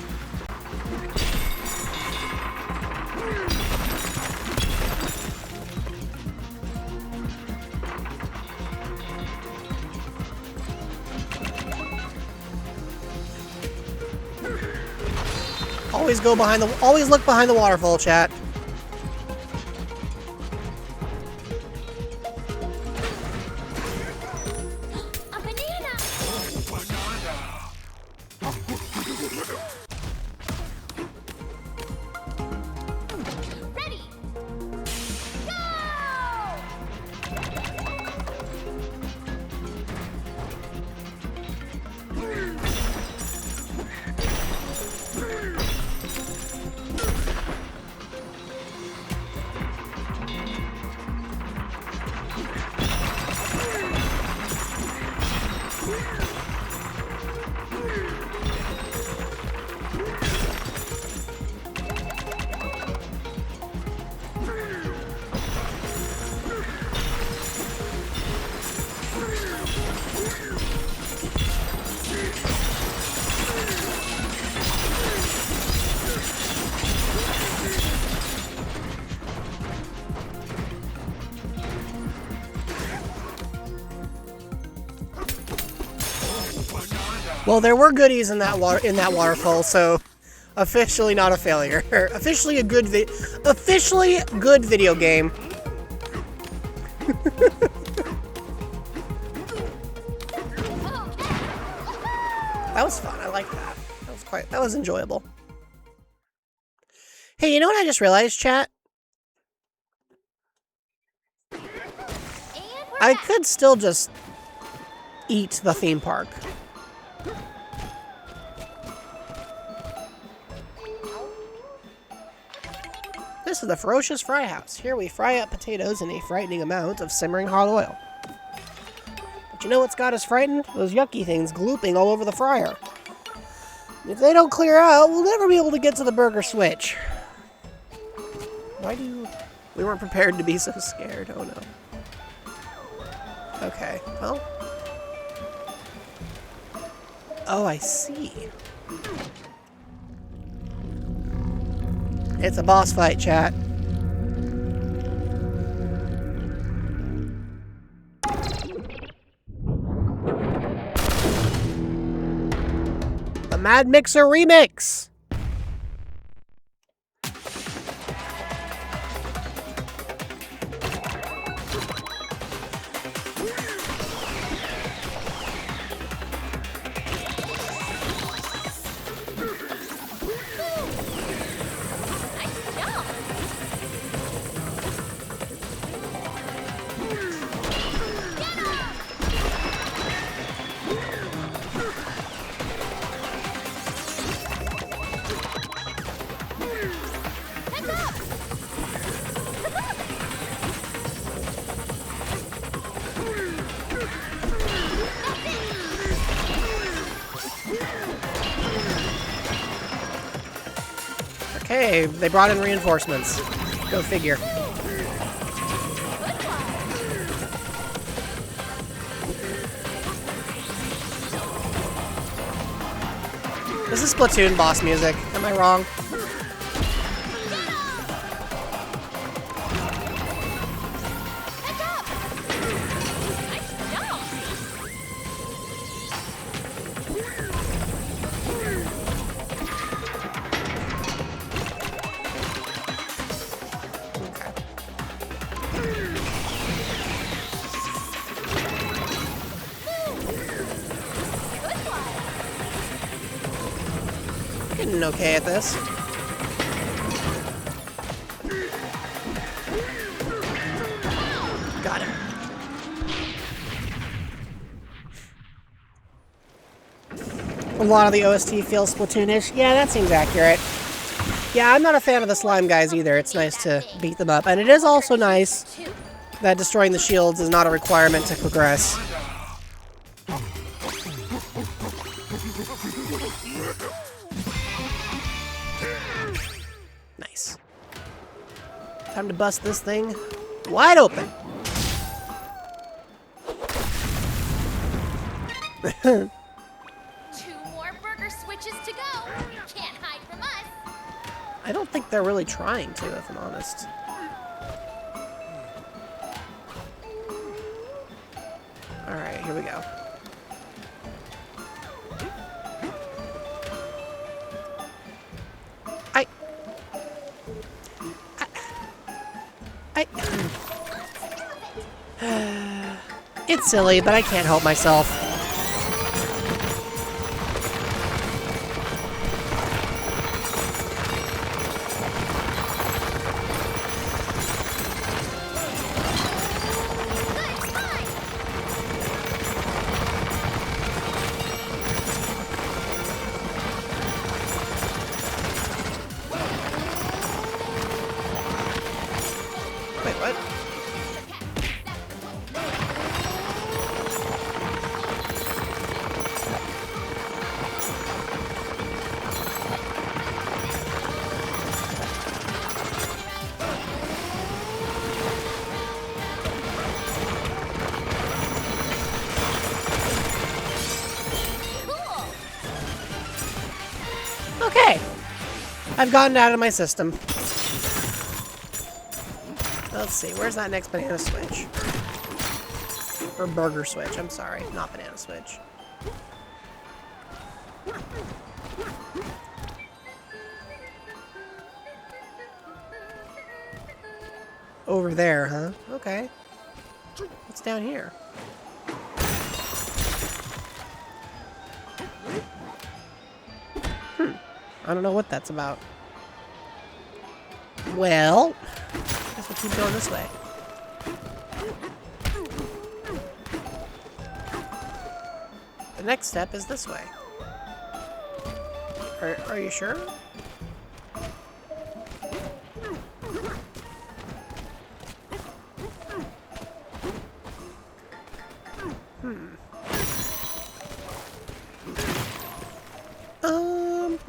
Always look behind the waterfall, chat. A banana! Ready, go! Well, there were goodies in that waterfall, so officially not a failure. Officially a good video game. That was fun. I like that. That was enjoyable. Hey, you know what I just realized, chat? And we're I back. could still just eat the theme park. This is the Ferocious Fry House. Here we fry up potatoes in a frightening amount of simmering hot oil. But you know what's got us frightened? Those yucky things glooping all over the fryer. If they don't clear out, we'll never be able to get to the burger switch. We weren't prepared to be so scared. Oh no. Okay, well. Oh, I see. It's a boss fight, chat. The Mad Mixer Remix! Okay, they brought in reinforcements. Go figure. This is Splatoon boss music. Am I wrong? Getting okay at this. A lot of the OST feels Splatoonish. Yeah, that seems accurate. Yeah, I'm not a fan of the slime guys either. It's nice to beat them up. And it is also nice that destroying the shields is not a requirement to progress. Nice. Time to bust this thing wide open. Two more burger switches to go. Can't hide from us. I don't think they're really trying to, if I'm honest. Alright, here we go. It's silly, but I can't help myself. Wait, what? Okay. I've gotten it out of my system. Let's see, where's that next banana switch? Or burger switch, I'm sorry, not banana switch. Over there, huh? Okay. What's down here? I don't know what that's about. Well, guess we'll keep going this way. The next step is this way. Are you sure?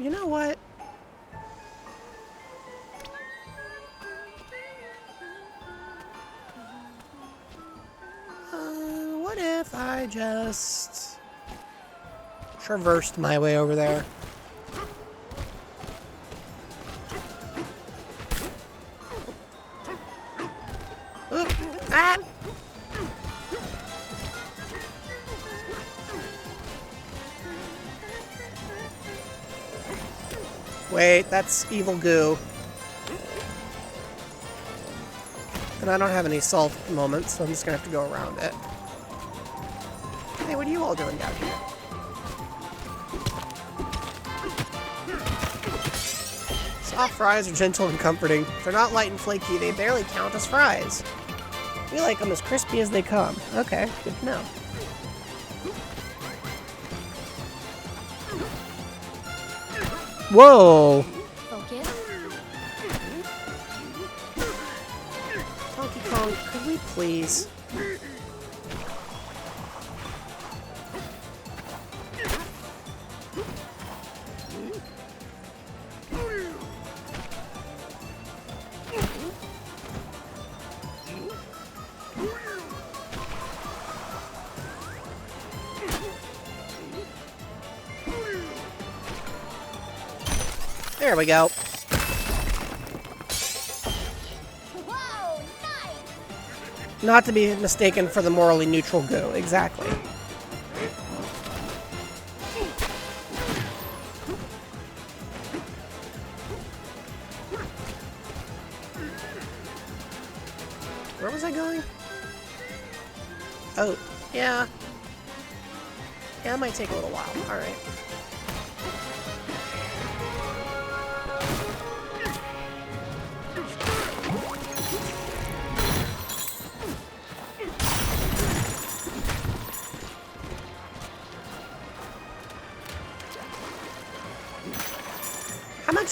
You know what? What if I just traversed my way over there? Oop, ah! Wait, that's evil goo. And I don't have any salt at the moment, so I'm just gonna have to go around it. Hey, what are you all doing down here? Soft fries are gentle and comforting. If they're not light and flaky, they barely count as fries. We like them as crispy as they come. Okay, good to know. Whoa! Focus. Donkey Kong, could we please? There we go. Whoa, nice. Not to be mistaken for the morally neutral goo, exactly. Where was I going? Oh, yeah. Yeah, it might take a little while. Alright.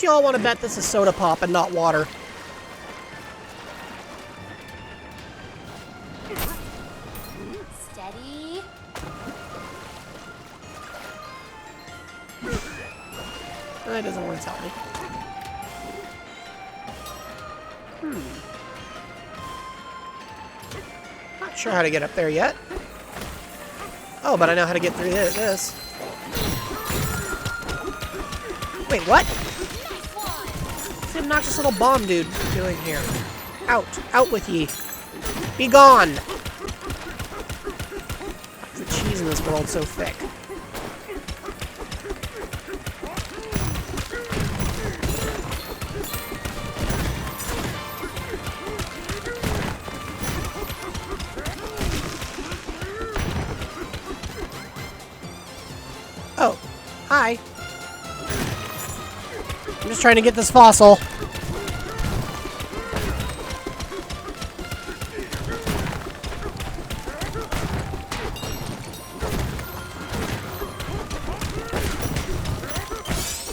y'all want to bet this is soda pop and not water? Steady. That doesn't want to tell me. Not sure how to get up there yet. Oh, but I know how to get through this. Wait, what? What's the obnoxious little bomb dude doing here? Out. Out with ye. Be gone. The cheese in this world's so thick. Oh, hi. I'm just trying to get this fossil.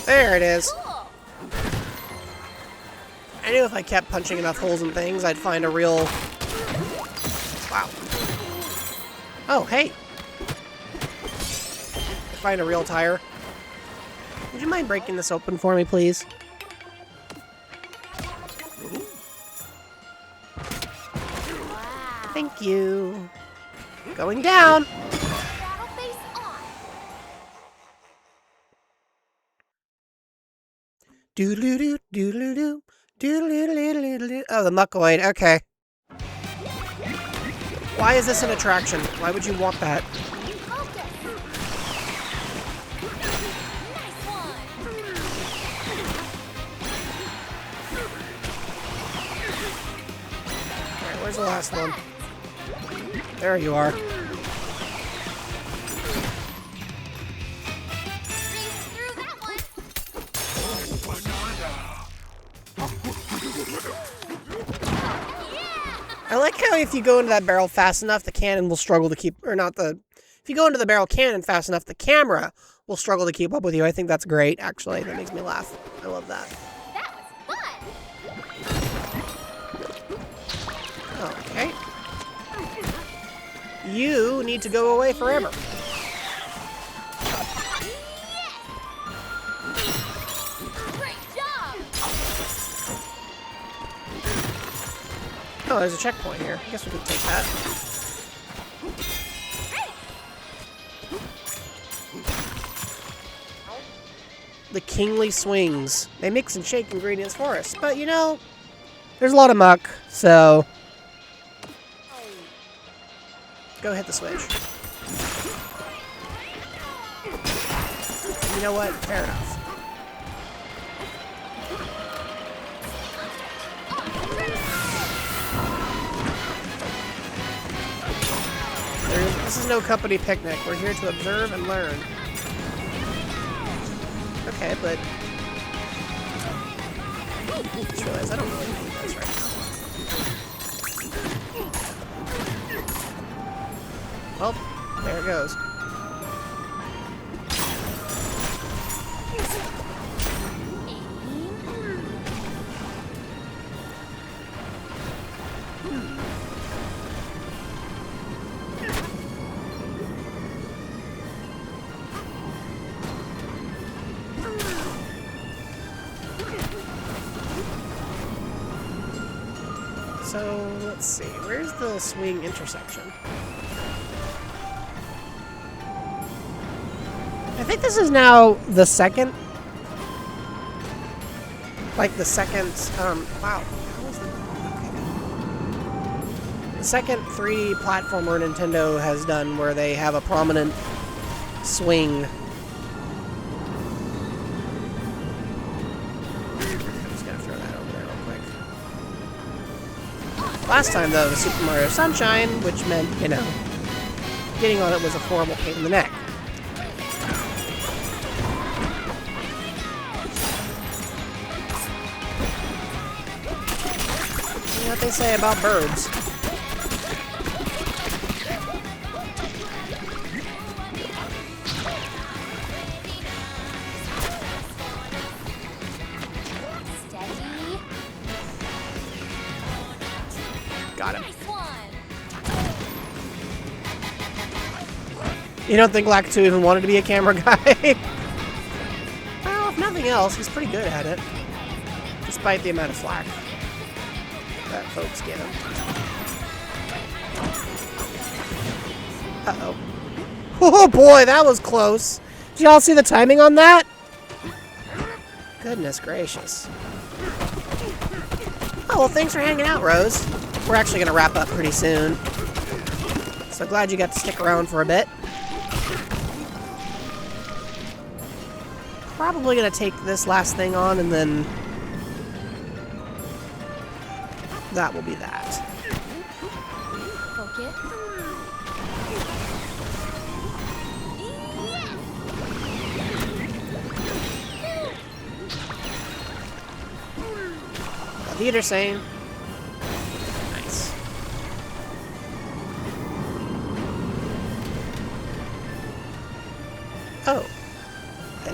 There it is. I knew if I kept punching enough holes in things, I'd find a real... Wow. Oh, hey. Find a real tire. Would you mind breaking this open for me, please? Thank you. Going down. Battle face on. Doodle-doo, doodle-doo, doodle-doo-doo-doo-doo. Oh, the Muckoid. Okay. Why is this an attraction? Why would you want that? Focus. Nice one. Alright, where's the last one? There you are. Breeze through that one. I like how if you go into that barrel fast enough, the cannon will struggle to keep... Or not the... If you go into the barrel cannon fast enough, the camera will struggle to keep up with you. I think that's great, actually. That makes me laugh. I love that. That was fun. Okay. You need to go away forever. Great job. Oh, there's a checkpoint here. I guess we could take that. The Kingly Swings. They mix and shake ingredients for us. But, you know, there's a lot of muck, so... Go hit the switch. You know what? Fair enough. This is no company picnic. We're here to observe and learn. Okay, but... I just realized I don't really need this right now. Well, there it goes. So, let's see. Where's the swing intersection? I think this is now the second... Like, the second... wow. How was the... Okay. The second 3D platformer Nintendo has done where they have a prominent swing. Last time, though, was Super Mario Sunshine, which meant, you know, getting on it was a horrible pain in the neck. You know what they say about birds. Got him. Nice one. You don't think Lakitu even wanted to be a camera guy? Well, if nothing else, he's pretty good at it. Despite the amount of flack that folks give him. Uh-oh. Oh boy, that was close. Did y'all see the timing on that? Goodness gracious. Oh, well, thanks for hanging out, Rose. We're actually going to wrap up pretty soon. So glad you got to stick around for a bit. Probably going to take this last thing on, and then that will be that. Focus. Theater sane. Nice. Oh. I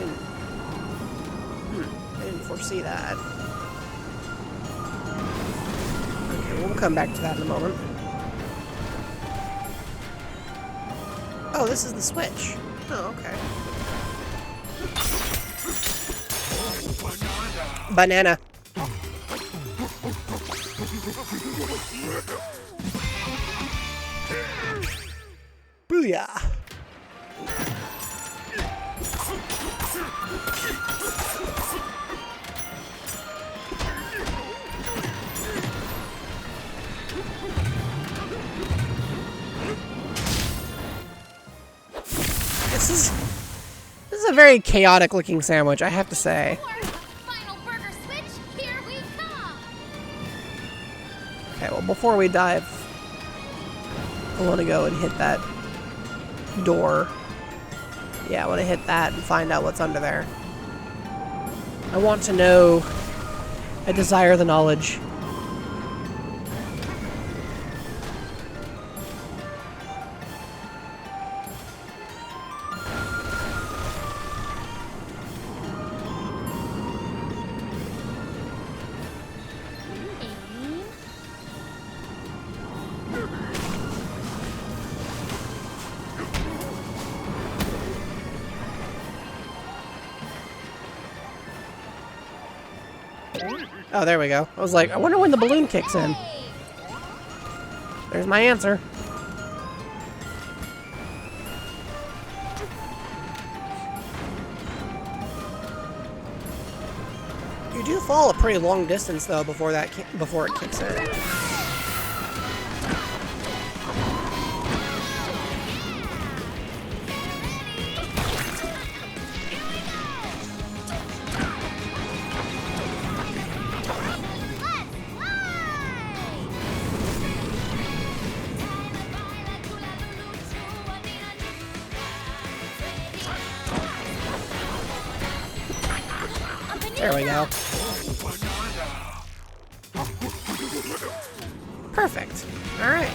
didn't foresee that. Okay, we'll come back to that in a moment. Oh, this is the switch. Oh, okay. Banana. Booyah! This is a very chaotic looking sandwich, I have to say. Final burger switch, here we come. Okay, well, before we dive, I want to go and hit that door. Yeah, I want to hit that and find out what's under there. I want to know. I desire the knowledge. Aim. Oh, there we go. I was like, I wonder when the balloon kicks in. There's my answer. You do fall a pretty long distance though before it kicks in. There we go. Perfect. All right.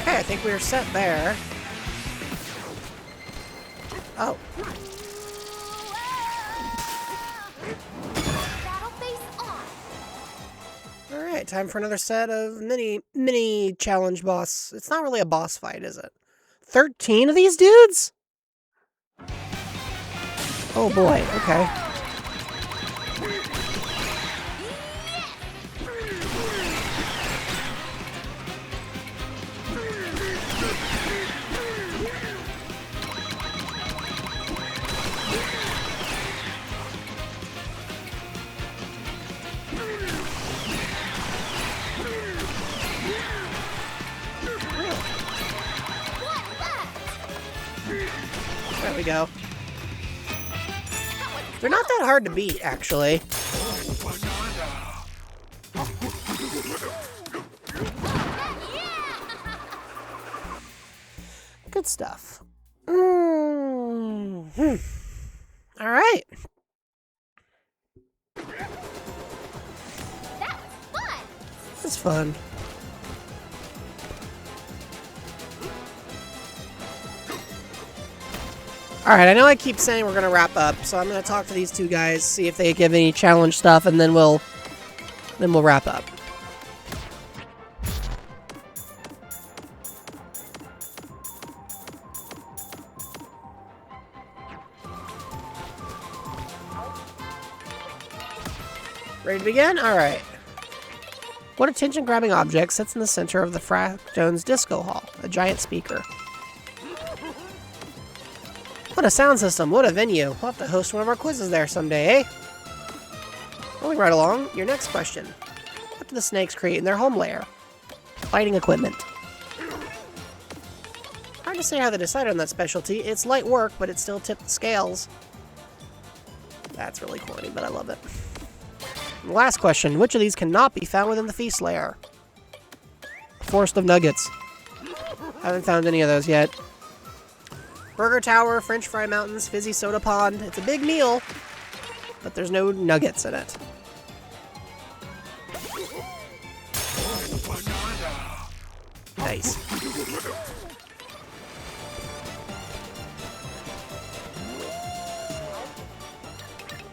Okay, I think we are set there. Oh. Battle face on. Alright, time for another set of mini challenge boss. It's not really a boss fight, is it? 13 of these dudes? Oh boy, okay. There we go. They're not that hard to beat, actually. Good stuff. All right. fun. Alright, I know I keep saying we're gonna wrap up, so I'm gonna talk to these two guys, see if they give any challenge stuff, and then we'll wrap up. Ready to begin? Alright. What attention-grabbing object sits in the center of the Fractones Disco Hall? A giant speaker. What a sound system, what a venue. We'll have to host one of our quizzes there someday, eh? Moving right along, your next question. What do the snakes create in their home lair? Fighting equipment. Hard to say how they decided on that specialty. It's light work, but it still tipped the scales. That's really corny, but I love it. Last question. Which of these cannot be found within the feast lair? Forest of Nuggets. Haven't found any of those yet. Burger Tower, French Fry Mountains, Fizzy Soda Pond. It's a big meal, but there's no nuggets in it. Nice.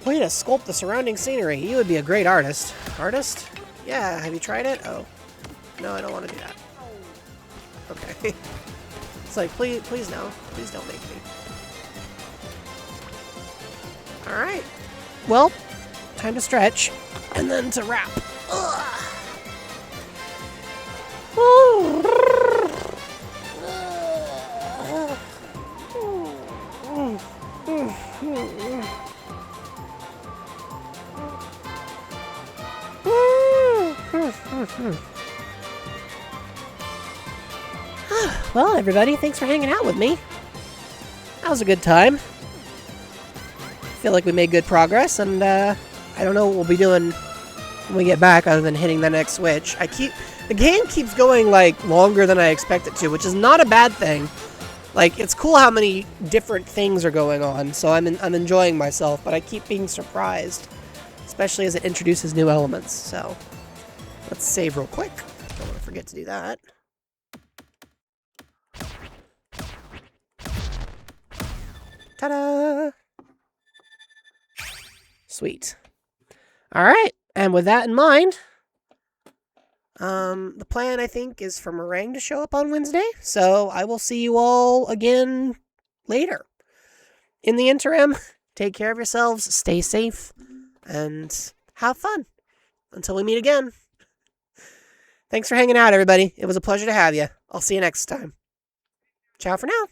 Way to sculpt the surrounding scenery. You would be a great artist. Artist? Yeah, have you tried it? Oh. No, I don't want to do that. Okay. It's like, please no. Please don't make me. Alright. Well, time to stretch. And then to wrap. Well, everybody, thanks for hanging out with me. That was a good time. Feel like we made good progress, and I don't know what we'll be doing when we get back other than hitting the next switch. The game keeps going like longer than I expect it to, which is not a bad thing. Like, it's cool how many different things are going on, so I'm enjoying myself, but I keep being surprised, especially as it introduces new elements. So let's save real quick. Don't want to forget to do that. Ta-da! Sweet. Alright, and with that in mind, the plan, I think, is for Meringue to show up on Wednesday, so I will see you all again later. In the interim, take care of yourselves, stay safe, and have fun. Until we meet again. Thanks for hanging out, everybody. It was a pleasure to have you. I'll see you next time. Ciao for now.